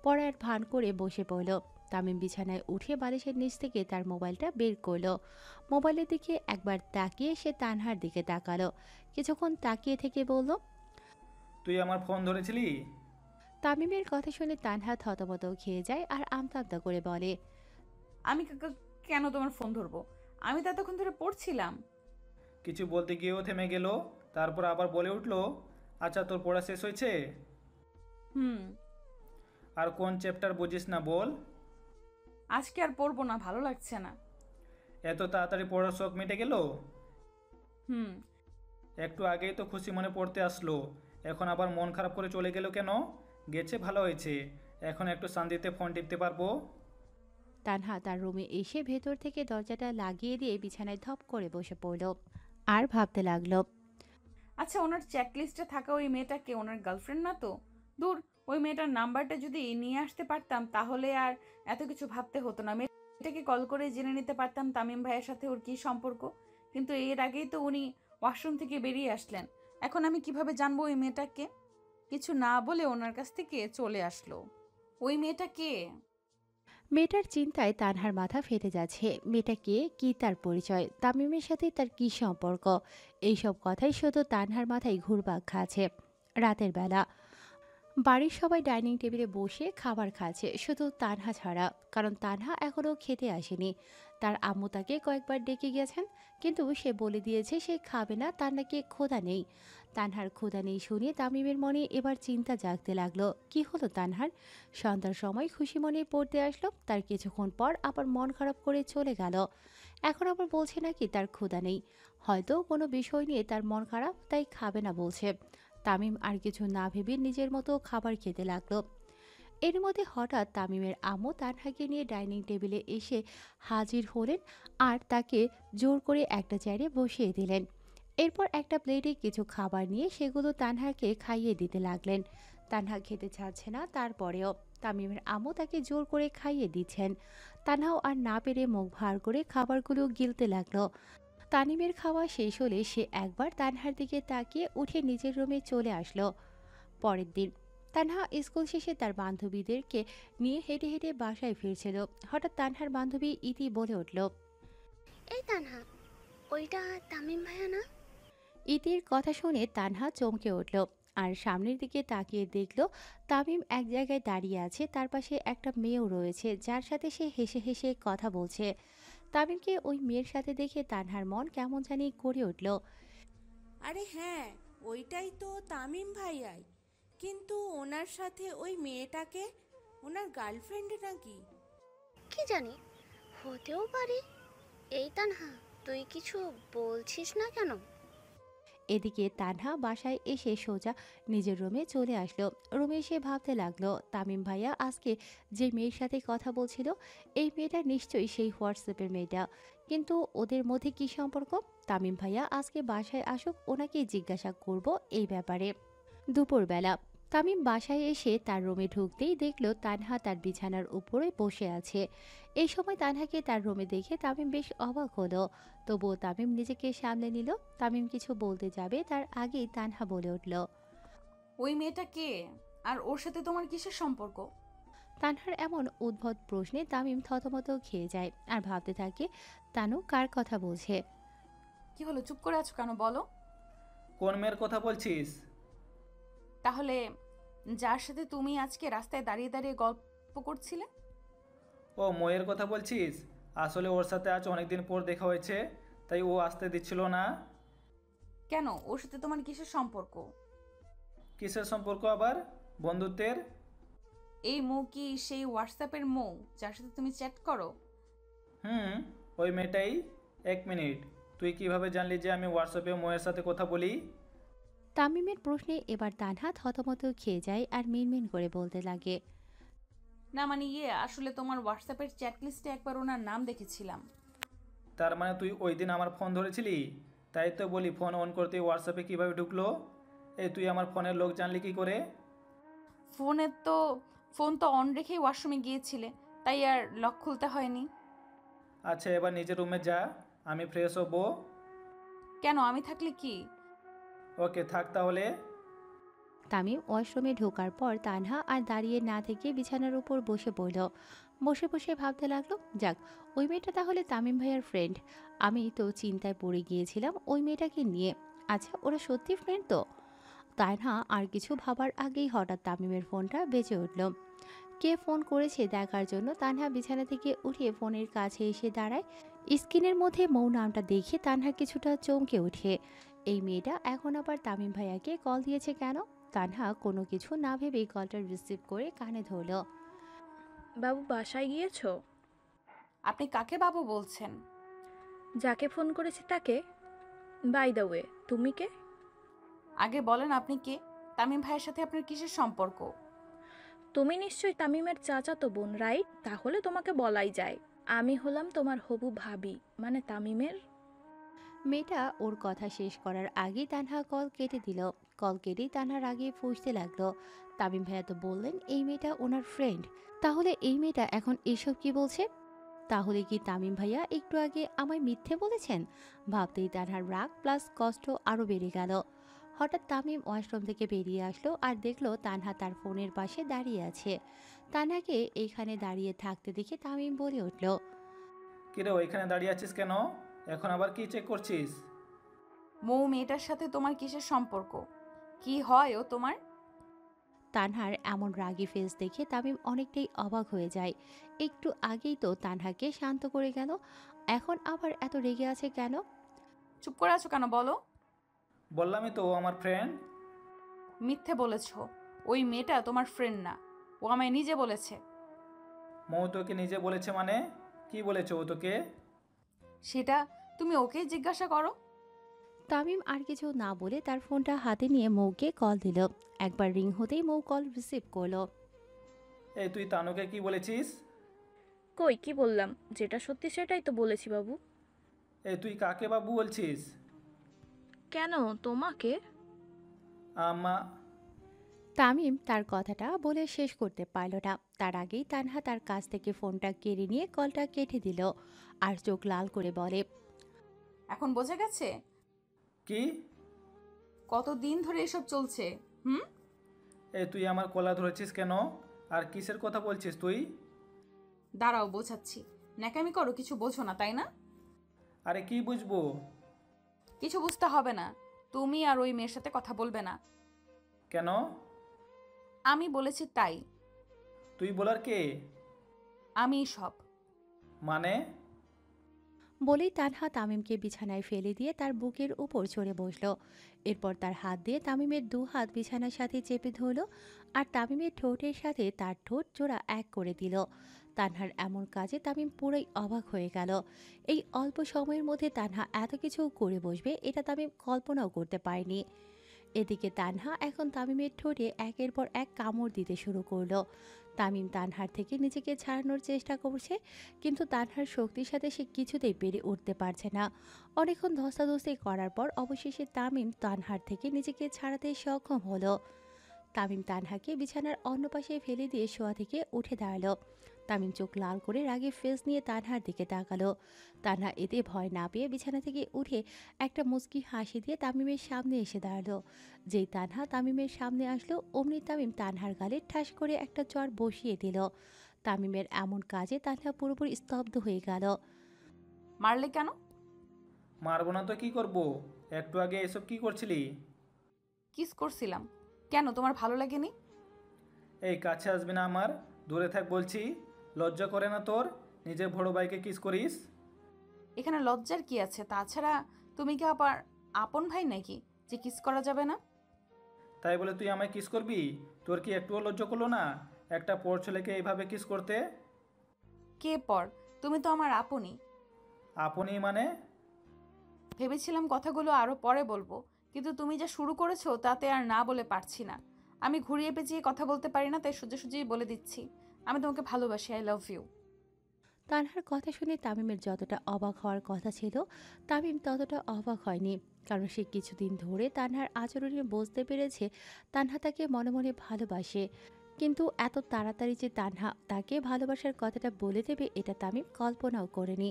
পড়ার ভান করে বসে পড়ল। তামিম বিছানায় উঠে বালিশের নিচ থেকে তার মোবাইলটা বের করলো। মোবাইলের দিকে একবার তাকিয়ে সে তানহার দিকে তাকালো। কিছুক্ষণ তাকিয়ে থেকে বলল, তুই আমার ফোন ধরেছিলি? তামিমের কথা শুনে তানহা থতমত খেয়ে যায় আর আমতা আমতা করে বলে, আমি কেন তোমার ফোন ধরবো? আমি তো এতক্ষণ ধরে পড়ছিলাম। কিছু বলতে গিয়েও থেমে গেল, তারপর আবার বলে উঠলো, আচ্ছা তোর পড়া শেষ হয়েছে? হুম। আর কোন চ্যাপ্টার বুঝিস না বল? আজকে আর পড়বো না, ভালো লাগছে না। এত তাড়াতাড়ি পড়ার শখ মিটে গেল? হুম। একটু আগেই তো খুশি মনে পড়তে আসলো, এখন আবার মন খারাপ করে চলে গেল কেন? গেছে ভালো হয়েছে, এখন একটু শান্তিতে ফোন টিপতে পারবো। তানহা তার রুমে এসে ভেতর থেকে দরজাটা লাগিয়ে দিয়ে বিছানায় ধপ করে বসে পড়ল আর ভাবতে লাগলো, আচ্ছা, ওনার চ্যাট লিস্টে থাকা ওই মেয়েটাকে ওনার গার্লফ্রেন্ড না তো? দূর, ওই মেয়েটার নাম্বারটা যদি নিয়ে আসতে পারতাম তাহলে আর এত কিছু ভাবতে হতো না। মেয়েটাকে কল করে জেনে নিতে পারতাম তামিম ভাইয়ের সাথে ওর কী সম্পর্ক। কিন্তু এর আগেই তো উনি ওয়াশরুম থেকে বেরিয়ে আসলেন। এখন আমি কিভাবে জানবো ওই মেয়েটাকে? কিছু না বলে ওনার কাছ থেকে চলে আসলো। ওই মেয়েটা কে? মেয়েটার চিন্তায় তানহার মাথা ফেটে যাচ্ছে। মেয়েটা কে, কি তার পরিচয়, তামিমের সাথে তার কী সম্পর্ক? এইসব কথাই শুধু তানহার মাথায় ঘুরপাক খাচ্ছে। রাতের বেলা বাড়ির সবাই ডাইনিং টেবিলে বসে খাবার খাচ্ছে, শুধু তানহা ছাড়া, কারণ তানহা এখনও খেতে আসেনি। তার আম্মু তাকে কয়েকবার ডেকে গেছেন, কিন্তু সে বলে দিয়েছে সে খাবে না, তার নাকি ক্ষুধা নেই। তানহার ক্ষুধা নেই শুনে তামিমের মনে এবার চিন্তা জাগতে লাগলো, কি হলো তানহার? সন্ধ্যার সময় খুশি মনে পড়তে আসলো, তার কিছুক্ষণ পর আবার মন খারাপ করে চলে গেল। এখন আবার বলছে নাকি তার ক্ষুধা নেই। হয়তো কোনো বিষয় নিয়ে তার মন খারাপ, তাই খাবে না বলছে। তামিম আর কিছু না ভেবে নিজের মতো খাবার খেতে লাগলো। এর মধ্যে হঠাৎ তামিমের আম্মু তানহাকে নিয়ে ডাইনিং টেবিলে এসে হাজির হলেন আর তাকে জোর করে একটা চেয়ারে বসিয়ে দিলেন। এরপর একটা প্লেটে কিছু খাবার নিয়ে সেগুলো তানহাকে খাইয়ে দিতে লাগলেন। তানহা খেতে চাচ্ছে না, তারপরেও তামিমের আম্মু তাকে জোর করে খাইয়ে দিচ্ছেন। তানহাও আর না পেরে মুখ ভার করে খাবারগুলো গিলতে লাগলো। তানিমের খাওয়া শেষ হলে সে একবার তানহার দিকে তাকিয়ে উঠে নিজের রুমে চলে আসলো। পরের দিন তানহা স্কুল শেষে তার বান্ধবীদেরকে নিয়ে হেঁটে হেঁটে বাসায় ফিরছিল। হঠাৎ তানহার বান্ধবী ইতি বলে উঠল, এই তানহা, ওইটা তামিম ভাইয়া না? ইতির কথা শুনে তানহা চমকে উঠল আর সামনের দিকে তাকিয়ে দেখল তামিম এক জায়গায় দাঁড়িয়ে আছে, তার পাশে একটা মেয়েও রয়েছে যার সাথে সে হেসে হেসে কথা বলছে। তামিমকে ওই মেয়ের সাথে দেখে তানহার মন কেমন জানি করে উঠল। আরে হ্যাঁ, ওইটাই তো তামিম ভাইয়াই। কিন্তু ওনার সাথে ওই মেয়েটাকে, ওনার গার্লফ্রেন্ড নাকি? কি জানি, হতেও পারে। এই তানহা, তুই কিছু বলছিস না কেন? এদিকে তানহা বাসায় এসে সোজা নিজের রুমে চলে আসলো। রুমে এসে ভাবতে লাগলো, তামিম ভাইয়া আজকে যে মেয়ের সাথে কথা বলছিল, এই মেয়েটা নিশ্চয়ই সেই হোয়াটসঅ্যাপের মেয়েটা। কিন্তু ওদের মধ্যে কি সম্পর্ক? তামিম ভাইয়া আজকে বাসায় আসুক, ওনাকে জিজ্ঞাসা করব এই ব্যাপারে। দুপুরবেলা তামিম বাসায় এসে তার রুমে ঢুকতেই দেখলো তানহা তার বিছানার উপরে বসে আছে। এই সময় তানহাকে তার রুমে দেখে তামিম বেশ অবাক হলো। তবুও তামিম নিজেকে সামলে নিল। তামিম কিছু বলতে যাবে তার আগেই তানহা বলে উঠল, ওই মেয়েটা কে আর ওর সাথে তোমার কিসের সম্পর্ক? তানহার এমন উদ্ভট প্রশ্নে তামিম থতমত খেয়ে যায় আর ভাবতে থাকে তানু কার কথা বলছে। কি হলো, চুপ করে আছো কেন, বলো। কোন মেয়ের কথা বলছিস? তাহলে যার সাথে তুমি আজকে রাস্তায় দাঁড়িয়ে দাঁড়িয়ে গল্প করছিলে? ও ময়ের কথা বলছিস? আসলে ওর সাথে আজ অনেকদিন পর দেখা হয়েছে, তাই ও আসতে দিচ্ছিল না। কেন, ওর সাথে তোমার কিসের সম্পর্ক? কিসের সম্পর্ক আবার? বন্ধুত্বের। এই মৌ কি সেই হোয়াটসঅ্যাপের মৌ যার সাথে তুমি চ্যাট করো? ওই মেয়েটাই। এক মিনিট, তুই কিভাবে জানলি যে আমি হোয়াটসঅ্যাপে ময়ের সাথে কথা বলি? তামিমের প্রশ্নে এবার তানহা থতমত খেয়ে যায় আর মিনমিন করে বলতে লাগে, না মানে আসলে তোমার হোয়াটসঅ্যাপের চ্যাট লিস্টে একবার ওনার নাম দেখেছিলাম। তার মানে তুই ওই দিন আমার ফোন ধরেছিলি? তাই তো বলি, ফোন অন করতে হোয়াটসঅ্যাপে কিভাবে ঢুকলো? এই তুই আমার ফোনের লোক জানলি কি করে? ফোন তো অন রেখেই ওয়াশরুমে গিয়েছিলে, তাই আর লক খুলতে হয়নি। আচ্ছা, এবার নিজের রুমে যা, আমি ফ্রেশ হবো। কেন, আমি থাকলে কি? ওকে, থাক তাহলে। তামিম ওয়াশরুমে ঢোকার পর তানহা আর দাঁড়িয়ে না থেকে বিছানার উপর বসে পড়ল। বসে বসে ভাবতে লাগলো, যাক, ওই মেয়েটা তাহলে তামিম ভাইয়ার ফ্রেন্ড। আমি তো চিন্তায় পড়ে গিয়েছিলাম ওই মেয়েটাকে নিয়ে। আচ্ছা, ওরা সত্যি ফ্রেন্ড তো? তানহা আর কিছু ভাবার আগেই হঠাৎ তামিমের ফোনটা বেজে উঠল। কে ফোন করেছে দেখার জন্য তানহা বিছানা থেকে উঠে ফোনের কাছে এসে দাঁড়ায়। স্ক্রিনের মধ্যে মৌ নামটা দেখে তানহা কিছুটা চমকে ওঠে। এই মেয়েটা এখন আবার তামিম ভাইয়াকে কল দিয়েছে কেন? তানহা কোনো কিছু না ভেবেই কলটা রিসিভ করে কানে ধরল। বাবু বাসায় গিয়েছো? আপনি কাকে বাবু বলছেন? যাকে ফোন করেছে তাকে। বাই দ্য ওয়ে, তুমি কে? আগে বলেন আপনি কে? তামিম ভাইয়ের সাথে আপনার কিসের সম্পর্ক? তুমি নিশ্চয়ই তামিমের চাচাতো বোন, রাইট? তাহলে তোমাকে বলাই যায়। আমি হলাম তোমার হবু ভাবি, মানে তামিমের। মেয়েটা ওর কথা শেষ করার আগেই তানহা কল কেটে দিল। কল কেটেই তানহার আগে ফুঁসতে লাগলো। তামিম ভাইয়া তো বললেন এই মেয়েটা ওনার ফ্রেন্ড, তাহলে এই মেয়েটা এখন এসব কি বলছে? তাহলে কি তামিম ভাইয়া একটু আগে আমায় মিথ্যে বলেছেন? ভাবতেই তানহার রাগ প্লাস কষ্ট আরও বেড়ে গেল। হঠাৎ তামিম ওয়াশরুম থেকে বেরিয়ে আসলো আর দেখলো তানহা তার ফোনের পাশে দাঁড়িয়ে আছে। তানহাকে এইখানে দাঁড়িয়ে থাকতে দেখে তামিম বলে উঠল, কিরে, ওইখানে দাঁড়িয়ে আছিস কেন? এখন আবার কি চেক করছিস? মৌ মেয়েটার সাথে তোমার কিসের সম্পর্ক? কি হয় ও তোমার? তানহার এমন রাগী ফেস দেখে তামিম অনেকটাই অবাক হয়ে যায়। একটু আগেই তো তানহাকে শান্ত করে গেল, এখন আবার এত রেগে আছে কেন? চুপ করে আছো কেন, বলো। বললামই তো ও আমার ফ্রেন্ড। মিথ্যে বলেছ, ওই মেয়েটা তোমার ফ্রেন্ড না, ও আমায় নিজে বলেছে। মৌ তোকে নিজে বলেছে মানে? কি বলেছে ও তোকে? সেটা তুমি ওকে জিজ্ঞাসা করো। তামিম আর কিছু না বলে তার ফোনটা হাতে নিয়ে মৌকে কল দিল। একবার রিং হতেই মৌ কল রিসিভ করলো। এই তুই তানুকে কি বলেছিস? কই, কি বললাম? যেটা সত্যি সেটাই তো বলেছি বাবু। এই তুই কাকে বাবু বলছিস? কেন, তোমাকে? তামিম তার কথাটা বলে শেষ করতে পারল না, তার আগেই তানহা তার কাছ থেকে ফোনটা কেড়ে নিয়ে কলটা কেটে দিল আর চোখ লাল করে বলে, এখন বোঝা গেছে কি কতদিন ধরে এসব চলছে? এই তুই আমার কলা ধরেছিস কেন? আর কিসের কথা বলছিস তুই? দাঁড়াও বোঝাচ্ছি। ন্যাকামি করো, কিছু বোঝো না তাই না? আরে কি বুঝবো? কিছু বুঝতে হবে না, তুমি আর ওই মেয়ের সাথে কথা বলবে না। কেন? আমি বলেছি তাই। তুই বলার কে? আমি সব। মানে? বলেই তানহা তামিমকে বিছানায় ফেলে দিয়ে তার বুকের উপর চড়ে বসলো। এরপর তার হাত দিয়ে তামিমের দু হাত বিছানার সাথে চেপে ধরল আর তামিমের ঠোঁটের সাথে তার ঠোঁট জোড়া এক করে দিল। তানহার এমন কাজে তামিম পুরোই অবাক হয়ে গেল। এই অল্প সময়ের মধ্যে তানহা এত কিছু করে বসবে এটা তামিম কল্পনাও করতে পারেনি। এদিকে তানহা এখন তামিমের ঠোঁটে একের পর এক কামড় দিতে শুরু করলো। তামিম তানহার থেকে নিজেকে ছাড়ানোর চেষ্টা করছে, কিন্তু তানহার শক্তির সাথে সে কিছুতেই পেরে উঠতে পারছে না। অনেকক্ষণ ধস্তাধস্তি করার পর অবশেষে তামিম তানহার থেকে নিজেকে ছাড়াতে সক্ষম হলো। তামিম তানহাকে বিছানার অন্য পাশে ফেলে দিয়ে শোয়া থেকে উঠে দাঁড়ালো। তামিম চোখ লাল করে রাগে ফেস নিয়ে তানহার দিকে তাকালো। তানহা এতে ভয় না পেয়ে বিছানা থেকে উঠে একটা মুচকি হাসি দিয়ে তামিমের সামনে এসে দাঁড়ালো। যেই তানহা তামিমের সামনে আসলো অমনি তামিম তানহার গালে ঠাস করে একটা চড় বসিয়ে দিল। তামিমের এমন কাজে তানহা পুরোপুরি স্তব্ধ হয়ে গেল। মারলে কেন? মারবো না তো কি করব? একটু আগে এসব কি করছিলি? কিস করছিলাম। কেন, তোমার ভালো লাগেনি? এই কাছে আসবি না আমার, দূরে থাক বলছি। লজ্জা করে না তোর? নিজের বড় ভাইকে কিস করিস? এখানে লজ্জার কি আছে? তাছাড়া তুমি কি আবার আপন ভাই নাকি যে কিস করা যাবে না? তাই বলে তুই আমায় কিস করবি? তোর কি একটুও লজ্জা করলো না একটা পর ছেলেকে এইভাবে কিস করতে? কে পর? তুমি তো আমার আপনই। আপনি মানে? ভেবেছিলাম কথাগুলো আরো পরে বলবো, কিন্তু তুমি যা শুরু করেছো তাতে আর না বলে পারছি না। আমি ঘুরিয়ে পেঁচিয়ে কথা বলতে পারি না, তাই সোজাসুজি বলে দিচ্ছি, আমি তোমাকে ভালোবাসি। I love you. তানহার কথা শুনে তামিমের যতটা অবাক হওয়ার কথা ছিল তামিম ততটা অবাক হয়নি, কারণ সে কিছুদিন ধরে তানহার আচরণে বুঝতে পেরেছে তানহা তাকে মনে মনে ভালোবাসে। কিন্তু এত তাড়াতাড়ি যে তানহা তাকে ভালোবাসার কথাটা বলে দেবে এটা তামিম কল্পনাও করেনি।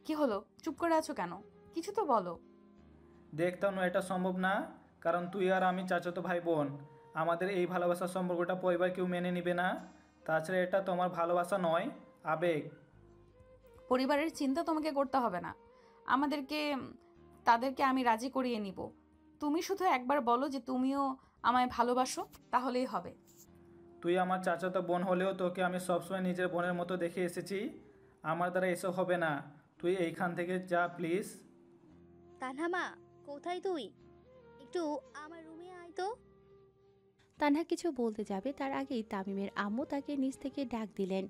কি হলো, চুপ করে আছো কেন? কিছু তো বলো। দেখতাম না এটা সম্ভব না, কারণ তুই আর আমি চাচাতো ভাই বোন। আমাদের এই ভালোবাসার সম্পর্কটা পরিবার কেউ মেনে নিবে না। তাছাড়া এটা তোমার ভালোবাসা নয়, আবেগ। পরিবারের চিন্তা তোমাকে করতে হবে না, তাদেরকে আমি রাজি করিয়ে নিব। তুমি শুধু একবার বলো যে তুমিও আমায় ভালোবাসো, তাহলেই হবে। তুই আমার চাচাতো বোন হলেও তোকে আমি সবসময় নিজের বোনের মতো দেখে এসেছি। আমার দ্বারা এসব হবে না। তুই এইখান থেকে যা প্লিজ। তানহা মা, কোথায় তুই? একটু আমার রুমে আয় তো। তানহা কিছু বলতে যাবে তার আগেই তামিমের আম্মু তাকে নিচ থেকে ডাক দিলেন।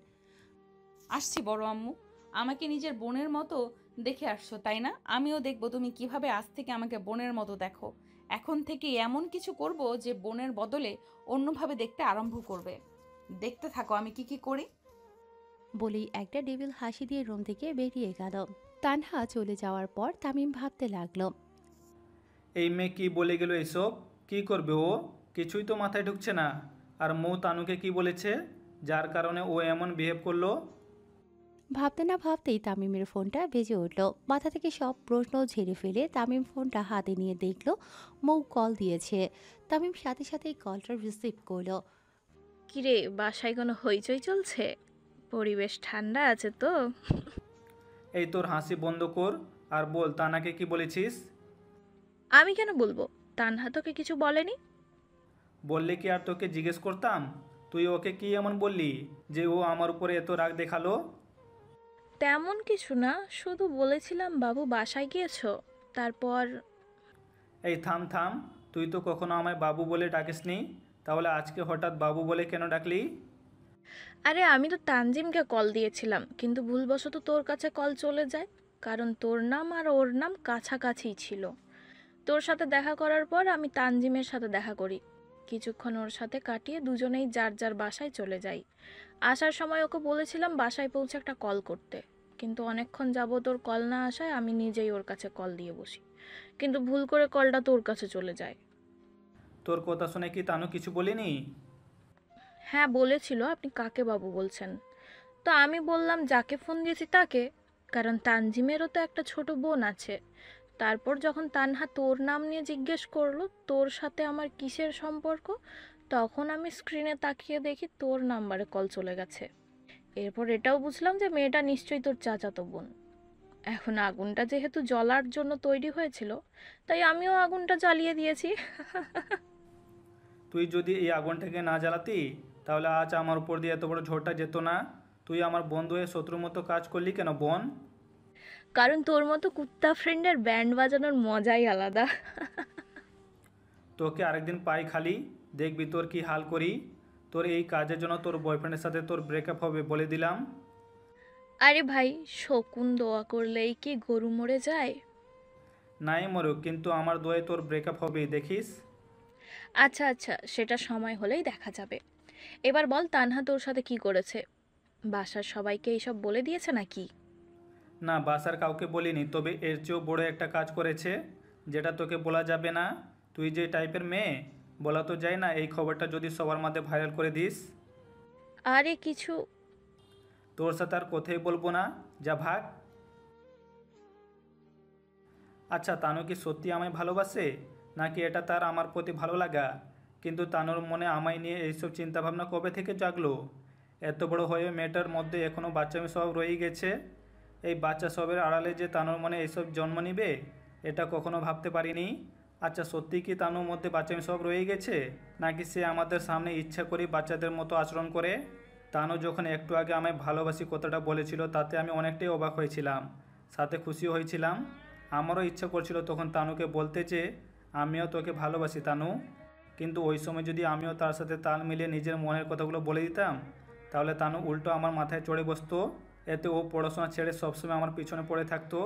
আসছি বড় আম্মু। আমাকে নিজের বোনের মতো দেখে আসছো তাই না? আমিও দেখবো তুমি কিভাবে আজ থেকে আমাকে বোনের মতো দেখো। এখন থেকে এমন কিছু করব যে বোনের বদলে অন্যভাবে দেখতে আরম্ভ করবে। দেখতে থাকো আমি কি কি করি। বলেই একটা ডেভিল হাসি দিয়ে রুম থেকে বেরিয়ে গেল। তানহা চলে যাওয়ার পর তামিম ভাবতে লাগলো, এই মেয়ে কি বলে গেল এসব? কি করবে ও? কিছুই তো মাথায় ঢুকছে না। আর মৌ তানুকে কি বলেছে যার কারণে ও এমন বিহেভ করলো? ভাবতে না ভাবতেই তামিমের ফোনটা বেজে উঠল। মাথা থেকে সব প্রশ্ন ঝেড়ে ফেলে তামিম ফোনটা হাতে নিয়ে দেখলো মৌ কল দিয়েছে। তামিম সাথে সাথেই কলটা রিসিভ করলো। কিরে, বাসায় কোনো হইচই চলছে? পরিবেশ ঠান্ডা আছে তো? এই তোর হাসি বন্ধ কর আর বল, তানাকে কি বলেছিস? আমি কেন বলবো? তানহা তোকে কিছু বলেনি? বললে কি আর তোকে জিজ্ঞেস করতাম? তুই ওকে কি এমন বললি যে ও আমার উপরে এত রাগ দেখালো? তেমন কিছু না, শুধু বলেছিলাম বাবু বাসায় গিয়েছো। তারপর এই থাম থাম, তুই তো কখনো আমায় বাবু বলে ডাকিসনি, তাহলে আজকে হঠাৎ বাবু বলে কেন ডাকলি? আরে আমি তো তানজিমকে কল দিয়েছিলাম, কিন্তু ভুলবশত তোর কাছে কল চলে যায়, কারণ তোর নাম আর ওর নাম কাছাকাছি ছিল। তোর সাথে দেখা করার পর আমি তানজিমের সাথে দেখা করি, কিছুক্ষণ ওর সাথে কাটিয়ে দুজনেই যার যার বাসায় চলে যাই। আসার সময় ওকে বলেছিলাম বাসায় পৌঁছে একটা কল করতে, কিন্তু অনেকক্ষণ যাবত ওর কল না আসায় আমি নিজেই ওর কাছে কল দিয়ে বসি, কিন্তু ভুল করে কলটা তোর কাছে চলে যায়। তোর কথা শুনে কি তানু কিছু বলিনি? হ্যাঁ বলেছিল আপনি কাকে বাবু বলছেন। তো আমি বললাম যাকে ফোন দিয়েছি তাকে, কারণ তানজিমেরও তো একটা ছোট বোন আছে। তারপর যখন তানহা তোর নাম নিয়ে জিজ্ঞেস করলো তোর সাথে আমার কিসের সম্পর্ক, তখন আমি স্ক্রিনে তাকিয়ে দেখি তোর নাম্বারে কল চলে গেছে। এরপর এটাও বুঝলাম যে মেয়েটা নিশ্চয়ই তোর চাচাতো বোন। এখন আগুনটা যেহেতু জ্বলার জন্য তৈরি হয়েছিল, তাই আমিও আগুনটা জ্বালিয়ে দিয়েছি। তুই যদি এই আগুনটাকে না জ্বালাতি তাহলে আজ আমার উপর দিয়ে এত বড় ঝড়টা যেত না। তুই আমার বন্ধু হয়ে শত্রুর মতো কাজ করলি কেন বোন? কারণ তোর মতো কুত্তা ফ্রেন্ডের ব্যান্ড বাজানোর মজাই আলাদা। তোকে আরেকদিন পাই খালি, দেখবি তোর কি হাল করি। তোর এই কাজের জন্য তোর বয়ফ্রেন্ডের সাথে তোর ব্রেকআপ হবে বলে দিলাম। আরে ভাই, শকুন দোয়া করলেই কি গরু মরে যায়? নাই মরুক, কিন্তু আমার দোয়ায় তোর ব্রেকআপ হবে, দেখিস। আচ্ছা আচ্ছা, সেটা সময় হলেই দেখা যাবে। এবার বল, তানহা তোর সাথে কি করেছে? বাসার সবাইকে এইসব বলে দিয়েছে নাকি? না, বাসার কাউকে বলিনি, তবে এর চেয়েও বড় একটা কাজ করেছে, যেটা তোকে বলা যাবে না। তুই যে টাইপের মেয়ে, বলা তো যায় না। এই খবরটা যদি সবার মধ্যে ভাইরাল করে দিস। আরে কিছু। তোর সাথে আর কোথায় বলবো না, যা ভাগ। আচ্ছা, তানু কি সত্যি আমায় ভালোবাসে, নাকি এটা তার আমার প্রতি ভালো লাগা? কিন্তু তানুর মনে আমায় নিয়ে এইসব চিন্তাভাবনা কবে থেকে জাগলো? এত বড় হয়ে মেয়েটার মধ্যে এখনও বাচ্চামি স্বভাব রয়েই গেছে। এই বাচ্চা স্বভাবের আড়ালে যে তানুর মনে এইসব জন্ম নিবে, এটা কখনো ভাবতে পারিনি। আচ্ছা, সত্যি কি তানুর মধ্যে বাচ্চামি স্বভাব রয়ে গেছে, নাকি সে আমাদের সামনে ইচ্ছা করে বাচ্চাদের মতো আচরণ করে? তানু যখন একটু আগে আমায় ভালোবাসি কথাটা বলেছিল, তাতে আমি অনেকটাই অবাক হয়েছিলাম, সাথে খুশিও হয়েছিলাম। আমারও ইচ্ছা করছিল তখন তানুকে বলতে যে আমিও তোকে ভালোবাসি তানু। কিন্তু ওই সময় যদি আমিও তার সাথে তাল মিলিয়ে নিজের মনের কথাগুলো বলে দিতাম, তাহলে তানু উল্টো আমার মাথায় চড়ে বসতো। এতে ও পড়াশোনা ছেড়ে সবসময় আমার পিছনে পড়ে থাকতো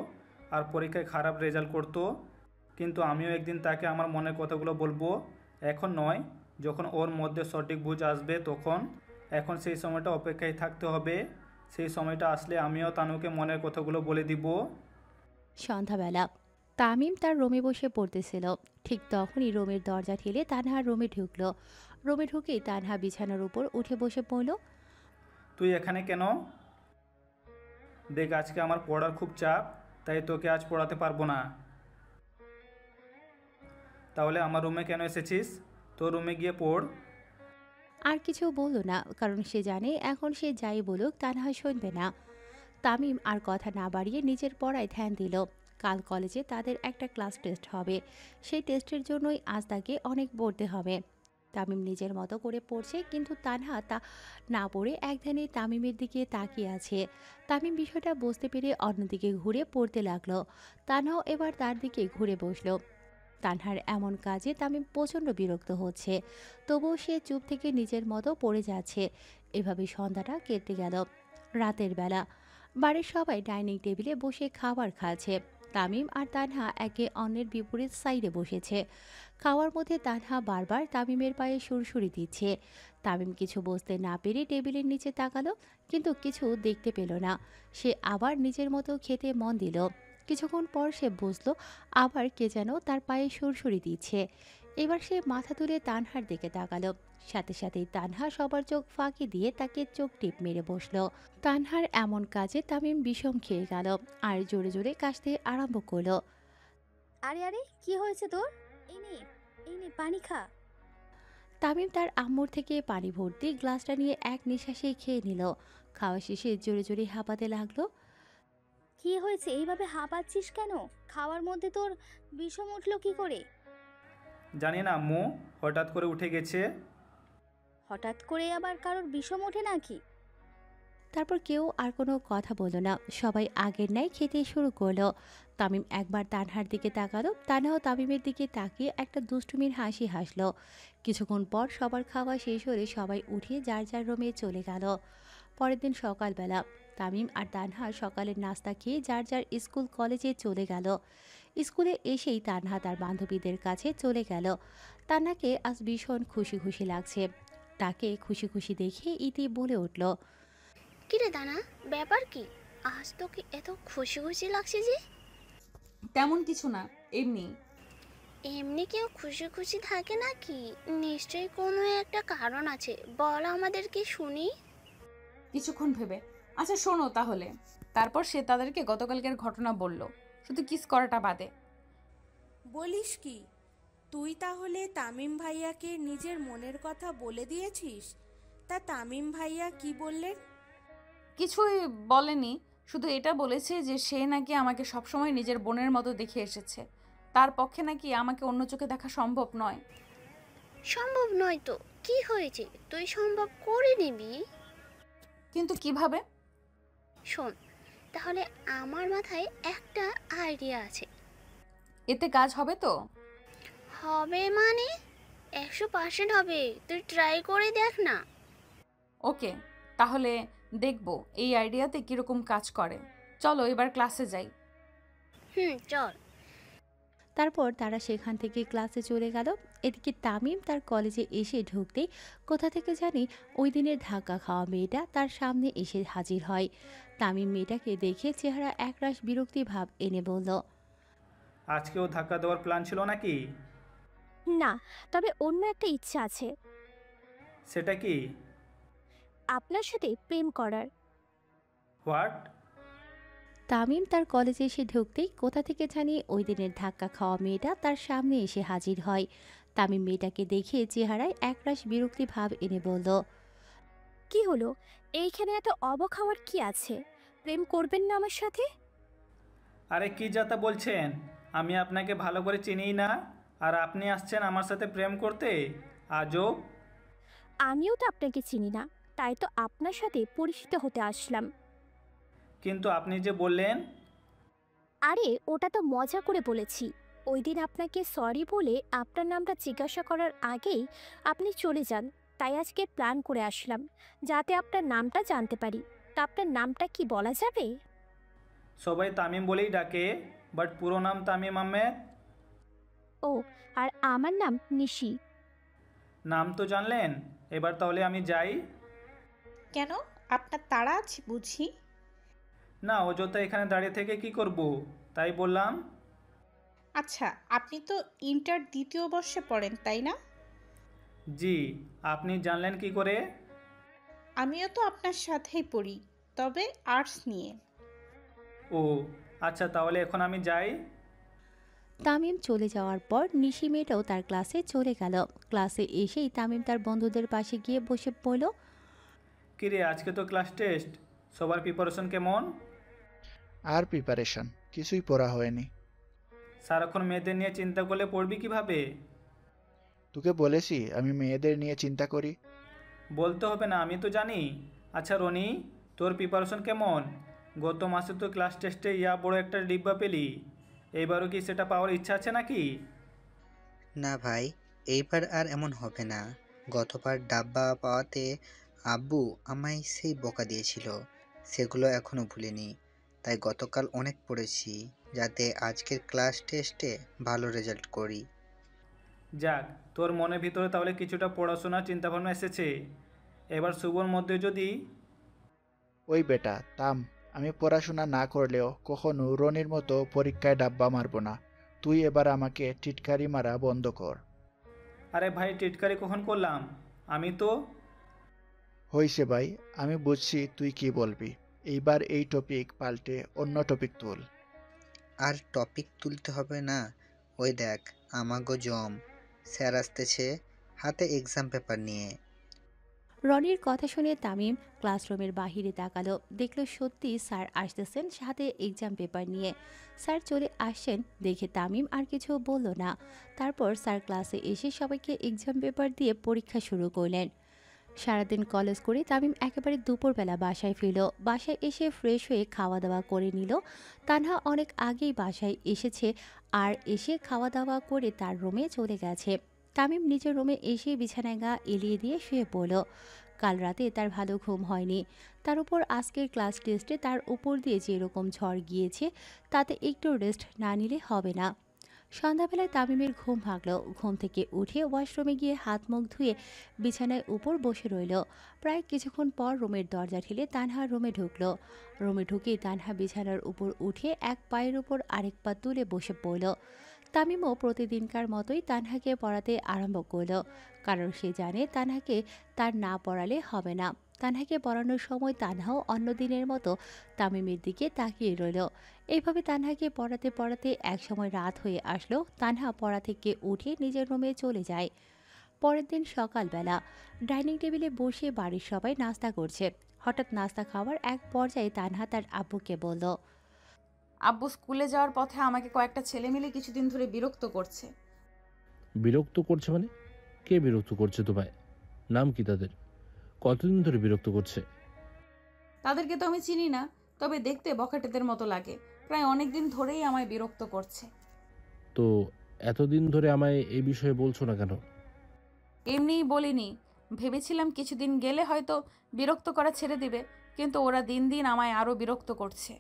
আর পরীক্ষায় খারাপ রেজাল্ট করতো। কিন্তু আমিও একদিন তাকে আমার মনের কথাগুলো বলবো, এখন নয়, যখন ওর মধ্যে সঠিক বুঝ আসবে তখন। এখন সেই সময়টা অপেক্ষায় থাকতে হবে। সেই সময়টা আসলে আমিও তানুকে মনের কথাগুলো বলে দিব। সন্ধ্যাবেলা তামিম তার রুমে বসে পড়তেছিল। ঠিক তখনই রুমের দরজা ঠেলে তানহা রুমে ঢুকলো। রুমে ঢুকেই তানহা বিছানার উপর উঠে বসে পড়ল। তুই এখানে কেন? দেখ, আজকে আমার পড়ার খুব চাপ, তাই তোকে আজ পড়াতে পারবো না। তাহলে আমার রুমে কেন এসেছিস? তোর রুমে গিয়ে পড়। আর কিছু বলল না, কারণ সে জানে এখন সে যাই বলুক তানহা শুনবে না। তামিম আর কথা না বাড়িয়ে নিজের পড়ায় ধ্যান দিল। কাল কলেজে তাদের একটা ক্লাস টেস্ট হবে, সেই টেস্টের জন্যই আজ তাকে অনেক পড়তে হবে। তামিম নিজের মতো করে পড়ছে, কিন্তু তানহা তা না পড়ে একধানে তামিমের দিকে তাকিয়ে আছে। তামিম বিষয়টা বুঝতে পেরে অন্যদিকে ঘুরে পড়তে লাগলো। তানহাও এবার তার দিকে ঘুরে বসলো। তানহার এমন কাজে তামিম প্রচণ্ড বিরক্ত হচ্ছে, তবুও সে চুপ থেকে নিজের মতো পড়ে যাচ্ছে। এভাবে সন্ধ্যাটা কেটে গেল। রাতের বেলা বাড়ির সবাই ডাইনিং টেবিলে বসে খাবার খাচ্ছে। তামিম আর তানহা একে অন্যের বিপরীত সাইডে বসেছে। খাওয়ার মধ্যে তানহা বারবার তামিমের পায়ে সুরসুরি দিচ্ছে। তামিম কিছু বুঝতে না পেরে টেবিলের নিচে তাকালো, কিন্তু কিছু দেখতে পেল না। সে আবার নিজের মতো খেতে মন দিল। কিছুক্ষণ পর সে বুঝলো আবার কে যেন তার পায়ে সুরসুরি দিচ্ছে। এবার সে মাথা তুলে তানহার দিকে তাকালো। সাথে সাথেই তানহা সবার চোখ ফাঁকি দিয়ে তাকে চোখ টিপ মেরে বসলো। তানহার এমন কাজে তামিম বিষম খেয়ে গেল আর জোরে জোরে কাশতে আরম্ভ করলো। আরে আরে, কি হয়েছে তোর? এই নে, এই নে, পানি খা। তামিম তার আম্মুর থেকে পানি ভর্তি গ্লাসটা নিয়ে এক নিঃশ্বাসে খেয়ে নিল। খাওয়া শেষে জোরে জোরে হাঁপাতে লাগলো। কি হয়েছে, এইভাবে হাঁপাচ্ছিস কেন? খাওয়ার মধ্যে তোর বিষম উঠলো কি করে? জানি না আম্মু, হঠাৎ করে উঠে গেছে। হঠাৎ করে আবার কারোর বিষম ওঠে নাকি? তারপর কেউ আর কোনো কথা বলল না, সবাই আগের ন্যায় খেতে শুরু করলো। তামিম একবার তানহার দিকে তাকালো, তানহাও তামিমের দিকে তাকিয়ে একটা দুষ্টুমির হাসি হাসলো। কিছুক্ষণ পর সবার খাওয়া শেষ হলে সবাই উঠে যার যার রুমে চলে গেল। পরের দিন সকালবেলা তামিম আর তানহা সকালের নাস্তা খেয়ে যার যার স্কুল কলেজে চলে গেল। স্কুলে এসেই তানহা তার বান্ধবীদের কাছে চলে গেল। তান্নাকে আজ ভীষণ খুশি খুশি লাগছে। তাকে খুশি খুশি দেখে ইতি বলে উঠল, কিরে দানা, ব্যাপার কি? আজ তোকে এত খুশি খুশি লাগছে যে? তেমন কিছু না, এমনি। এমনি কেউ খুশি খুশি থাকে নাকি? নিশ্চয়ই কোনো একটা কারণ আছে, বল আমাদেরকে শুনি। কিছুক্ষণ ভেবে, আচ্ছা শোনো তাহলে। তারপর সে তাদেরকে গতকালকের ঘটনা বলল, শুধু কিস করাটা বাদে। বলিস কি, তুই তাহলে তামিম ভাইয়াকে নিজের মনের কথা বলে দিয়েছিস? তা তামিম ভাইয়া কি বললেন? কিছুই বলেনি, শুধু এটা বলেছে যে সে নাকি আমাকে সবসময় নিজের বোনের মতো দেখে এসেছে। তার পক্ষে নাকি আমাকে অন্য চোখে দেখা সম্ভব নয়। সম্ভব নয় তো কি হয়েছে, তুই সম্ভব করে নিবি। কিন্তু কিভাবে? শোন, তাহলে আমার মাথায় একটা আইডিয়া আছে। এতে কাজ হবে তো? হবে মানে 100% হবে, তুই ট্রাই করে দেখ না। ওকে, তাহলে দেখব এই আইডিয়াতে কীরকম কাজ করে। চলো এবার ক্লাসে যাই। চল। তারপর তারা সেখান থেকে ক্লাসে চলে গেল। এদিকে তামিম তার কলেজে এসে ঢুকতেই কোথা থেকে জানি ওই দিনের ধাক্কা খাওয়া মেয়েটা তার সামনে এসে হাজির হয়। তামিম মেয়েটাকে দেখে চেহারা একরাশ বিরক্তি ভাব এনে বলল, আজকেও ধাক্কা দেওয়ার প্ল্যান ছিল নাকি? না, তবে অন্য একটা ইচ্ছা আছে, সেটা কি? আপনার সাথে প্রেম করার। হোয়াট? তামিম তার কলেজে এসে ঢুকতেই কোথা থেকে জানি ওই দিনের ধাক্কা খাওয়া মেয়েটা তার সামনে এসে হাজির হয়। তামিম মেয়েটাকে দেখে চেহারায় একরাশ বিরক্তি ভাব এনে বলল, কি হলো? এইখানে এত অবাক হওয়ার কি আছে? প্রেম করবেন না আমার সাথে? আরে কি যাতা বলছেন? আমি আপনাকে ভালো করে চিনিই না, আর আপনি আসছেন আমার সাথে প্রেম করতে? আজব। আমিও তো আপনাকে চিনি না, তাই তো আপনার সাথে পরিচিত হতে আসলাম। কিন্তু আপনি যে বললেন। আরে ওটা তো মজা করে বলেছি। ওই দিন আপনাকে সরি বলে আপনার নামটা জিজ্ঞাসা করার আগেই আপনি চলে যান, তাই আজকে প্ল্যান করে আসলাম যাতে আপনার নামটা জানতে পারি। তা আপনার নামটা কি বলা যাবে? সবাই তামিম বলেই ডাকে, বাট পুরো নাম তামিম আহমেদ। ও, আর আমার নাম নিশি। নাম তো জানলেন, এবার তাহলে আমি যাই। কেন, আপনার তাড়া আছে বুঝি? না, অযথা এখানে দাঁড়িয়ে থেকে কি করব, তাই বললাম। আচ্ছা, আপনি তো ইন্টার দ্বিতীয় বর্ষে পড়েন তাই না? জি, আপনি জানলেন কি করে? আমিও তো আপনার সাথেই পড়ি, তবে আর্টস নিয়ে। ও আচ্ছা, তাহলে এখন আমি যাই। তামিম চলে যাওয়ার পর নিশি মেয়েটাও তার ক্লাসে চলে গেল। ক্লাসে এসেই তামিম তার বন্ধুদের পাশে গিয়ে বসে পড়ল। কিরে, আজকে তো ক্লাস টেস্ট, সবার প্রিপারেশন কেমন? আর প্রিপারেশন কিছুই পড়া হয়নি। সারাক্ষণ মেয়েদের নিয়ে চিন্তা করলে পড়বি কিভাবে? তোকে বলেছি আমি মেয়েদের নিয়ে চিন্তা করি। বলতে হবে না, আমি তো জানি। আচ্ছা রনি, তোর প্রিপারেশন কেমন? গত মাসে তো ক্লাস টেস্টে ইয়া বড় একটা ডিব্বা পেলি, এইবারও কি সেটা পাওয়ার ইচ্ছা আছে নাকি? না ভাই, এইবার আর এমন হবে না। গতবার ডাব্বা পাওয়াতে আব্বু আমায় সেই বকা দিয়েছিল, সেগুলো এখনো ভুলিনি। তাই গতকাল অনেক পড়েছি যাতে আজকের ক্লাস টেস্টে ভালো রেজাল্ট করি। যাক, তোর মনের ভিতরে তাহলে কিছুটা পড়াশোনার চিন্তাভাবনা এসেছে। এবার শুভর মধ্যে যদি। ওই বেটা থাম, আমি পড়াশোনা না করলেও কখনো রনির মতো পরীক্ষায় ডাব্বা মারবো না। তুই এবার আমাকে টিটকারি মারা বন্ধ কর। আরে ভাই, টিটকারি কখন করলাম? আমি তো। হইছে ভাই, আমি বুঝছি তুই কি বলবি। এইবার এই টপিক পাল্টে অন্য টপিক তুল। আর টপিক তুলতে হবে না, ওই দেখ আমাগো জম স্যার আসতেছে হাতে এক্সাম পেপার নিয়ে। রনির কথা শুনে তামিম ক্লাসরুমের বাহিরে তাকালো, দেখলো সত্যি স্যার আসতেছেন সাথে এক্সাম পেপার নিয়ে। স্যার চলে আসছেন দেখে তামিম আর কিছু বলল না। তারপর স্যার ক্লাসে এসে সবাইকে এক্সাম পেপার দিয়ে পরীক্ষা শুরু করলেন। সারাদিন কলেজ করে তামিম একেবারে দুপুরবেলা বাসায় ফিরল। বাসায় এসে ফ্রেশ হয়ে খাওয়া দাওয়া করে নিল। তানহা অনেক আগেই বাসায় এসেছে আর এসে খাওয়া দাওয়া করে তার রুমে চলে গেছে। তামিম নিজের রুমে এসে বিছানায় গা এলিয়ে দিয়ে শুয়ে পড়ল। কাল রাতে তার ভালো ঘুম হয়নি, তার উপর আজকের ক্লাস টেস্টে তার উপর দিয়ে যেরকম ঝড় গিয়েছে তাতে একটু রেস্ট না নিলে হবে না। সন্ধ্যাবেলায় তামিমের ঘুম ভাঙল। ঘুম থেকে উঠে ওয়াশরুমে গিয়ে হাত মুখ ধুয়ে বিছানায় উপর বসে রইল। প্রায় কিছুক্ষণ পর রুমের দরজা ঠেলে তানহা রুমে ঢুকল। রুমে ঢুকে তানহা বিছানার উপর উঠে এক পায়ের উপর আরেক পা তুলে বসে পড়ল। তামিমও প্রতিদিনকার মতোই তানহাকে পড়াতে আরম্ভ করল, কারণ সে জানে তানহাকে তার না পড়ালে হবে না। তানহাকে পড়ানোর সময় তানহাও অন্য দিনের মতো তামিমের দিকে তাকিয়ে রইল। এইভাবে তানহাকে পড়াতে পড়াতে একসময় রাত হয়ে আসলো। তানহা পড়া থেকে উঠে নিজের রুমে চলে যায়। পরের দিন সকালবেলা ডাইনিং টেবিলে বসে বাড়ির সবাই নাস্তা করছে। হঠাৎ নাস্তা খাওয়ার এক পর্যায়ে তানহা তার আব্বুকে বলল, আব্বু, স্কুলে যাওয়ার পথে আমাকে কয়েকটা ছেলে মিলে কিছুদিন ধরে বিরক্ত করছে। বিরক্ত করছে মানে? কে বিরক্ত করছে তোমায়? নাম কি তাদের? কতদিন ধরে বিরক্ত করছে? তাদেরকে তো আমি চিনি না, তবে দেখতে বখাটেদের মতো লাগে। প্রায় অনেক দিন ধরেই আমায় বিরক্ত করছে। তো এতদিন ধরে আমায় এই বিষয়ে বলছো না কেন? এমনিই বলিনি, ভেবেছিলাম কিছুদিন গেলে হয়তো বিরক্ত করা ছেড়ে দিবে, কিন্তু ওরা দিন দিন আমায় আরও বিরক্ত করছে।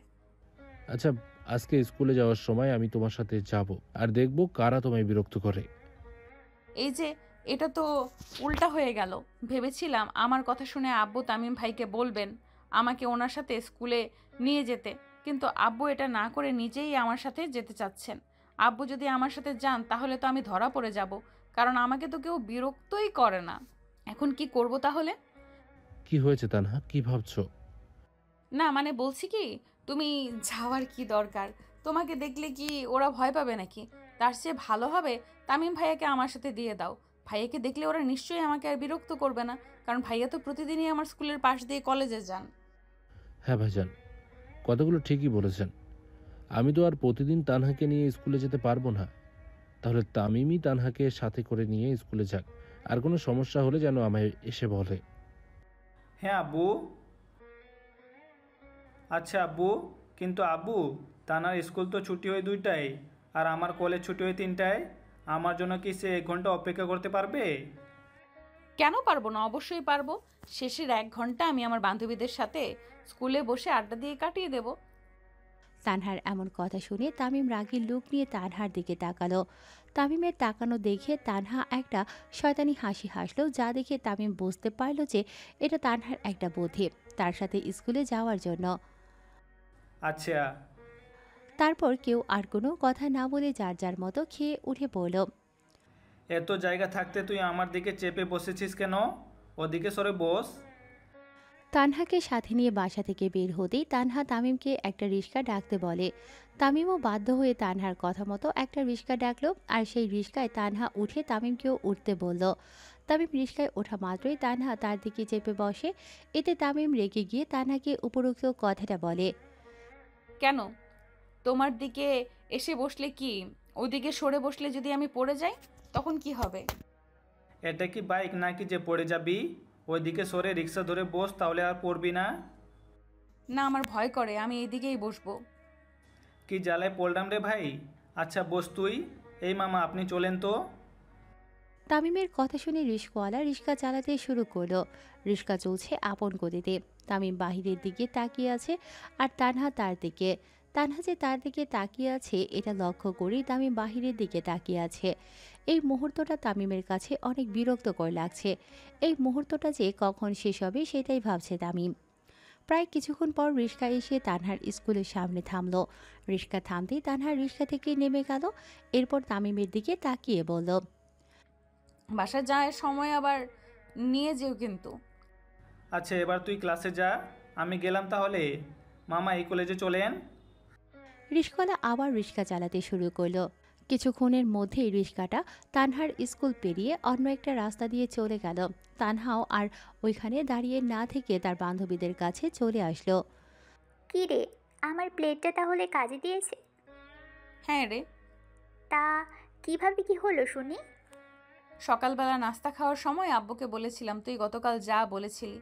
আচ্ছা, আজকে স্কুলে যাওয়ার সময় আমি তোমার সাথে যাব, আর দেখব কারা তোমায় বিরক্ত করে। এই যে, এটা তো উল্টা হয়ে গেল। ভেবেছিলাম আমার কথা শুনে আব্বু তামিম ভাইকে বলবেন আমাকে ওনার সাথে স্কুলে নিয়ে যেতে, কিন্তু আব্বু এটা না করে নিজেই আমার সাথে যেতে চাচ্ছেন। আব্বু যদি আমার সাথে যান তাহলে তো আমি ধরা পড়ে যাব, কারণ আমাকে তো কেউ বিরক্তই করে না। এখন কি করব তাহলে? কি হয়েছে তানহা, কি ভাবছো? না মানে বলছি কি, তুমি যাওয়ার কি দরকার? তোমাকে দেখলে কি ওরা ভয় পাবে নাকি? তার চেয়ে ভালো হবে তামিম ভাইয়াকে আমার সাথে দিয়ে দাও। ভাইয়াকে দেখলে ওরা নিশ্চয়ই আমাকে আর বিরক্ত করবে না, কারণ ভাইয়া তো প্রতিদিনই আমার স্কুলের পাশ দিয়ে কলেজে যান। হ্যাঁ ভাইজান, কথাগুলো ঠিকই বলেছেন। আমি তো আর প্রতিদিন তানহাকে নিয়ে স্কুলে যেতে পারবো না। তাহলে তামিমই তানহাকে সাথে করে নিয়ে স্কুলে যাক, আর কোনো সমস্যা হলে যেন আমায় এসে বলে। হ্যাঁ আব্বু। আচ্ছা আব্বু, কিন্তু আব্বু, তানার স্কুল তো ছুটি হয় 2টায়, আর আমার কলেজ ছুটি হয় 3টায়। আমার জন্য কি সে 1 ঘন্টা অপেক্ষা করতে পারবে? কেন পারবো না? অবশ্যই পারবো। শেষের 1 ঘন্টা আমি আমার বান্ধবীদের সাথে স্কুলে বসে আড্ডা দিয়ে কাটিয়ে দেব। তানহার এমন কথা শুনে তামিম রাগী লুক নিয়ে তানহার দিকে তাকালো। তামিমের তাকানো দেখে তানহা একটা শয়তানি হাসি হাসলো, যা দেখে তামিম বুঝতে পারল যে এটা তানহার একটা বুদ্ধি তার সাথে স্কুলে যাওয়ার জন্য। আচ্ছা। তারপর কেউ আর কোনো কথা না বলে যার যার মতো খেয়ে উঠে পড়ল। এত জায়গা থাকতে তুই আমার দিকে চেপে বসেছিস কেন? ওদিকে সরে বস। তানহাকে সাথে নিয়ে বাসা থেকে বের হতেই তানহা তামিমকে একটা রিক্সা ডাকতে বলে। তামিমও বাধ্য হয়ে তানহার কথা মতো একটা রিক্সা ডাকলো, আর সেই রিক্সায় তানহা উঠে তামিমকেও উঠতে বলল। তামিম রিক্সায় ওঠা মাত্রই তানহা তার দিকে চেপে বসে। এতে তামিম রেগে গিয়ে তানহাকে উপরোক্ত কথাটা বলে। কেন? তোমার দিকে এসে বসলে কি, ওদিকে সরে বসলে যদি আমি পড়ে যাই তখন কি হবে? এটা কি বাইক নাকি যে পড়ে যাবি? ওইদিকে সরে রিক্সা ধরে বস, তাহলে আর পড়বি না। না, আমার ভয় করে, আমি এইদিকেই বসবো। কি জ্বালায় পড়লাম রে ভাই। আচ্ছা বস তুই। এই মামা, আপনি চলেন তো। তামিমের কথা শুনে রিক্সাওয়ালা রিক্সা চালাতে শুরু করলো। রিক্সা চলছে আপন গতিতে। তামিম বাহিরের দিকে তাকিয়ে আছে, আর তানহা তার দিকে। তানহা যে তার দিকে তাকিয়ে আছে এটা লক্ষ্য করেই তামিম বাহিরের দিকে তাকিয়ে আছে। এই মুহূর্তটা তামিমের কাছে অনেক বিরক্তকর লাগছে। এই মুহূর্তটা যে কখন শেষ হবে সেটাই ভাবছে তামিম। প্রায় কিছুক্ষণ পর রিক্সা এসে তানহার স্কুলের সামনে থামলো। রিক্সা থামতেই তানহার রিক্সা থেকে নেমে গেল। এরপর তামিমের দিকে তাকিয়ে বলল, বাসায় যাওয়ার সময় আবার নিয়ে যেও কিন্তু। আচ্ছা, এবার তুই ক্লাসে যা, আমি গেলাম তাহলে। মামা, এই কলেজে চলেন। রিক্সাওয়ালা আবার রিক্সা চালাতে শুরু করলো। কিছুক্ষণের মধ্যেই রিক্সাটা তানহার স্কুল পেরিয়ে অন্য একটা রাস্তা দিয়ে চলে গেল। তানহাও আর ওইখানে দাঁড়িয়ে না থেকে তার বান্ধবীদের কাছে চলে আসলো। কি রে, আমার প্লেটটা তাহলে কাজে দিয়েছে? হ্যাঁ রে। তা কিভাবে কি হলো শুনি? সকালবেলা নাস্তা খাওয়ার সময় আব্বুকে বলেছিলাম তুই গতকাল যা বলেছিলি।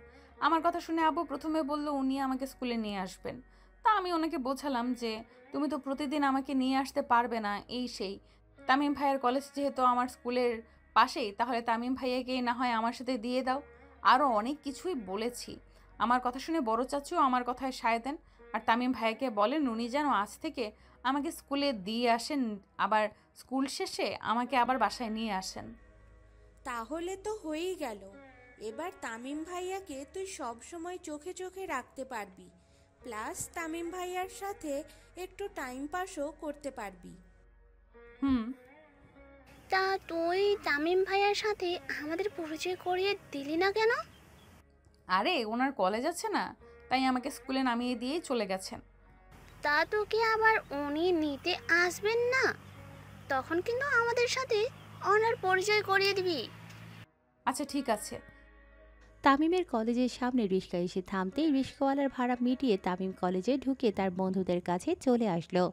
আমার কথা শুনে আব্বু প্রথমে বলল উনি আমাকে স্কুলে নিয়ে আসবেন। তা আমি ওনাকে বোঝালাম যে তুমি তো প্রতিদিন আমাকে নিয়ে আসতে পারবে না, এই সেই। তামিম ভাইয়ের কলেজ যেহেতু আমার স্কুলের পাশেই, তাহলে তামিম ভাইয়াকেই না হয় আমার সাথে দিয়ে দাও। আরও অনেক কিছুই বলেছি। আমার কথা শুনে বড় চাচু আমার কথায় সায় দেন, আর তামিম ভাইয়াকে বলেন উনি যেন আজ থেকে আমাকে স্কুলে দিয়ে আসেন, আবার স্কুল শেষে আমাকে আবার বাসায় নিয়ে আসেন। তাহলে তো হয়েই গেল। এবার তামিম ভাইয়াকে তুই সব সময় চোখে চোখে রাখতে পারবি, প্লাস তামিম ভাইয়ার সাথে একটু টাইম পাসও করতে পারবি। তা তুই তামিম ভাইয়ার সাথে আমাদের পরিচয় করিয়ে দিলি না কেন? আরে ওনার কলেজ আছে না, তাই আমাকে স্কুলে নামিয়ে দিয়েই চলে গেছেন। তা তোকে আবার উনি নিতে আসবেন না? তখন কিন্তু আমাদের সাথে ওনার পরিচয় করিয়ে দিবি। আচ্ছা ঠিক আছে। তামিমের কলেজের সামনে রিক্সা এসে থামতেই রিক্সাওয়ালার ভাড়া মিটিয়ে তামিম কলেজে ঢুকে তার বন্ধুদের কাছে চলে আসলো।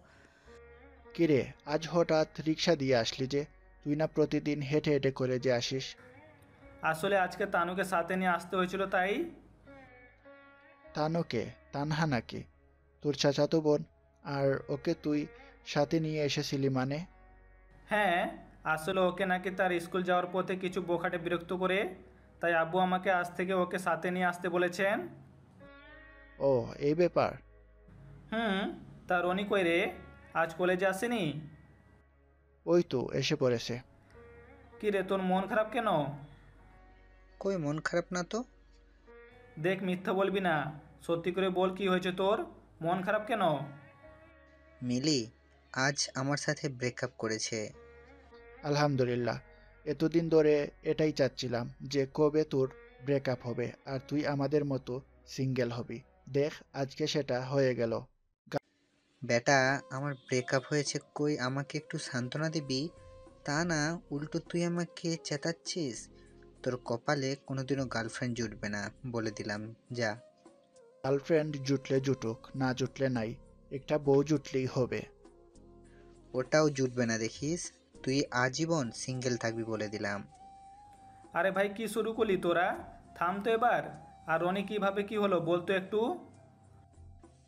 কিরে, আজ হঠাৎ রিক্সা দিয়ে আসলি যে? তুই না প্রতিদিন হেঁটে হেঁটে কলেজে আসিস? আসলে আজকে তানুকে সাথে নিয়ে আসতে হয়েছিল তাই। তানুকে? তানহা নাকি? তোর চাচাতো বোন, আর ওকে তুই সাথে নিয়ে এসেছিলি মানে? হ্যাঁ, আসলে ওকে নাকি তার স্কুল যাওয়ার পথে কিছু বোখাটে বিরক্ত করে, তাই আব্বু আমাকে আজ থেকে ওকে সাথে নিয়ে আসতে বলেছেন। ও, এই ব্যাপার। হুম, তা রনি কই রে? আজ কলেজে আসেনি? ওই তো এসে পড়েছে। কি রে, তোর মন খারাপ কেন? কই মন খারাপ না তো। দেখ, মিথ্যা বলবি না, সত্যি করে বল, কি হয়েছে তোর? মন খারাপ কেন? মিলি আজ আমার সাথে ব্রেকআপ করেছে। আলহামদুলিল্লাহ, এতদিন ধরে এটাই চাচ্ছিলাম যে কবে তোর ব্রেকআপ হবে আর তুই আমাদের মতো সিঙ্গেল হবি। দেখ, আজকে সেটা হয়ে গেল। বেটা, আমার ব্রেকআপ হয়েছে কই, আমাকে একটু সান্ত্বনা দিবি। তা না, উল্টো তুই আমাকে চেতাচ্ছিস। তোর কপালে কোনোদিনও গার্লফ্রেন্ড জুটবে না, বলে দিলাম যা। গার্লফ্রেন্ড জুটলে জুটুক, না জুটলে নাই, একটা বউ জুটলেই হবে। ওটাও জুটবে না দেখিস, তুই আজীবন সিঙ্গেল থাকবি বলে দিলাম। আরে ভাই, কি শুরু করলি তোরা? থাম তো এবার। আর রনি কিভাবে কি হলো বলতো একটু।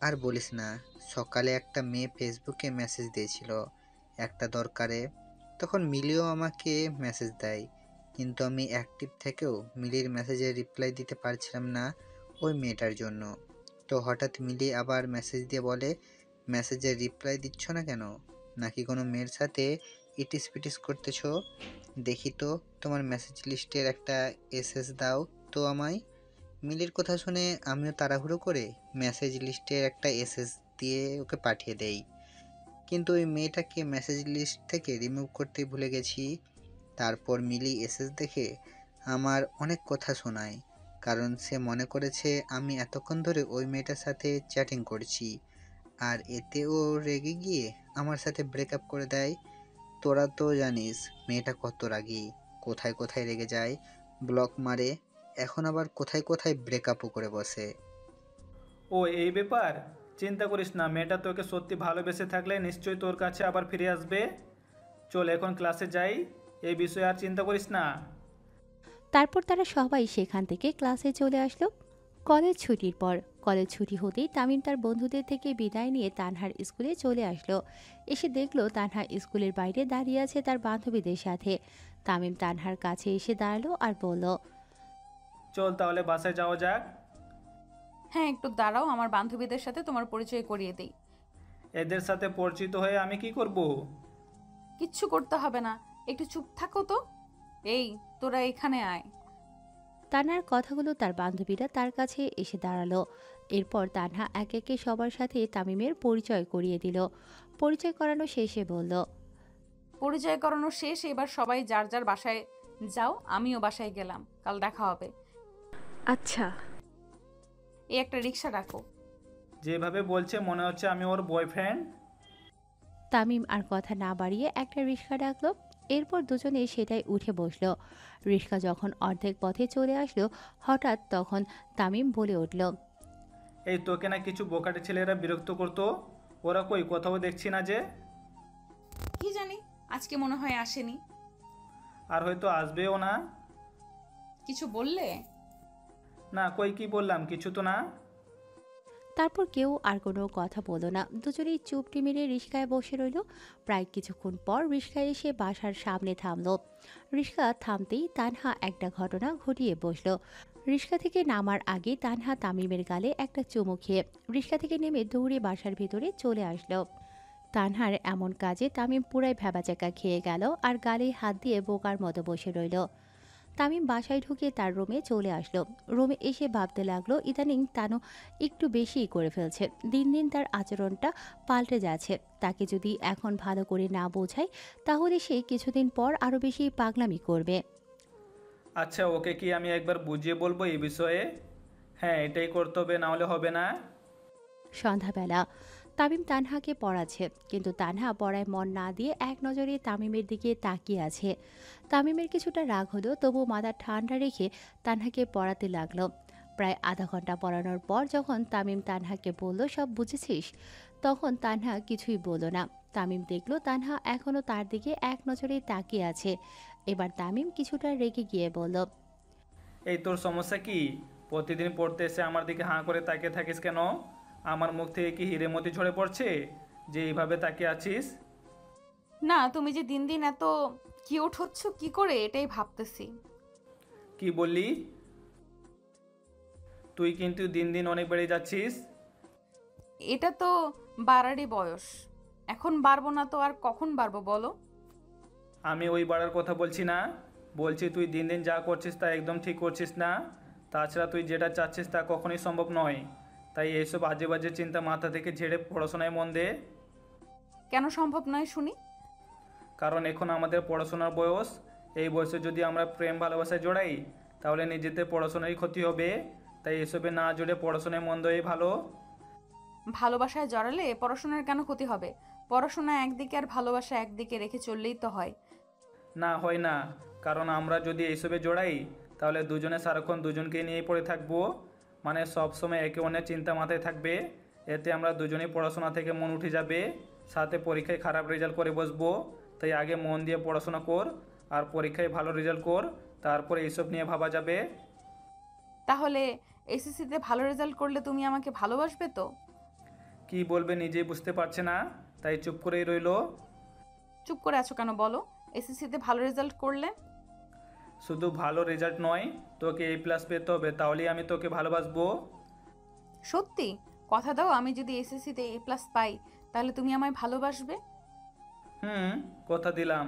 আর বলিস না, সকালে একটা মেয়ে ফেসবুকে মেসেজ দিয়েছিল একটা দরকারে। তখন মিলিও আমাকে মেসেজ দেয়, কিন্তু আমি অ্যাক্টিভ থেকেও মিলির মেসেজে রিপ্লাই দিতে পারছিলাম না ওই মেয়েটার জন্য। তো হঠাৎ মিলি আবার মেসেজ দিয়ে বলে, মেসেজে রিপ্লাই দিচ্ছ না কেন? নাকি কোনো মেয়ের সাথে ইটিস পিটিস করতেছো? দেখি তো তোমার মেসেজ লিস্টের একটা এসএস দাও তো আমায়। মিলির কথা শুনে আমিও তাড়াহুড়ো করে মেসেজ লিস্টের একটা এসএস দিয়ে ওকে পাঠিয়ে দেই, কিন্তু ওই মেয়েটাকে মেসেজ লিস্ট থেকে রিমুভ করতে ভুলে গেছি। তারপর মিলি এসএস দেখে আমার অনেক কথা শোনায়, কারণ সে মনে করেছে আমি এতক্ষণ ধরে ওই মেয়েটার সাথে চ্যাটিং করছি, আর এতে ও রেগে গিয়ে আমার সাথে ব্রেকআপ করে দেয়। তোরা তো জানিস মেয়েটা কত রাগী, কোথায় কোথায় রেগে যায়, ব্লক মারে, এখন আবার কোথায় কোথায় ব্রেকআপও করে বসে। ও, এই ব্যাপার। চিন্তা করিস না, মেয়েটা তোকে সত্যি ভালোবেসে থাকলে নিশ্চয়ই তোর কাছে আবার ফিরে আসবে। চল এখন ক্লাসে যাই, এই বিষয়ে আর চিন্তা করিস না। তারপর তারা সবাই সেখান থেকে ক্লাসে চলে আসলো। কলেজ ছুটির পর কলেজ ছুটি হতেই তামিম তার বন্ধুদের থেকে বিদায় নিয়ে তানহার স্কুলে চলে আসলো। এসে দেখলো তানহা স্কুলের বাইরে দাঁড়িয়ে আছে তার বান্ধবীদের সাথে। তামিম তানহার কাছে এসে দাঁড়ালো আর বলল, চল তাহলে বাসায় যাওয়া যাক। হ্যাঁ, একটু দাঁড়াও, আমার বান্ধবীদের সাথে তোমার পরিচয় করিয়ে দেই। এদের সাথে পরিচিত হয়ে আমি কি করব? কিচ্ছু করতে হবে না, একটু চুপ থাকো তো। এই, তোরা এখানে আয়। তানহার কথাগুলো তার বান্ধবীরা তার কাছে এসে দাঁড়ালো। এরপর তানহা এক একে সবার সাথে তামিমের পরিচয় করিয়ে দিল। পরিচয় করানো শেষে বলল, পরিচয় করানো শেষ, এবার সবাই যার যার বাসায় যাও, আমিও বাসায় গেলাম, কাল দেখা হবে। আচ্ছা। এই একটা রিক্সা ডাকো। যেভাবে বলছে মনে হচ্ছে আমি ওর বয়ফ্রেন্ড। তামিম আর কথা না বাড়িয়ে একটা রিক্সা ডাকলো। এরপর দুজনে সেটাই উঠে বসলো। রিক্সা যখন অর্ধেক পথে চলে আসলো, হঠাৎ তখন তামিম বলে উঠল, এই তোকে না কিছু বোকাটে ছেলেরা বিরক্ত করতো, ওরা কই, কোথাও দেখছি না যে। কি জানি, আজকে মনে হয় আসেনি। আর হয়তো আসবেও না। কিছু বললে? না, কই কি বললাম, কিছু তো না। তারপর কেউ আর কোনো কথা বলল না। দুজনেই চুপটি মেরে রিক্সায় বসে রইল। প্রায় কিছুক্ষণ পর রিক্সা এসে বাসার সামনে থামলো। রিক্সা থামতেই তানহা একটা ঘটনা ঘটিয়ে বসলো। রিক্সা থেকে নামার আগে তানহা তামিমের গালে একটা চুমু খেয়ে রিক্সা থেকে নেমে দৌড়ে বাসার ভিতরে চলে আসলো। তানহার এমন কাজে তামিম পুরাই ভ্যাবাচাকা খেয়ে গেল আর গালে হাত দিয়ে বোকার মতো বসে রইল। তামিম বাসায় ঢুকে তার রুমে চলে আসলো। রুমে এসে ভাবতে লাগলো ইদানিং তানু একটু বেশিই করে ফেলছে। দিন দিন তার আচরণটা পাল্টে যাচ্ছে। তাকে যদি এখন ভালো করে না বোঝায় তাহলে সে কিছুদিন পর আরও বেশি পাগলামি করবে। আচ্ছা, ওকে কি আমি একবার বুঝিয়ে বলবো এই বিষয়ে? হ্যাঁ, এটাই করতে হবে, না হলে হবে না। সন্ধ্যাবেলা তামিম তানহাকে পড়াচ্ছে, কিন্তু তানহা পড়ায় মন না দিয়ে এক নজরে তামিমের দিকে তাকিয়ে আছে। তামিমের কিছুটা রাগ হলো, তবু মাথা ঠান্ডা রেখে তানহাকে পড়াতে লাগলো। প্রায় আধা ঘন্টা পড়ানোর পর যখন তামিম তানহাকে বলল, সব বুঝেছিস, তখন তানহা কিছুই বলল না। তামিম দেখলো তানহা এখনও তার দিকে এক নজরে তাকিয়ে আছে। এবার তামিম কিছুটা রেগে গিয়ে বলল, এই তোর সমস্যা কি? প্রতিদিন পড়তে এসে আমার দিকে হাঁ করে তাকিয়ে থাকিস কেন? আমার মুখ থেকে কি হিরে মতি ঝরে পড়ছে যে এইভাবে তাকিয়ে আছিস? না, তুমি যে দিন দিন এত কিউট হচ্ছ কি করে এটাই ভাবতেছি। কি বললি? তুই কিন্তু দিন দিন অনেক বেড়ে যাচ্ছিস। এটা তো বাড়ারই বয়স, এখন বাড়বো না তো আর কখন বাড়বো বলো? আমি ওই বাড়ার কথা বলছি না, বলছি তুই দিন দিন যা করছিস তা একদম ঠিক করছিস না। তাছাড়া তুই যেটা চাচ্ছিস তা কখনোই সম্ভব নয়। তাই এইসব আজে বাজে চিন্তা মাথা থেকে ঝেড়ে পড়াশোনায় মন দে। কেন সম্ভব নয় শুনি? কারণ এখন আমাদের পড়াশোনার বয়স। এই বয়সে যদি আমরা প্রেম ভালোবাসায় জড়াই তাহলে নিজেদের পড়াশোনারই ক্ষতি হবে। তাই এসবে না জড়ে পড়াশোনায় মন দেওয়াই ভালো। ভালোবাসায় জড়ালে পড়াশোনার কেন ক্ষতি হবে? পড়াশোনা একদিকে আর ভালোবাসা একদিকে রেখে চললেই তো হয়। না, হয় না। কারণ আমরা যদি এইসবে জড়াই তাহলে দুজনে সারাক্ষণ দুজনকে নিয়েই পড়ে থাকবো, মানে সবসময় একে অন্যের চিন্তা মাথায় থাকবে। এতে আমরা দুজনেই পড়াশোনা থেকে মন উঠে যাবে, সাথে পরীক্ষায় খারাপ রেজাল্ট করে বসবো। তাই আগে মন দিয়ে পড়াশোনা কর আর পরীক্ষায় ভালো রেজাল্ট কর, তারপরে এইসব নিয়ে ভাবা যাবে। তাহলে এসএসসিতে ভালো রেজাল্ট করলে তুমি আমাকে ভালোবাসবে তো? কি বলবে নিজেই বুঝতে পারছে না, তাই চুপ করেই রইলো। চুপ করে আছো কেন বলো? এসএসসিতে ভালো রেজাল্ট করলে শুধু ভালো রেজাল্ট নয়, তোকে A+ পেতে হবে, তাহলেই আমি তোকে ভালোবাসবো। সত্যি কথা দাও, আমি যদি এসএসসিতে A+ পাই তাহলে তুমি আমায় ভালোবাসবে? কথা দিলাম।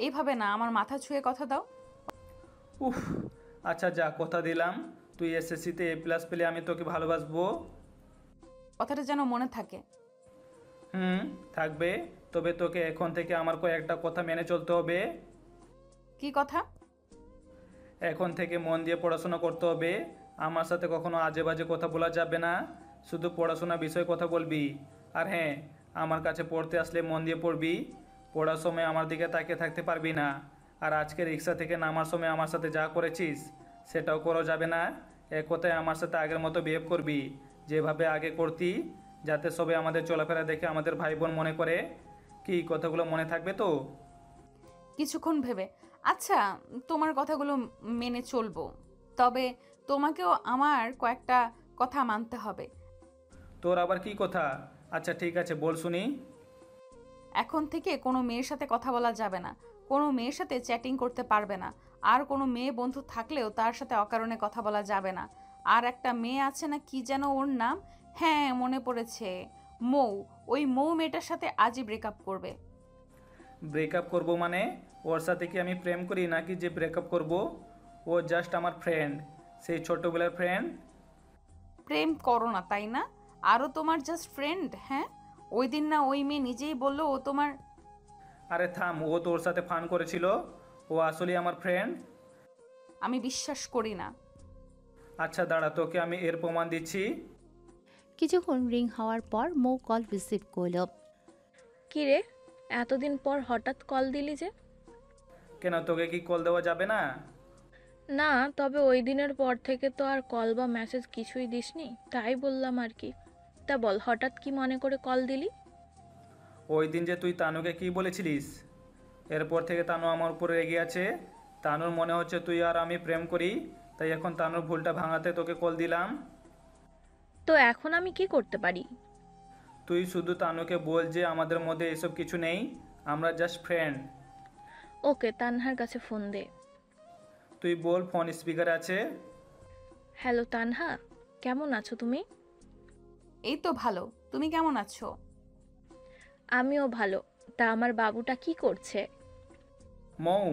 এইভাবে না, আমার মাথা ছুঁয়ে কথা দাও। উফ, আচ্ছা যা, কথা দিলাম। তুই এসএসসিতে A+ পেলে আমি তোকে ভালোবাসবো। কথাটা যেন মনে থাকে। থাকবে। তবে তোকে এখন থেকে আমার কয়েকটা কথা মেনে চলতে হবে। কি কথা? এখন থেকে মন দিয়ে পড়াশোনা করতে হবে। আমার সাথে কখনো আজে বাজে কথা বলা যাবে না, শুধু পড়াশোনা বিষয়ে কথা বলবি। আর হ্যাঁ, আমার কাছে পড়তে আসলে মন দিয়ে পড়বি। পড়ার সময় আমার দিকে তাকিয়ে থাকতে পারবি না। আর আজকে রিক্সা থেকে নামার সময় আমার সাথে যা করেছিস সেটাও করা যাবে না। এক কথায় আমার সাথে আগের মতো বিহেভ করবি, যেভাবে আগে করতি, যাতে সবাই আমাদের চলাফেরা দেখে আমাদের ভাই বোন মনে করে। কি কথাগুলো মনে থাকবে তো? কিছুক্ষণ ভেবে। আচ্ছা, তোমার কথাগুলো মেনে চলবো, তবে তোমাকেও আমার কয়েকটা কথা মানতে হবে। তোর আবার কি কথা? আচ্ছা ঠিক আছে, বল শুনি। এখন থেকে কোনো মেয়ের সাথে কথা বলা যাবে না, কোনো মেয়ের সাথে চ্যাটিং করতে পারবে না, আর কোনো মেয়ে বন্ধু থাকলেও তার সাথে অকারণে কথা বলা যাবে না। আর একটা মেয়ে আছে না, কি যেন ওর নাম, হ্যাঁ মনে পড়েছে, মৌ। ওই মৌ মেয়েটার সাথে আজই ব্রেকআপ করবে। ব্রেকআপ করব মানে? ওর সাথে কি আমি প্রেম করি নাকি যে ব্রেকআপ করব? ও জাস্ট আমার ফ্রেন্ড, সেই ছোটবেলার ফ্রেন্ড। প্রেম করো না তাই না? আরও তোমার জাস্ট ফ্রেন্ড। হ্যাঁ, ওই দিন না ওই মেয়ে নিজেই বললো ও তোমার। আরে থাম, ও তোর সাথে ফান করেছিল, ও আসলে আমার ফ্রেন্ড। আমি বিশ্বাস করি না। আচ্ছা দাঁড়া, তোকে আমি এর প্রমাণ দিচ্ছি। কিছুক্ষণ রিং হওয়ার পর মৌ কল রিসিভ করল। কি রে, এতদিন পর হঠাৎ কল দিলি যে? কেন, তোকে কি কল দেওয়া যাবে না? না, তবে ওই দিনের পর থেকে তো আর কল বা মেসেজ কিছুই দিসনি, তাই বললাম আর কি। তা বল, হঠাৎ কি মনে করে কল দিলি? ওই দিন যে তুই তানুকে কি বলেছিলিস, এরপর থেকে তানু আমার উপরে রেগে আছে। তানুর মনে হচ্ছে তুই আর আমি প্রেম করি, তাই এখন তানুর ভুলটা ভাঙাতে তোকে কল দিলাম। তো এখন আমি কি করতে পারি? তুই শুধু তানুকে বল যে আমাদের মধ্যে এসব কিছু নেই, আমরা জাস্ট ফ্রেন্ড। ওকে, তানহার কাছে ফোন দে। তুই বল, ফোন স্পিকারে আছে। হ্যালো তানহা, কেমন আছো তুমি? এই তো ভালো, তুমি কেমন আছো? আমিও ভালো। তা আমার বাবুটা কি করছে? মৌ।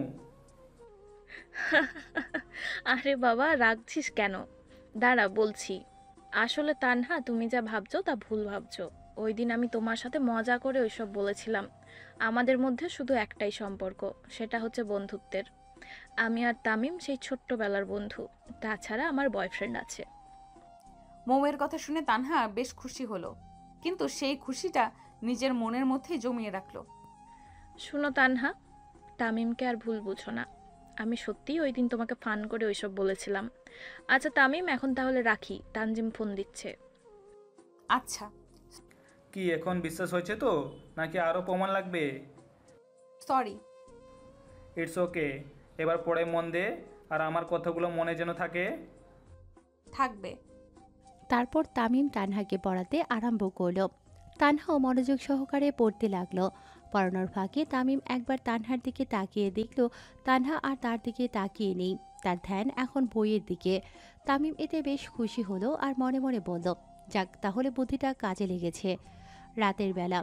আরে বাবা, রাগছিস কেন? দাঁড়া বলছি। আসলে তানহা, তুমি যা ভাবছো তা ভুল ভাবছো। ওই দিন আমি তোমার সাথে মজা করে ওইসব বলেছিলাম। আমাদের মধ্যে শুধু একটাই সম্পর্ক, সেটা হচ্ছে বন্ধুত্বের। আমি আর তামিম সেই ছোট্টবেলার বন্ধু। তাছাড়া আমার বয়ফ্রেন্ড আছে। মৌয়ের কথা শুনে তানহা বেশ খুশি হলো, কিন্তু সেই খুশিটা নিজের মনের মধ্যেই জমিয়ে রাখলো। শুনো তানহা, তামিমকে আর ভুল বুঝো না। আমি সত্যিই ওই দিন তোমাকে ফান করে ওইসব বলেছিলাম। আচ্ছা তামিম, এখন তাহলে রাখি, তানজিম ফোন দিচ্ছে। আচ্ছা। কি এখন বিশ্বাস হয়েছে তো, নাকি আরও প্রমাণ লাগবে? সরি। It's okay. এবার পড়ে মন দে, আর আমার কথাগুলো মনে যেন থাকে। থাকবে। তারপর তামিম তানহাকে পড়াতে আরম্ভ করলো। তানহাও মনোযোগ সহকারে পড়তে লাগলো। পড়ানোর ফাঁকে তামিম একবার তানহার দিকে তাকিয়ে দেখলো তানহা আর তার দিকে তাকিয়ে নেই, তার ধ্যান এখন বইয়ের দিকে। তামিম এতে বেশ খুশি হলো আর মনে মনে বলল, যাক তাহলে বুদ্ধিটা কাজে লেগেছে। রাতের বেলা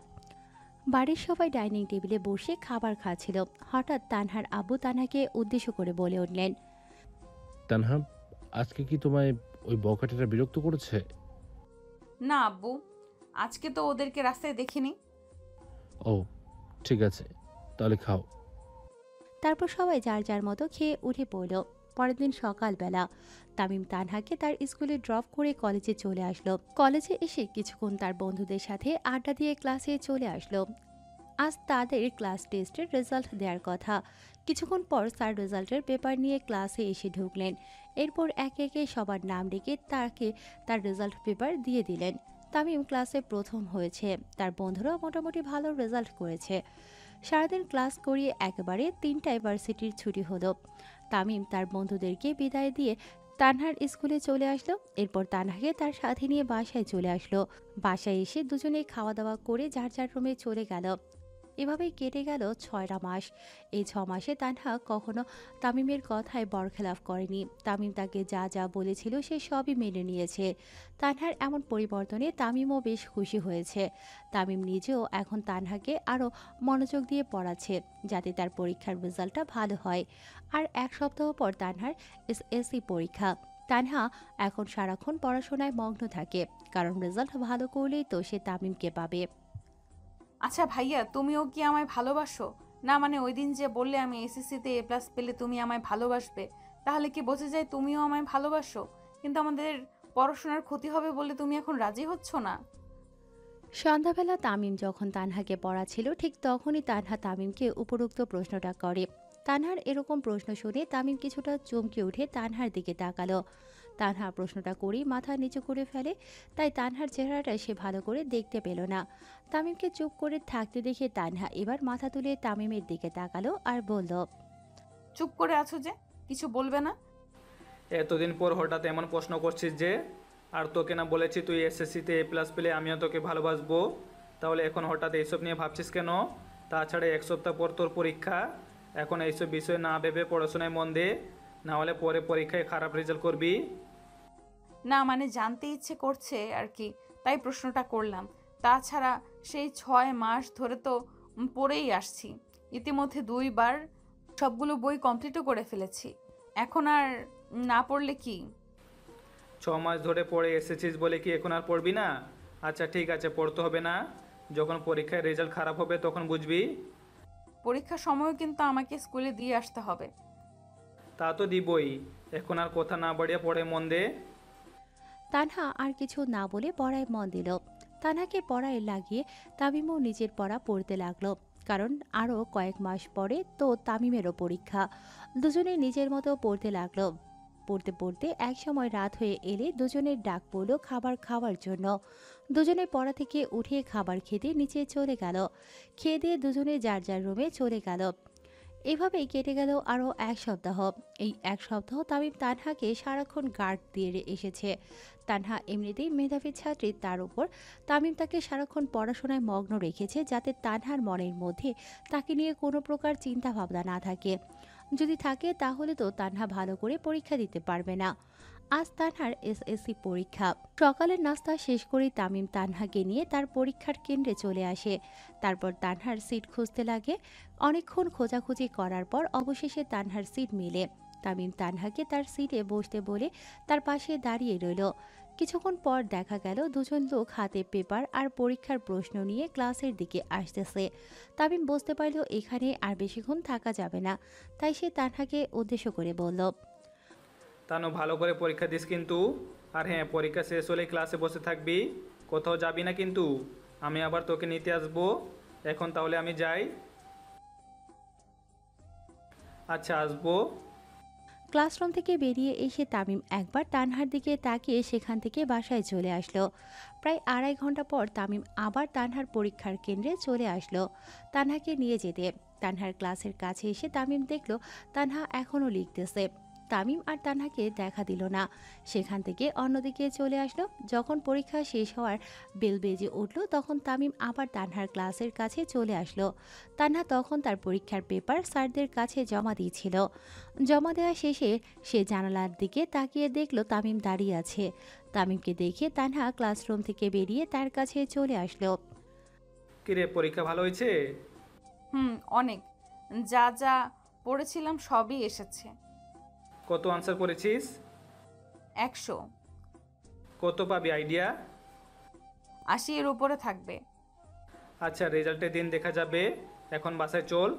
বাড়ির সবাই ডাইনিং টেবিলে বসে খাবার খাচ্ছিল। হঠাৎ তানহার আব্বু তানহাকে উদ্দেশ্য করে বলে উঠলেন, তানহা, আজকে কি তোমায় ওই বকাটেটা বিরক্ত করেছে? না আব্বু, আজকে তো ওদেরকে রাস্তায় দেখিনি। ও ঠিক আছে, তাহলে খাও। তারপর সবাই যার যার মতো খেয়ে উঠে পড়ল। পরের দিন সকালবেলা তামিম তানহাকে তার স্কুলে ড্রপ করে কলেজে চলে আসলো। কলেজে এসে কিছুক্ষণ তার বন্ধুদের সাথে আড্ডা দিয়ে ক্লাসে চলে আসলো। আজ তাদের ক্লাস টেস্টের রেজাল্ট দেওয়ার কথা। কিছুক্ষণ পর স্যার রেজাল্টের পেপার নিয়ে ক্লাসে এসে ঢুকলেন। এরপর একে একে সবার নাম ডেকে তাকে তার রেজাল্ট পেপার দিয়ে দিলেন। তামিম ক্লাসে প্রথম হয়েছে, তার বন্ধুরাও মোটামুটি ভালো রেজাল্ট করেছে। সারাদিন ক্লাস করিয়ে একেবারে 3টায় ভার্সিটির ছুটি হলো। তামিম তার বন্ধুদেরকে বিদায় দিয়ে তানহার স্কুলে চলে আসলো। এরপর তানহাকে তার সাথে নিয়ে বাসায় চলে আসলো। বাসায় এসে দুজনে খাওয়া দাওয়া করে যার যার রুমে চলে গেল। এভাবেই কেটে গেল 6টা মাস। এই 6 মাসে তানহা কখনো তামিমের কথায় বরখেলাপ করেনি। তামিম তাকে যা যা বলেছিল সে সবই মেনে নিয়েছে। তানহার এমন পরিবর্তনে তামিমও বেশ খুশি হয়েছে। তামিম নিজেও এখন তানহাকে আরও মনোযোগ দিয়ে পড়াচ্ছে যাতে তার পরীক্ষার রেজাল্টটা ভালো হয়। আর 1 সপ্তাহ পর তানহার এসএসসি পরীক্ষা। তানহা এখন সারাক্ষণ পড়াশোনায় মগ্ন থাকে, কারণ রেজাল্ট ভালো করলেই তো সে তামিমকে পাবে। আচ্ছা ভাইয়া, তুমিও কি আমায় ভালোবাসো? না মানে ওই দিন যে বললে আমি এসএসসিতে A+ পেলে তুমি আমায় ভালোবাসবে, তাহলে কি বোঝা যায় তুমিও আমায় ভালোবাসো? কিন্তু আমাদের পড়াশোনার ক্ষতি হবে বলে তুমি এখন রাজি হচ্ছ না? সন্ধ্যাবেলা তামিম যখন তানহাকে পড়াচ্ছিল ঠিক তখনই তানহা তামিমকে উপরোক্ত প্রশ্নটা করে। তানহার এরকম প্রশ্ন শুনে তামিম কিছুটা চমকে উঠে তানহার দিকে তাকালো। তানহা প্রশ্নটা করেই মাথা নিচু করে ফেলে, তাই তানহার চেহারাটা সে ভালো করে দেখতে পেল না। তামিমকে চুপ করে থাকতে দেখে তানহা এবার মাথা তুলে তামিমের দিকে তাকালো আর বলল, চুপ করে আছো যে, কিছু বলবে না? এতদিন পর হঠাৎ এমন প্রশ্ন করছিস যে? আর তোকে না বলেছি তুই এসএসসিতে A+ পেলে আমিও তোকে ভালোবাসবো, তাহলে এখন হঠাৎ এইসব নিয়ে ভাবছিস কেন? তাছাড়া 1 সপ্তাহ পর তোর পরীক্ষা, এখন এইসব বিষয় না ভেবে পড়াশোনায় মন দে, না হলে পরে পরীক্ষায় খারাপ রেজাল্ট করবি। না মানে জানতে ইচ্ছে করছে আর কি, তাই প্রশ্নটা করলাম। তাছাড়া সেই 6 মাস ধরে তো পড়েই আসছি, ইতিমধ্যে 2বার সবগুলো বই কমপ্লিটও করে ফেলেছি। এখন আর না পড়লে কি? 6 মাস ধরে পড়ে এসেছিস বলে কি এখন আর পড়বি না? আচ্ছা ঠিক আছে, পড়তে হবে না, যখন পরীক্ষায় রেজাল্ট খারাপ হবে তখন বুঝবি। পরীক্ষার সময়ও কিন্তু আমাকে স্কুলে দিয়ে আসতে হবে। তা তো দিবই, এখন আর কথা না বাড়িয়ে পড়ে মন দে। তানহা আর কিছু না বলে পড়ায় মন দিল। তানহাকে পড়ায় লাগিয়ে তামিমও নিজের পড়া পড়তে লাগলো, কারণ আরও কয়েক মাস পরে তো তামিমেরও পরীক্ষা। দুজনে নিজের মতো পড়তে লাগলো। পড়তে পড়তে একসময় রাত হয়ে এলে দুজনের ডাক পড়লো খাবার খাওয়ার জন্য। দুজনে পড়া থেকে উঠে খাবার খেতে নিচে চলে গেল। খেয়ে দিয়ে দুজনে যার যার রুমে চলে গেল। এভাবেই কেটে গেল আরও 1 সপ্তাহ। এই 1 সপ্তাহ তামিম তানহাকে সারাক্ষণ গার্ড দিয়ে এসেছে। তানহা এমনিতেই মেধাবী ছাত্রী, তার উপর তামিম তাকে সারাক্ষণ পড়াশোনায় মগ্ন রেখেছে যাতে তানহার মনের মধ্যে তাকে নিয়ে কোনো প্রকার চিন্তা ভাবনা না থাকে। যদি থাকে তাহলে তো তানহা ভালো করে পরীক্ষা দিতে পারবে না। আজ তানহার এসএসসি পরীক্ষা। সকালের নাস্তা শেষ করে তামিম তানহাকে নিয়ে তার পরীক্ষার কেন্দ্রে চলে আসে। তারপর তানহার সিট খুঁজতে লাগে। অনেকক্ষণ খোঁজাখুঁজি করার পর অবশেষে তানহার সিট মিলে। তামিম তানহাকে তার সিটে বসতে বলে তার পাশে দাঁড়িয়ে রইল। কিছুক্ষণ পর দেখা গেল দুজন লোক হাতে পেপার আর পরীক্ষার প্রশ্ন নিয়ে ক্লাসের দিকে আসতেছে। তামিম বুঝতে পারল এখানে আর বেশিক্ষণ থাকা যাবে না, তাই সে তানহাকে উদ্দেশ্য করে বলল, তানু ভালো করে পরীক্ষা দিস কিন্তু। আর হ্যাঁ, পরীক্ষা শেষ হলে ক্লাসে বসে থাকবি, কোথাও যাবি না কিন্তু। আমি আবার তোকে নিতে আসবো। এখন তাহলে আমি যাই। আচ্ছা, আসবো। ক্লাসরুম থেকে বেরিয়ে এসে তামিম একবার তানহার দিকে তাকিয়ে সেখান থেকে বাসায় চলে আসলো। প্রায় 2.5 ঘন্টা পর তামিম আবার তানহার পরীক্ষার কেন্দ্রে চলে আসলো তানহাকে নিয়ে যেতে। তানহার ক্লাসের কাছে এসে তামিম দেখলো তানহা এখনও লিখতেছে। তামিম আর তানহাকে দেখা দিল না। সেখান থেকে অন্যদিকে চলে আসলো। যখন পরীক্ষা শেষ হওয়ার বেল বেজে উঠল তখন তামিম আবার তানহার ক্লাসের কাছে চলে আসলো। তানহা তখন তার পরীক্ষার পেপার স্যারদের কাছে জমা দিয়েছিল। জমা দেওয়া শেষে সে জানালার দিকে তাকিয়ে দেখল তামিম দাঁড়িয়ে আছে। তামিমকে দেখে তানহা ক্লাসরুম থেকে বেরিয়ে তার কাছে চলে আসলো। কিরে, পরীক্ষা ভালো হয়েছে? অনেক। যা যা পড়েছিলাম সবই এসেছে। কত আনসার করেছিস? 100। কত পাবি আইডিয়া? 80 এর উপরে থাকবে। আচ্ছা, রেজাল্টের দিন দেখা যাবে। এখন বাসায় চল।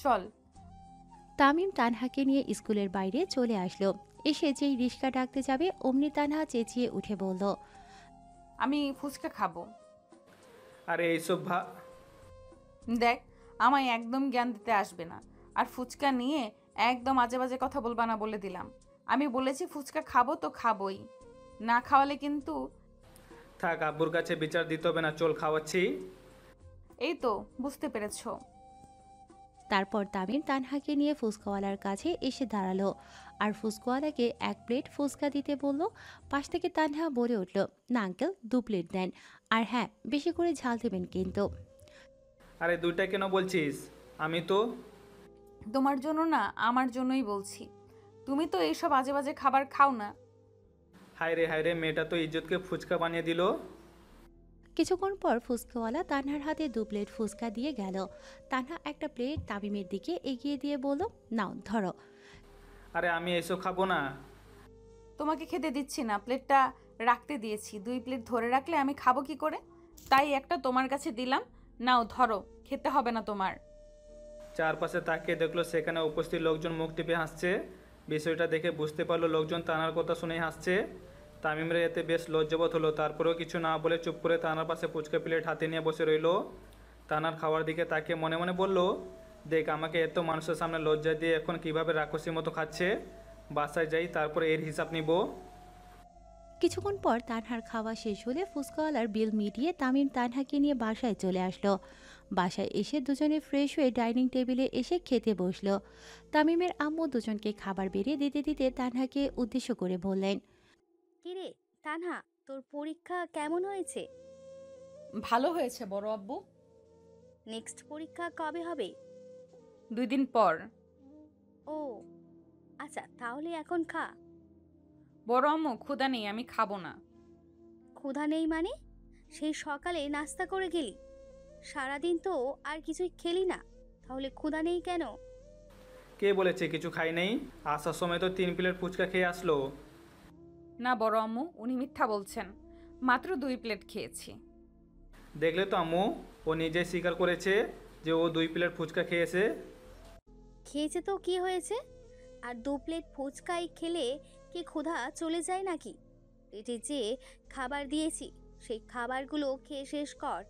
চল। তামিম তানহাকে নিয়ে স্কুলের বাইরে চলে আসলো। এসে যেই রিক্সা ডাকতে যাবে অমনি তানহা চেঁচিয়ে উঠে বলল, আমি ফুচকা খাবো। আরে এইসব দেখ, আমায় একদম জ্ঞান দিতে আসবে না। আর ফুচকা নিয়ে একদম আজে বাজে কথা বলবা না বলে দিলাম। আমি বলেছি ফুচকা খাবো তো খাবোই, না খাওয়ালে কিন্তু। থাক, আব্বুর কাছে বিচার দিতে হবে না, চল খাওয়াচ্ছি। এই তো বুঝতে পেরেছো। তারপর তামিম তানহাকে নিয়ে ফুচকাওয়ালার কাছে এসে দাঁড়ালো আর ফুচকাওয়ালাকে 1 প্লেট ফুচকা দিতে বলল। পাশ থেকে তানহা বলে উঠল, না আঙ্কেল, 2 প্লেট দেন, আর হ্যাঁ বেশি করে ঝাল দেবেন কিন্তু। আরে 2টা কেন বলছিস? আমি তো তোমার জন্য না, আমার জন্যই বলছি। তুমি তো এইসব আজে বাজে খাবার খাও না। হায় রে, মেয়েটা তো ইজ্জতকে ফুচকা বানিয়ে দিল। কিছুক্ষণ পর ফুচকাওয়ালা তানহার হাতে 2 প্লেট ফুচকা দিয়ে গেল। তানহা একটা প্লেট তামিমের দিকে এগিয়ে দিয়ে বলল, নাও ধরো। আরে আমি এসব খাবো না। তোমাকে খেতে দিচ্ছি না, প্লেটটা রাখতে দিয়েছি। 2 প্লেট ধরে রাখলে আমি খাবো কি করে? তাই একটা তোমার কাছে দিলাম, নাও ধরো, খেতে হবে না তোমার। চারপাশে তাকিয়ে দেখলো সেখানে উপস্থিত লোকজন মুখ টিপে হাসছে। বিষয়টা দেখে বুঝতে পারলো লোকজন তানার কথা শুনেই হাসছে। তামিমের এতে বেশ লজ্জাবোধ হলো। তারপরেও কিছু না বলে চুপ করে তানার পাশে ফুচকা প্লেট হাতে নিয়ে বসে রইল। তানার খাওয়ার দিকে তাকিয়ে মনে মনে বলল, দেখ আমাকে এত মানুষের সামনে লজ্জা দিয়ে এখন কিভাবে রাক্ষসীর মতো খাচ্ছে। বাসায় যাই, তারপরে এর হিসাব নিব। কিছুক্ষণ পর তানহার খাওয়া শেষ হলে ফুচকাওয়ালার বিল মিটিয়ে তামিম তানহাকে নিয়ে বাসায় চলে আসলো। বাসায় এসে দুজনে ফ্রেশ হয়ে ডাইনিং টেবিলে এসে খেতে বসলো। তামিমের আম্মু দুজনকে খাবার বেরিয়ে দিতে দিতে তানহাকে উদ্দেশ্য করে বললেন, কিরে তানহা, তোর পরীক্ষা কেমন হয়েছে? ভালো হয়েছে বড় আব্বু। নেক্সট পরীক্ষা কবে হবে? 2 দিন পর। ও আচ্ছা, তাহলে এখন খা। বড় আম্মু, ক্ষুধা নেই, আমি খাবো না। ক্ষুধা নেই মানে? সেই সকালে নাস্তা করে গেলি, সারাদিন তো আর কিছুই খেলি না, তাহলে ক্ষুধা নেই কেন? কে বলেছে কিছু খাই নেই? আসার সময় তো 3 প্লেট ফুচকা খেয়ে আসলো। না বড় আম্মু, উনি মিথ্যা বলছেন। মাত্র 2 প্লেট খেয়েছি। দেখলে তো আম্মু, ও নিজেই স্বীকার করেছে যে ও 2 প্লেট ফুচকা খেয়েছে। খেয়েছে তো কি হয়েছে? আর 2 প্লেট ফুচকাই খেলে কি ক্ষুধা চলে যায় নাকি? পেটে যে খাবার দিয়েছি সেই খাবারগুলো খেয়ে শেষ কর,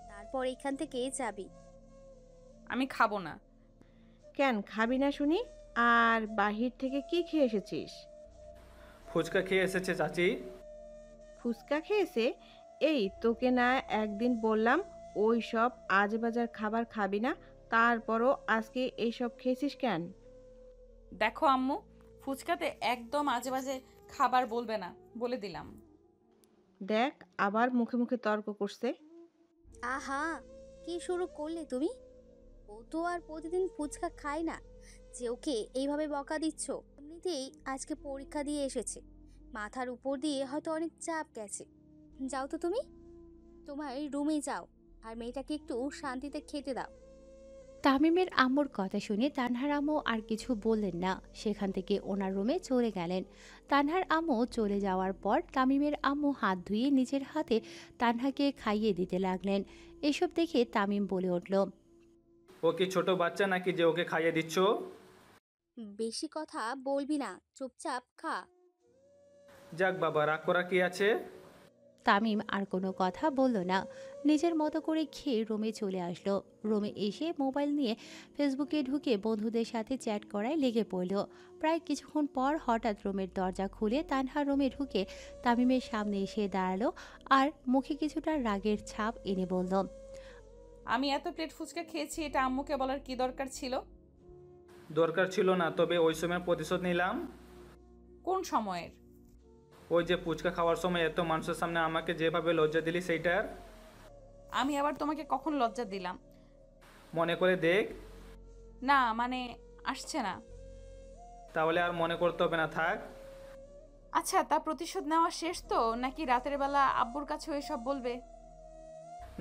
তারপর এখান থেকে যাবি। আমি খাবো না। কেন খাবি না শুনি? আর বাহির থেকে কি খেয়ে এসেছিস? ফুচকা খেয়ে এসেছে চাচি। ফুচকা খেয়েছে? এই তোকে না একদিন বললাম ওই সব আজেবাজার খাবার খাবি না, তারপরও আজকে এইসব খেয়েছিস কেন? দেখো আম্মু, ফুচকাতে একদম আজে বাজে খাবার বলবে না, বলে দিলাম। দেখ আবার মুখে মুখে তর্ক করছে। আহা, কি শুরু করলে তুমি? ও তো আর প্রতিদিন ফুচকা খায় না যে ওকে এইভাবে বকা দিচ্ছ। এমনিতেই আজকে পরীক্ষা দিয়ে এসেছে, মাথার উপর দিয়ে হয়তো অনেক চাপ গেছে। যাও তো তুমি, তোমার রুমে যাও, আর মেয়েটাকে একটু শান্তিতে খেতে দাও। তামিমের আম্মুর কথা শুনে তানহার আম্মু আর কিছু বললেন না। সেখান থেকে ওনার রুমে চলে গেলেন। তানহার আম্মু চলে যাওয়ার পর তামিমের আম্মু হাত ধুয়ে নিজের হাতে তানহাকে খাইয়ে দিতে লাগলেন। এসব দেখে তামিম বলে উঠল, ও কি ছোট বাচ্চা নাকি যে ওকে খাইয়ে দিচ্ছ? বেশি কথা বলবি না, চুপচাপ খা। যাক বাবা, রাগ করা কি আছে? তামিম আর কোনো কথা বলল না, নিজের মতো করে খেয়ে রুমে চলে আসলো। রুমে এসে মোবাইল নিয়ে ফেসবুকে ঢুকে বন্ধুদের সাথে চ্যাট করায় লেগে পড়ল। প্রায় কিছুক্ষণ পর হঠাৎ রুমের দরজা খুলে তানহা রুমে ঢুকে তামিমের সামনে এসে দাঁড়ালো আর মুখে কিছুটা রাগের ছাপ এনে বলল, আমি এত প্লেট ফুচকা খেয়েছি, এটা আম্মুকে বলার কি দরকার ছিল? দরকার ছিল না, তবে ওই সময় প্রতিশোধ নিলাম। কোন সময়ের? ওই যে ফুচকা খাওয়ার সময় এত মানুষের সামনে আমাকে যেভাবে লজ্জা দিলি সেইটার। আমি আবার তোমাকে কখন লজ্জা দিলাম? মনে করে দেখ। না মানে আসছে না। তাহলে আর মনে করতে হবে না, থাক। আচ্ছা, তা প্রতিশোধ নেওয়া শেষ তো, নাকি রাতের বেলা আব্বুর কাছে এসব বলবে?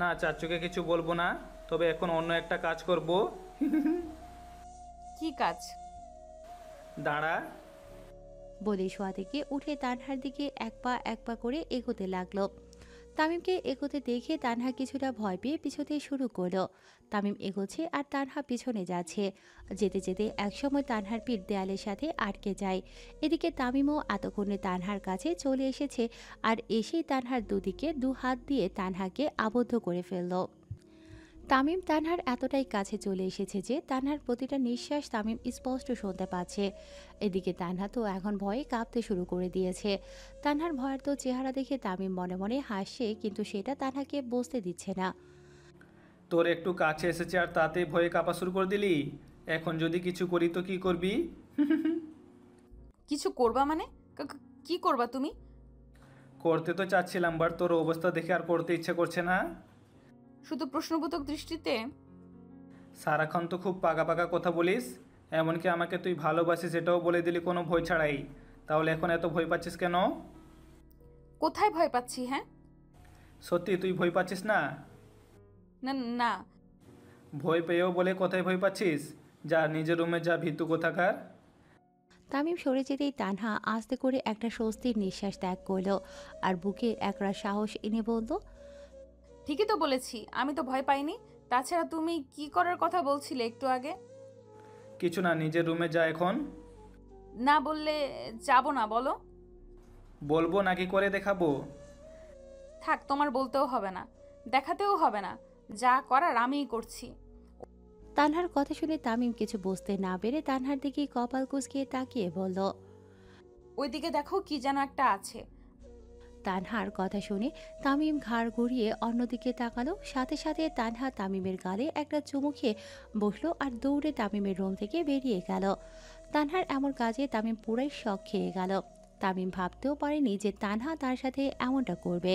না, চাচুকে কিছু বলবো না, তবে এখন অন্য একটা কাজ করব। কি কাজ? দাঁড়া। বলে শোয়া থেকে উঠে তানহার দিকে এক পা করে এগোতে লাগলো। তামিমকে এগোতে দেখে তানহা কিছুটা ভয় পেয়ে পিছোতে শুরু করলো। তামিম এগোচ্ছে আর তানহা পিছনে যাচ্ছে। যেতে যেতে একসময় তানহার পিঠ দেয়ালের সাথে আটকে যায়। এদিকে তামিমও এতক্ষণে তানহার কাছে চলে এসেছে আর এসেই তানহার দুদিকে দু হাত দিয়ে তানহাকে আবদ্ধ করে ফেলল। তামিম তানহার এতটাই কাছে চলে এসেছে যে তানহার প্রতিটা নিঃশ্বাস তামিম স্পষ্ট শুনতে পাচ্ছে। এদিকে তানহা তো এখন ভয়ে কাঁপতে শুরু করে দিয়েছে। তানহার ভয়ার্ত চেহারা দেখে তামিম মনে মনে হাসছে, কিন্তু সেটা তানহাকে বুঝতে দিচ্ছে না। তোর একটু কাছে এসেছে আর তাতেই ভয়ে কাঁপা শুরু করে দিলি। এখন যদি কিছু করি তো কি করবি? কিছু করবা মানে? কি করবা তুমি? করতে তো চাচ্ছিলাম, বাট তোর অবস্থা দেখে আর করতে ইচ্ছে করছে না। শুধু প্রশ্নবোধক দৃষ্টিতে? সারাক্ষণ তো খুব পাকা পাকা কথা বলিস, এমনকি আমাকে তুই ভালোবাসিস এটাও বলে দিলি কোনো ভয় ছাড়াই। তাহলে এখন এত ভয় পাচ্ছিস কেন? কোথায় ভয় পাচ্ছি? হ্যাঁ, সত্যি তুই ভয় পাচ্ছিস না? না না। ভয় পেয়েও বলে কোথায় ভয় পাচ্ছিস? যা নিজের রুমে যা, ভীতু কোথাকার। তামিম সরে যেতেই তানহা আস্তে করে একটা স্বস্তির নিঃশ্বাস ত্যাগ করলো আর বুকে একরা সাহস এনে বলল, ঠিকই তো বলেছি, আমি তো ভয় পাইনি। তাছাড়া তুমি কি করার কথা বলছিলে একটু আগে? কিছু না, নিজের রুমে যা এখন। না বললে যাব না, বলো। বলবো নাকি করে দেখাবো? থাক, তোমার বলতেও হবে না, দেখাতেও হবে না, যা করার আমিই করছি। তানহার কথা শুনে তামিম কিছু বুঝতে না পেরে তানহার দিকে কপাল কুঁচকে তাকিয়ে বলল, ওইদিকে দেখো, কি যেন একটা আছে। তানহার কথা শুনে তামিম ঘাড় ঘুরিয়ে অন্যদিকে তাকালো। সাথে সাথে তানহা তামিমের গালে একটা চুমু খেয়ে বসলো আর দৌড়ে তামিমের রুম থেকে বেরিয়ে গেল। তানহার এমন কাজে তামিম পুরাই শক খেয়ে গেল। তামিম ভাবতেও পারেনি যে তানহা তার সাথে এমনটা করবে।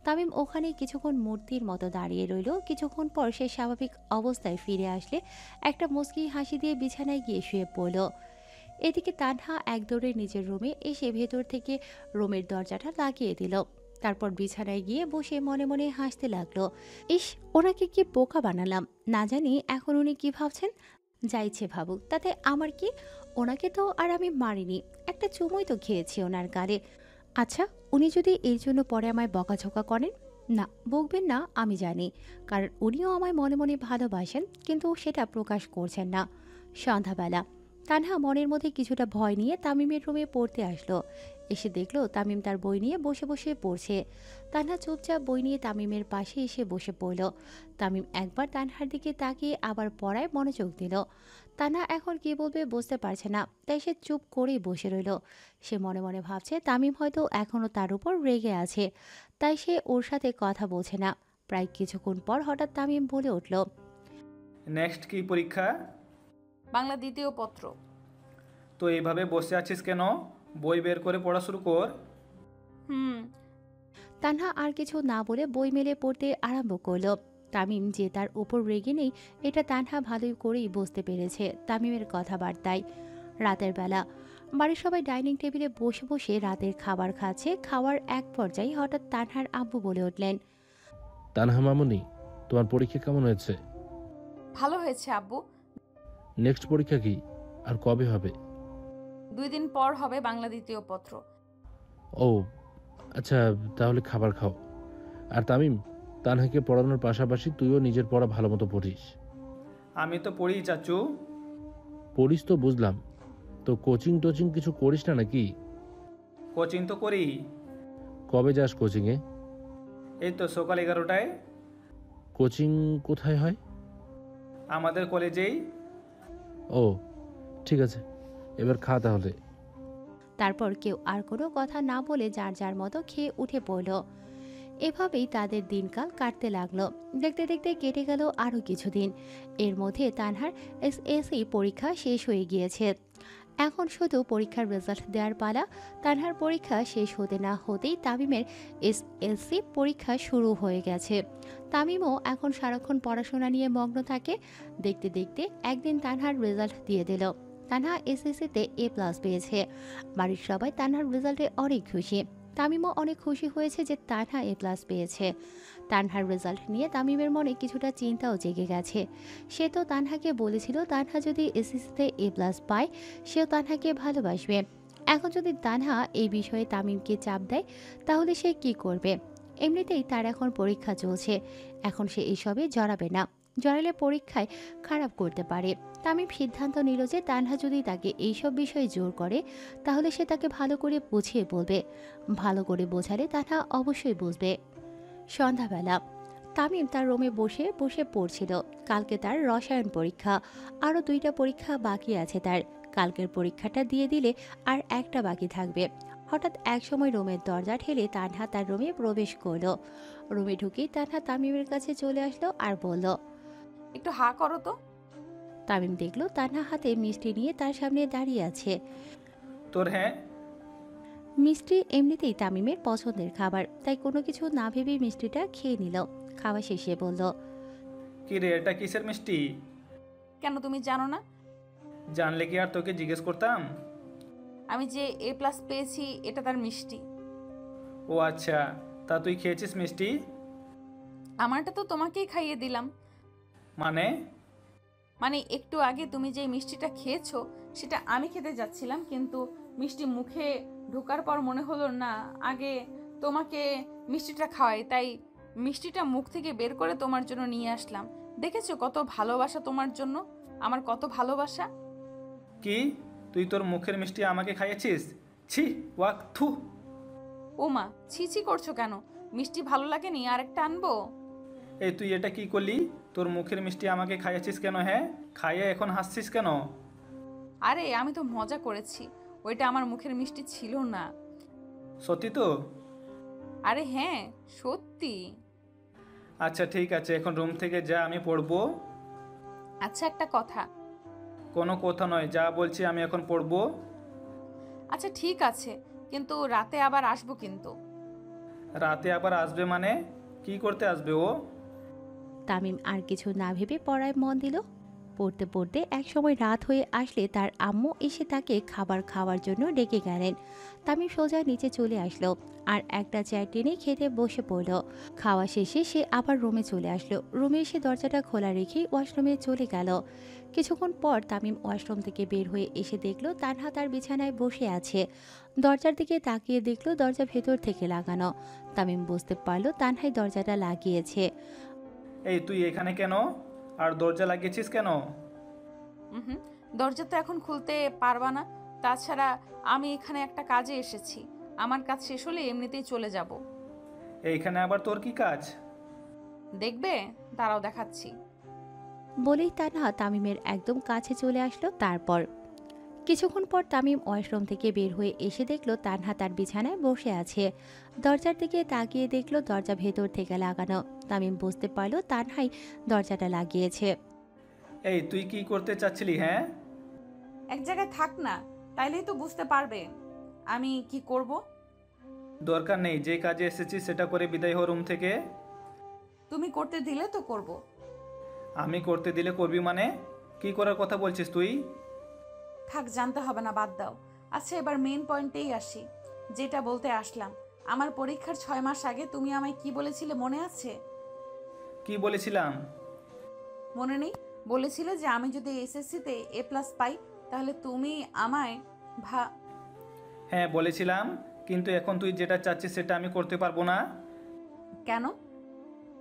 তামিম ওখানে কিছুক্ষণ মূর্তির মতো দাঁড়িয়ে রইল। কিছুক্ষণ পর সে স্বাভাবিক অবস্থায় ফিরে আসলে একটা মুচকি হাসি দিয়ে বিছানায় গিয়ে শুয়ে পড়ল। এদিকে তানহা এক দৌড়ে নিজের রুমে এসে ভেতর থেকে রুমের দরজাটা লাগিয়ে দিল। তারপর বিছানায় গিয়ে বসে মনে মনে হাসতে লাগলো। ইস, ওনাকে কি বোকা বানালাম, না জানি এখন উনি কি ভাবছেন। যা ইচ্ছে ভাবুক, তাতে আমার কি? ওনাকে তো আর আমি মারিনি, একটা চুমুই তো খেয়েছি ওনার গালে। আচ্ছা, উনি যদি এই জন্য পরে আমায় বকাঝকা করেন, না বকবেন না আমি জানি, কারণ উনিও আমায় মনে মনে ভালোবাসেন, কিন্তু সেটা প্রকাশ করছেন না। সন্ধ্যাবেলা তানহা মনের মধ্যে কিছুটা ভয় নিয়ে তামিমের রুমে পড়তে আসলো। এসে দেখলো তামিম তার বই নিয়ে বসে বসে পড়ছে। তানহা চুপচাপ বই নিয়ে তামিমের পাশে এসে বসে পড়ল। তামিম একবার তানহার দিকে তাকিয়ে আবার পড়ায় মনোযোগ দিল। তানহা এখন কি বলবে বুঝতে পারছে না, তাই সে চুপ করেই বসে রইল। সে মনে মনে ভাবছে তামিম হয়তো এখনও তার উপর রেগে আছে, তাই সে ওর সাথে কথা বলছে না। প্রায় কিছুক্ষণ পর হঠাৎ তামিম বলে উঠল, নেক্সট কি পরীক্ষা? বাংলা দ্বিতীয় পত্র। তো এইভাবে বসে আছিস কেন? বই বের করে পড়া শুরু কর। তানহা আর কিছু না বলে বই মেলে পড়তে আরম্ভ করলো। তামিম যে তার উপর রেগে নেই এটা তানহা ভালোই করেই বুঝতে পেরেছে তামিমের কথাবার্তায়। রাতের বেলা বাড়ির সবাই ডাইনিং টেবিলে বসে বসে রাতের খাবার খাচ্ছে। খাওয়ার এক পর্যায়ে হঠাৎ তানহার আব্বু বলে উঠলেন, তানহা মামুনি, তোমার পরীক্ষা কেমন হয়েছে? ভালো হয়েছে আব্বু। নেক্সট পরীক্ষা কি আর কবে হবে? 2 দিন পর হবে বাংলা দ্বিতীয় পত্র। ও আচ্ছা, তাহলে খাবার খাও। আর তামিম, তানহাকে পড়ানোর পাশাপাশি তুইও নিজের পড়া ভালো মতো পড়িস। আমি তো পড়ি চাচু। পড়িস তো বুঝলাম, তো কোচিং টোচিং কিছু করিস না নাকি? কোচিং তো করি। কবে যাস কোচিংয়ে? এই তো সকাল 11টায়। কোচিং কোথায় হয়? আমাদের কলেজেই। ও ঠিক আছে, এবার খা তাহলে। তারপর কেউ আর কোনো কথা না বলে যার যার মতো খেয়ে উঠে পড়ল। এভাবেই তাদের দিনকাল কাটতে লাগলো। দেখতে দেখতে কেটে গেল আরও কিছুদিন। এর মধ্যে তানহার এসএসসি পরীক্ষা শেষ হয়ে গিয়েছে। এখন শুধু পরীক্ষার রেজাল্ট দেওয়ার পালা। তানহার পরীক্ষা শেষ হতে না হতেই তামিমের এসএসসি পরীক্ষা শুরু হয়ে গেছে। তামিমও এখন সারাক্ষণ পড়াশোনা নিয়ে মগ্ন থাকে। দেখতে দেখতে একদিন তানহার রেজাল্ট দিয়ে দিল। তানহা এসএসসিতে A+ পেয়েছে। বাড়ির সবাই তানহার রেজাল্টে অনেক খুশি। তামিমও অনেক খুশি হয়েছে যে তানহা A+ পেয়েছে। তানহার রেজাল্ট নিয়ে তামিমের মনে কিছুটা চিন্তাও জেগে গেছে। সে তো তানহাকে বলেছিল তানহা যদি এসএসসিতে A+ পায় সেও তানহাকে ভালোবাসবে। এখন যদি তানহা এই বিষয়ে তামিমকে চাপ দেয় তাহলে সে কি করবে? এমনিতেই তার এখন পরীক্ষা চলছে, এখন সে এসবে জড়াবে না। জড়ালে পরীক্ষায় খারাপ করতে পারে। তামিম সিদ্ধান্ত নিল যে তানহা যদি তাকে এইসব বিষয়ে জোর করে তাহলে সে তাকে ভালো করে বুঝিয়ে বলবে। ভালো করে বোঝালে তানহা অবশ্যই বুঝবে। সন্ধ্যাবেলা তামিম তার রুমে বসে বসে পড়ছিল। কালকে তার রসায়ন পরীক্ষা, আরও 2টা পরীক্ষা বাকি আছে তার। কালকের পরীক্ষাটা দিয়ে দিলে আর একটা বাকি থাকবে। হঠাৎ একসময় রুমের দরজা ঠেলে তানহা তার রুমে প্রবেশ করলো। রুমে ঢুকেই তানহা তামিমের কাছে চলে আসলো আর বলল, একটু হা করো তো। তামিম দেখলো তানহা হাতে মিষ্টি নিয়ে তার সামনে দাঁড়িয়ে আছে। তোর হ্যাঁ? মিষ্টি এমনিতেই তামিমের পছন্দের খাবার, তাই কোনো কিছু না ভেবেই মিষ্টিটা খেয়ে নিল। খাওয়া শেষে বলল, কি রে, এটা কিসের মিষ্টি? কেন তুমি জানো না? জানলে কি আর তোকে জিজ্ঞেস করতাম? আমি যে A+ পেয়েছি এটা তার মিষ্টি। ও আচ্ছা, তা তুই খেয়েছিস মিষ্টি? আমারটা তো তোমাকেই খাইয়ে দিলাম। মানে একটু আগে তুমি যে মিষ্টিটা খেয়েছো সেটা আমি খেতে যাচ্ছিলাম, কিন্তু মিষ্টি মুখে ঢোকার পর মনে হলো না আগে তোমাকে মিষ্টিটা খাওয়াই, তাই মিষ্টিটা মুখ থেকে বের করে তোমার জন্য নিয়ে আসলাম। দেখেছো কত ভালোবাসা তোমার জন্য, আমার কত ভালোবাসা। কি তুই তোর মুখের মিষ্টি আমাকে খাইয়েছিস? ছি, ওয়াক, থু। ও মা, ছি ছি করছো কেন? মিষ্টি ভালো লাগেনি আরেকটা আনবো? এই তুই এটা কি করলি? তোর মুখের মিষ্টি আমাকে খাইয়েছিস কেন? হ্যাঁ, খাইয়ে এখন হাসছিস কেন? আরে আমি তো মজা করেছি, ওইটা আমার মুখের মিষ্টি ছিল না। সত্যি তো? আরে হ্যাঁ সত্যি। আচ্ছা ঠিক আছে, এখন রুম থেকে যা, আমি পড়বো। আচ্ছা একটা কথা। কোনো কথা নয়, যা বলছি আমি এখন পড়বো। আচ্ছা ঠিক আছে, কিন্তু রাতে আবার আসবো কিন্তু। রাতে আবার আসবে মানে? কি করতে আসবে ও? তামিম আর কিছু না ভেবে পড়ায় মন দিল। পড়তে পড়তে একসময় রাত হয়ে আসলে তার আম্মু এসে তাকে খাবার খাওয়ার জন্য ডেকে গেলেন। তামিম সোজা নিচে চলে আসলো আর একটা চেয়ার টেনে খেতে বসে পড়ল। খাওয়া শেষে সে আবার রুমে চলে আসলো। রুমে এসে দরজাটা খোলা রেখেই ওয়াশরুমে চলে গেল। কিছুক্ষণ পর তামিম ওয়াশরুম থেকে বের হয়ে এসে দেখলো তানহা তার বিছানায় বসে আছে। দরজার দিকে তাকিয়ে দেখলো দরজা ভেতর থেকে লাগানো। তামিম বুঝতে পারলো তানহাই দরজাটা লাগিয়েছে। এই তুই এখানে কেন? আর দরজা লাগিয়েছিস কেন? দরজা তো এখন খুলতে পারবা না, তাছাড়া আমি এখানে একটা কাজে এসেছি, আমার কাজ শেষ হলে এমনিতেই চলে যাব। এইখানে আবার তোর কি কাজ? দেখবে, দাঁড়াও দেখাচ্ছি। বলেই তানহা তামিমের একদম কাছে চলে আসলো। তারপর কিছুক্ষণ পর তামিম ওয়াশরুম থেকে বের হয়ে এসে দেখলো তানহা তার বিছানায় বসে আছে। দরজার দিকে তাকিয়ে দেখলো দরজা ভেতর থেকে লাগানো। তামিম বুঝতে পারলো তানহাই দরজাটা লাগিয়েছে। এই তুই কি করতে চাচ্ছিলি? হ্যাঁ, এক জায়গায় থাক না, তাইলেই তো বুঝতে পারবে আমি কি করব। দরকার নেই, যে কাজে এসেছিস সেটা করে বিদায় হো রুম থেকে। তুমি করতে দিলে তো করব। আমি করতে দিলে করবি মানে? কি করার কথা বলছিস তুই? থাক, জানতে হবে না, বাদ দাও। আচ্ছা এবার মেইন পয়েন্টেই আসি, যেটা বলতে আসলাম। আমার পরীক্ষার 6 মাস আগে তুমি আমায় কি বলেছিলে মনে আছে? কি বলেছিলাম? মনে নেই? বলেছিলে যে আমি যদি এসএসসিতে A+ পাই তাহলে তুমি আমায় হ্যাঁ বলেছিলাম, কিন্তু এখন তুই যেটা চাচ্ছিস সেটা আমি করতে পারবো না। কেন?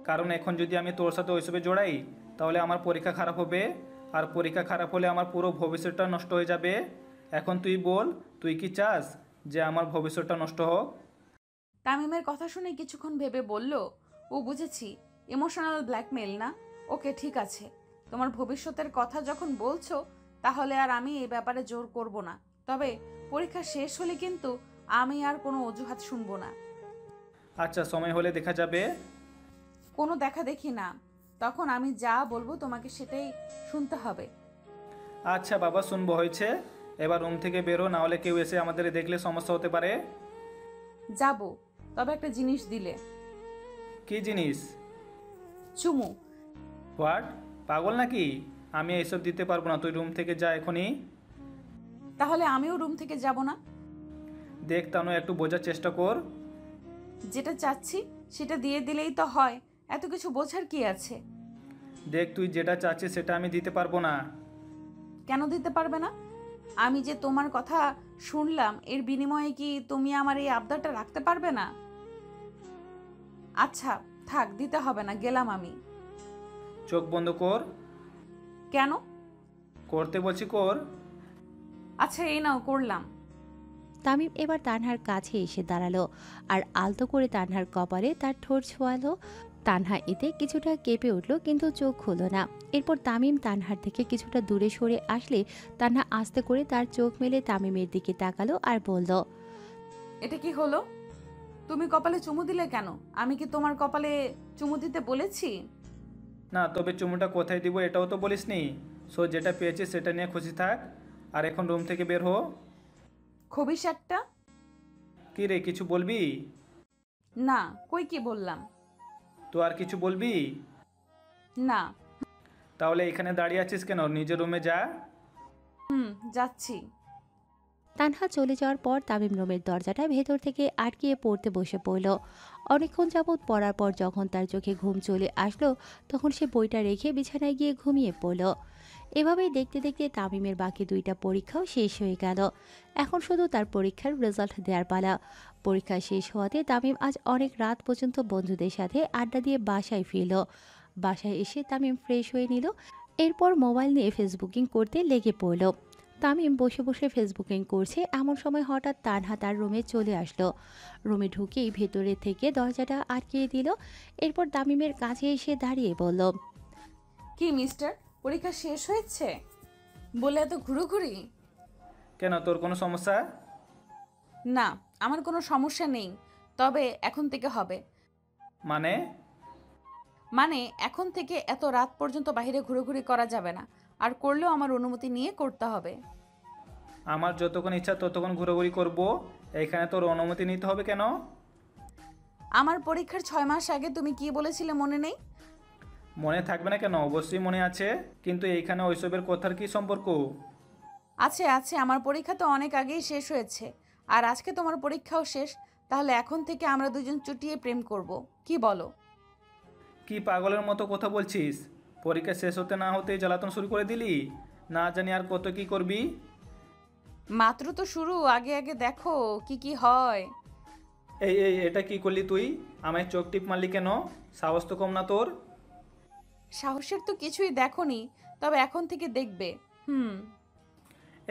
কারণ এখন যদি আমি তোর সাথে ওইসবে জড়াই তাহলে আমার পরীক্ষা খারাপ হবে, আর পরীক্ষা খারাপ হলে আমার পুরো ভবিষ্যৎটা নষ্ট হয়ে যাবে। এখন তুই বল, তুই কি চাস যে আমার ভবিষ্যৎটা নষ্ট হোক? তামিমের কথা শুনে কিছুক্ষণ ভেবে বলল, ও বুঝেছি, ইমোশনাল ব্ল্যাকমেল না? ওকে ঠিক আছে, তোমার ভবিষ্যতের কথা যখন বলছো তাহলে আর আমি এই ব্যাপারে জোর করব না, তবে পরীক্ষা শেষ হলে কিন্তু আমি আর কোনো অজুহাত শুনবো না। আচ্ছা, সময় হলে দেখা যাবে। কোনো দেখা দেখি না, তখন আমি যা বলবো তোমাকে সেটাই শুনতে হবে। আচ্ছা বাবা, শুনবো, হয়েছে। এবার রুম থেকে বেরো, না হলে কেউ এসে আমাদের দেখলে সমস্যা হতে পারে। যাব, তবে একটা জিনিস দিলে। কি জিনিস? চুমু। হোয়াট? পাগল নাকি? আমি এইসব দিতে পারবো না, তুই রুম থেকে যা এখনই। তাহলে আমিও রুম থেকে যাব না? দেখ তানু, একটু বোঝার চেষ্টা কর। যেটা চাচ্ছি সেটা দিয়ে দিলেই তো হয়, এত কিছু বোঝার কি আছে? দেখ, তুই যেটা চাচ্ছিস সেটা আমি দিতে পারবো না। কেন দিতে পারবে না? আমি যে তোমার কথা শুনলাম, এর বিনিময়ে কি তুমি আমার এই আবদারটা রাখতে পারবে না? আচ্ছা থাক, দিতে হবে না, গেলাম আমি। চোখ বন্ধ কর। কেন? করতে বলছি, কর। আচ্ছা এই নাও, করলাম। তামিম এবার তানহার কাছে এসে দাঁড়ালো আর আলতো করে তানহার কপালে তার ঠোঁট ছোঁয়ালো। তানহা এতে কিছুটা কেঁপে উঠল, কিন্তু চোখ খুলল না। এরপর তামিম তানহার থেকে কিছুটা দূরে সরে আসলে তানহা আস্তে করে তার চোখ মেলে তামিমের দিকে তাকালো আর বলল, এটা কি হলো? তুমি কপালে চুমু দিলে কেন? আমি কি তোমার কপালে চুমু দিতে বলেছি? না, তবে চুমুটা কোথায় দিব এটাও তো বলিসনি। সো যেটা পেয়েছিস সেটা নিয়ে খুশি থাক, আর এখন রুম থেকে বের হো। খবিস একটা। কি রে, কিছু বলবি? না, কই কি বললাম? তো আর কিছু বলবি? না। তাহলে এখানে দাঁড়িয়ে আছিস কেন? নিজের রুমে যা। যাচ্ছি। তানহা চলে যাওয়ার পর তামিম রুমের দরজাটা ভেতর থেকে আটকিয়ে পড়তে বসে পড়ল। অনেকক্ষণ যাবৎ পড়ার পর যখন তার চোখে ঘুম চলে আসলো, তখন সে বইটা রেখে বিছানায় গিয়ে ঘুমিয়ে পড়ল। এভাবেই দেখতে দেখতে তামিমের বাকি 2টা পরীক্ষাও শেষ হয়ে গেল। এখন শুধু তার পরীক্ষার রেজাল্ট দেওয়ার পালা। পরীক্ষা শেষ হওয়াতে তামিম আজ অনেক রাত পর্যন্ত বন্ধুদের সাথে আড্ডা দিয়ে বাসায় ফিরল। বাসায় এসে তামিম ফ্রেশ হয়ে নিল, এরপর মোবাইল নিয়ে ফেসবুকিং করতে লেগে পড়ল। তামিম বসে বসে ফেসবুকিং করছে, এমন সময় হঠাৎ তানহা তার রুমে চলে আসলো। রুমে ঢুকেই ভেতরে থেকে দরজাটা আটকিয়ে দিল। এরপর তামিমের কাছে এসে দাঁড়িয়ে বলল, কি মিস্টার, পরীক্ষা শেষ হয়েছে বলে এত ঘুরোঘুরি? কেন, তোর কোনো সমস্যা? না, আমার কোনো সমস্যা নেই, তবে এখন থেকে হবে। মানে এখন থেকে এত রাত পর্যন্ত বাইরে ঘুরোঘুরি করা যাবে না, আর করলেও আমার অনুমতি নিয়ে করতে হবে। আমার যতক্ষণ ইচ্ছা ততক্ষণ ঘোরাঘুরি করব, এইখানে তোর অনুমতি নিতে হবে কেন? আমার পরীক্ষার 6 মাস আগে তুমি কি বলেছিলে মনে নেই? মনে থাকবে না কেন? অবশ্যই মনে আছে, কিন্তু এইখানে ওইসবের কথার কি সম্পর্ক? আছে আছে, আমার পরীক্ষা তো অনেক আগেই শেষ হয়েছে, আর আজকে তোমার পরীক্ষাও শেষ। তাহলে এখন থেকে আমরা দুজন চুটিয়ে প্রেম করব, কি বলো? কি পাগলের মতো কথা বলছিস? পরীক্ষা শেষ হতে না হতেই জ্বালাতন শুরু করে দিলি। না জানি আর কত কি করবি। মাত্র তো শুরু, আগে আগে দেখো কি কি হয়। এই এই এটা কি করলি তুই? আমায় চোখ টিপ মারলি কেন? সাহস তো কম না তোর। সাহসের তো কিছুই দেখোনি, তবে এখন থেকে দেখবে।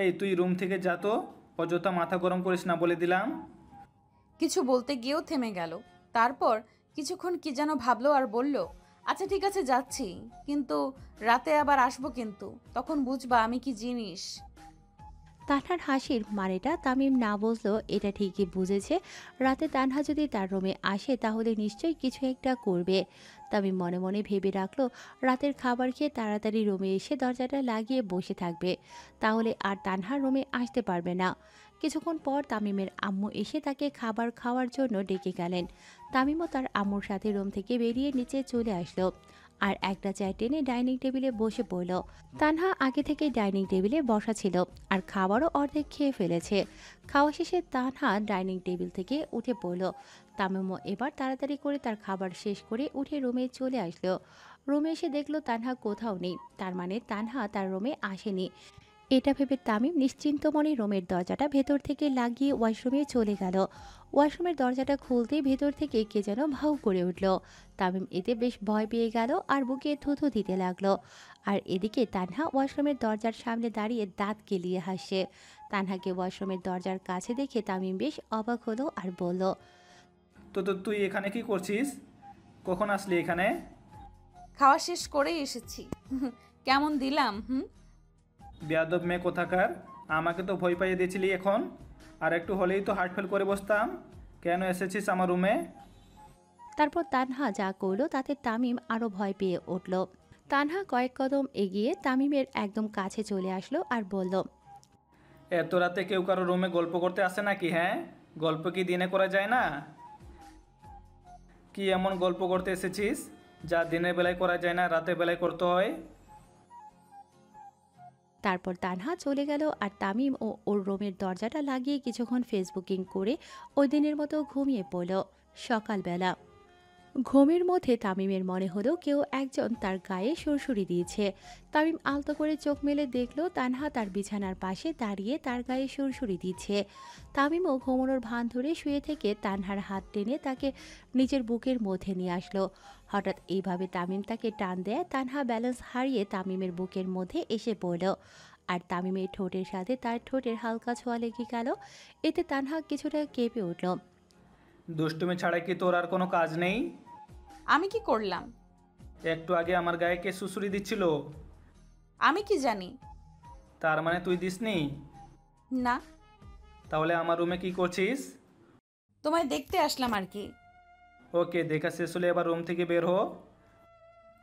এই তুই রুম থেকে যা তো, অযথা মাথা গরম করিস না বলে দিলাম। কিছু বলতে গিয়েও থেমে গেল। তারপর কিছুক্ষণ কি যেন ভাবলো আর বলল, আচ্ছা ঠিক আছে যাচ্ছি, কিন্তু রাতে আবার আসবো, কিন্তু তখন বুঝবা আমি কি জিনিস। তানহার হাসির মানেটা তামিম না বুঝলো এটা ঠিকই বুঝেছে। রাতে তানহা যদি তার রুমে আসে তাহলে নিশ্চয়ই কিছু একটা করবে। তামিম মনে মনে ভেবে রাখলো রাতের খাবার খেয়ে তাড়াতাড়ি রুমে এসে দরজাটা লাগিয়ে বসে থাকবে, তাহলে আর তানহার রুমে আসতে পারবে না। কিছুক্ষণ পর তামিমের আম্মু এসে তাকে খাবার খাওয়ার জন্য ডেকে গেলেন। তামিমও তার আম্মুর সাথে রুম থেকে বেরিয়ে নিচে চলে আসলো আর একটা চেয়ার টেনে ডাইনিং টেবিলে বসে পড়ল। তানহা আগে থেকে ডাইনিং টেবিলে বসা ছিল আর খাবারও অর্ধেক খেয়ে ফেলেছে। খাওয়া শেষে তানহা ডাইনিং টেবিল থেকে উঠে পড়ল। তামিমও এবার তাড়াতাড়ি করে তার খাবার শেষ করে উঠে রুমে চলে আসলো। রুমে এসে দেখলো তানহা কোথাও নেই, তার মানে তানহা তার রুমে আসেনি। এটা ভেবে তামিম নিশ্চিন্ত মনে রুমের দরজাটা ভেতর থেকে লাগিয়ে ওয়াশরুমে চলে গেল। ওয়াশরুমের দরজাটা খুলতেই ভেতর থেকে কে যেন ভাউ করে উঠল। তামিম এতে বেশ ভয় পেয়ে গেল আর বুকে থুথু দিতে লাগলো। আর এদিকে তানহা ওয়াশরুমের দরজার সামনে দাঁড়িয়ে দাঁত কেলিয়ে হাসছে। তানহাকে ওয়াশরুমের দরজার কাছে দেখে তামিম বেশ অবাক হলো আর বলল, তো তুই এখানে কি করছিস? কখন আসলি এখানে? খাওয়া শেষ করেই এসেছি। কেমন দিলাম? বেয়াদব মেয়ে কোথাকার, আমাকে তো ভয় পাইয়ে দিয়েছিলি। এখন আর একটু হলেই তো হার্ট ফেল করে বসতাম। কেন এসেছিস আমার রুমে? তারপর তানহা যা করলো তাতে তামিম আরও ভয় পেয়ে উঠল। তানহা কয়েক কদম এগিয়ে তামিমের একদম কাছে চলে আসলো আর বলল, এত রাতে কেউ কারো রুমে গল্প করতে আসে নাকি? হ্যাঁ, গল্প কি দিনে করা যায় না? কি এমন গল্প করতে এসেছিস যা দিনের বেলায় করা যায় না, রাতের বেলায় করতে হয়? তারপর তানহা চলে গেল আর তামিম ও ওর রুমের দরজাটা লাগিয়ে কিছুক্ষণ ফেসবুকিং করে ওই দিনের মতো ঘুমিয়ে পড়ল। সকালবেলা ঘুমের মধ্যে তামিমের মনে হলো কেউ একজন তার গায়ে সুরসুরি দিয়েছে। তামিম আলতো করে চোখ মেলে দেখলো তানহা তার বিছানার পাশে দাঁড়িয়ে তার গায়ে সুরসুরি দিচ্ছে। তামিমও ঘুমানোর ভান ধরে শুয়ে থেকে তানহার হাত টেনে তাকে নিজের বুকের মধ্যে নিয়ে আসলো। হঠাৎ এইভাবে তামিম তাকে টান দেয়, তানহা ব্যালেন্স হারিয়ে তামিমের বুকের মধ্যে এসে পড়ল আর তামিমের ঠোঁটের সাথে তার ঠোঁটের হালকা ছোঁয়া লেগে গেল। এতে তানহা কিছুটা কেঁপে উঠল। দুষ্টুমি ছাড়া কি তোর আর কোনো কাজ নেই? আমি কি করলাম? একটু আগে আমার গায়ে কে সুসুরি দিচ্ছিল? আমি কি জানি? তার মানে তুই দিসনি? না। তাহলে আমার রুমে কি করছিস? তোমায় দেখতে আসলাম আর কি। ওকে, দেখা শেষ হলে এবার রুম থেকে বের হো।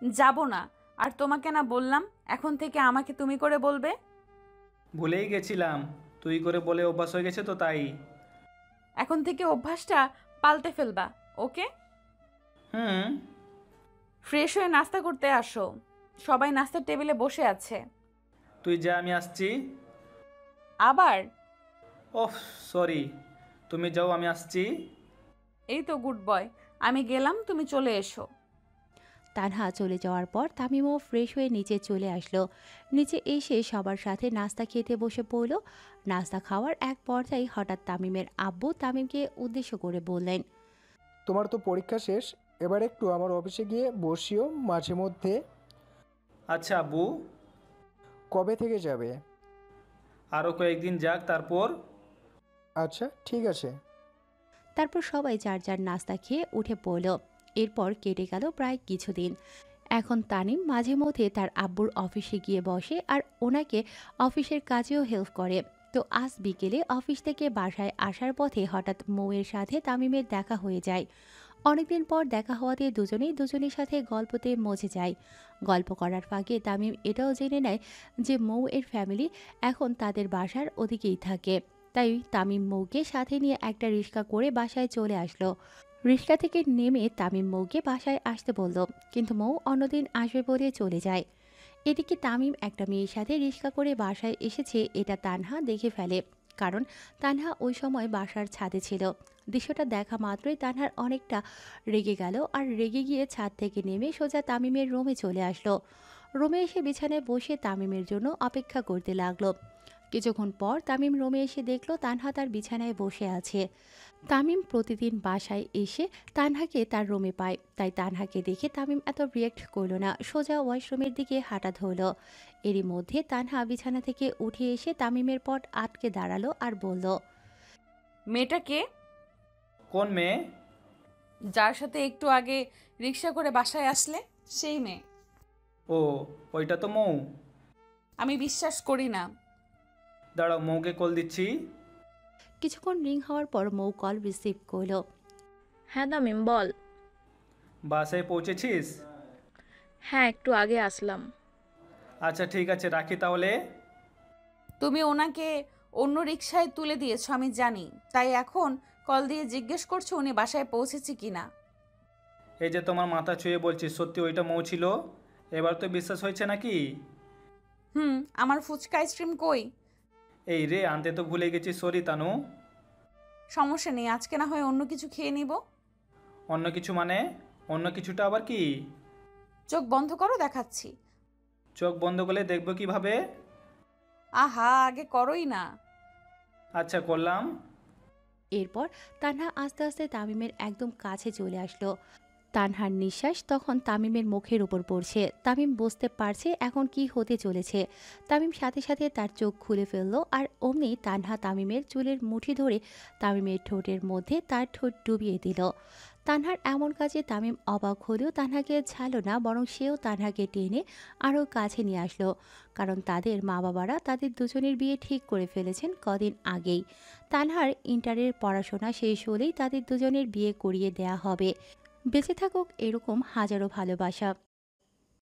যাব না। আর তোমাকে না বললাম এখন থেকে আমাকে তুমি করে বলবে? ভুলেই গেছিলাম, তুই করে বলে অভ্যাস হয়ে গেছে তো তাই। এখন থেকে অভ্যাসটা পাল্টে ফেলবা, ওকে? হুম। ফ্রেশ হয়ে নাস্তা করতে আসো, সবাই নাস্তার টেবিলে বসে আছে। তুই যা, আমি আসছি। আবার? ওহ সরি, তুমি যাও, আমি আসছি। এই তো গুড বয়, আমি গেলাম, তুমি চলে এসো। তানহা চলে যাওয়ার পর তামিমও ফ্রেশ হয়ে নিচে চলে আসলো। নিচে এসে সবার সাথে নাস্তা খেতে বসে পড়ল। নাস্তা খাওয়ার এক পর্যায়ে হঠাৎ তামিমের আব্বু তামিমকে উদ্দেশ্য করে বললেন, তোমার তো পরীক্ষা শেষ, এবার একটু আমার অফিসে গিয়ে বসিও মাঝে মধ্যে। আচ্ছা আব্বু। কবে থেকে যাবে? আরও কয়েকদিন যাক তারপর। আচ্ছা ঠিক আছে। তারপর সবাই যার যার নাস্তা খেয়ে উঠে পড়ল। এরপর কেটে গেল প্রায় কিছুদিন। এখন তানিম মাঝে মধ্যে তার আব্বুর অফিসে গিয়ে বসে আর ওনাকে অফিসের কাজেও হেল্প করে। তো আজ বিকেলে অফিস থেকে বাসায় আসার পথে হঠাৎ মৌয়ের সাথে তামিমের দেখা হয়ে যায়। অনেকদিন পর দেখা হওয়াতে দুজনেই দুজনের সাথে গল্পতে মজে যায়। গল্প করার ফাঁকে তামিম এটাও জেনে নেয় যে মৌ এর ফ্যামিলি এখন তাদের বাসার ওদিকেই থাকে। তাই তামিম মৌকে সাথে নিয়ে একটা রিক্সা করে বাসায় চলে আসলো। রিক্সা থেকে নেমে তামিম মৌকে বাসায় আসতে বলল, কিন্তু মৌ অন্যদিন আসবে বলে চলে যায়। এদিকে তামিম একটা মেয়ের সাথে রিক্সা করে বাসায় এসেছে এটা তানহা দেখে ফেলে, কারণ তানহা ওই সময় বাসার ছাদে ছিল। দৃশ্যটা দেখা মাত্রই তানহার অনেকটা রেগে গেল আর রেগে গিয়ে ছাদ থেকে নেমে সোজা তামিমের রুমে চলে আসলো। রুমে এসে বিছানায় বসে তামিমের জন্য অপেক্ষা করতে লাগলো। কিছুক্ষণ পর তামিম রুমে এসে দেখলো তানহা তার বিছানায় বসে আছে। তামিম প্রতিদিন বাসায় এসে তানহাকে তার রুমে পায়, তাই তানহাকে দেখে তামিম এত রিয়েক্ট করলো না, সোজা ওয়াশরুমের দিকে হাঁটা ধরল। এরই মধ্যে তানহা বিছানা থেকে উঠে এসে তামিমের পট আটকে দাঁড়ালো আর বলল, মেয়েটা কে? কোন মেয়ে? যার সাথে একটু আগে রিক্সা করে বাসায় আসলে সেই মেয়ে। ও, ওইটা তো মৌ। আমি বিশ্বাস করি না। দাঁড়াও, মৌকে কল দিচ্ছি। কিছুক্ষণ রিং হওয়ার পর মৌ কল রিসিভ করলো। হ্যাঁ তামিম বল। বাসায় পৌঁছেছিস? হ্যাঁ একটু আগে আসলাম। আচ্ছা ঠিক আছে, রাখি তাহলে। তুমি ওনাকে অন্য রিক্সায় তুলে দিয়েছো আমি জানি, তাই এখন কল দিয়ে জিজ্ঞেস করছো উনি বাসায় পৌঁছেছে কিনা। এই যে তোমার মাথা ছুঁয়ে বলছি, সত্যি ওইটা মৌ ছিল? এবার তো বিশ্বাস হয়েছে নাকি? আমার ফুচকা আইসক্রিম কই? এই রে, আনতে তো ভুলে গেছি, সরি তানু। সমস্যা নেই, আজকে না হয় অন্য কিছু খেয়ে নিব। অন্য কিছু মানে? অন্য কিছুটা আবার কি? চোখ বন্ধ করো, দেখাচ্ছি। চোখ বন্ধ করলে দেখবো কিভাবে? আহা, আগে করোই না। আচ্ছা করলাম। এরপর তানহা আস্তে আস্তে তামিমের একদম কাছে চলে আসলো। তানহার নিঃশ্বাস তখন তামিমের মুখের উপর পড়ছে। তামিম বুঝতে পারছে এখন কি হতে চলেছে। তামিম সাথে সাথে তার চোখ খুলে ফেললো আর অমনি তানহা তামিমের চুলের মুঠি ধরে তামিমের ঠোঁটের মধ্যে তার ঠোঁট ডুবিয়ে দিল। তানহার এমন কাজে তামিম অবাক হলেও তানহাকে ছাড়ল না, বরং সেও তানহাকে টেনে আরও কাছে নিয়ে আসলো, কারণ তাদের মা বাবারা তাদের দুজনের বিয়ে ঠিক করে ফেলেছেন কদিন আগেই। তানহার ইন্টারের পড়াশোনা শেষ হলেই তাদের দুজনের বিয়ে করিয়ে দেয়া হবে। বেঁচে থাকুক এরকম হাজারো ভালোবাসা।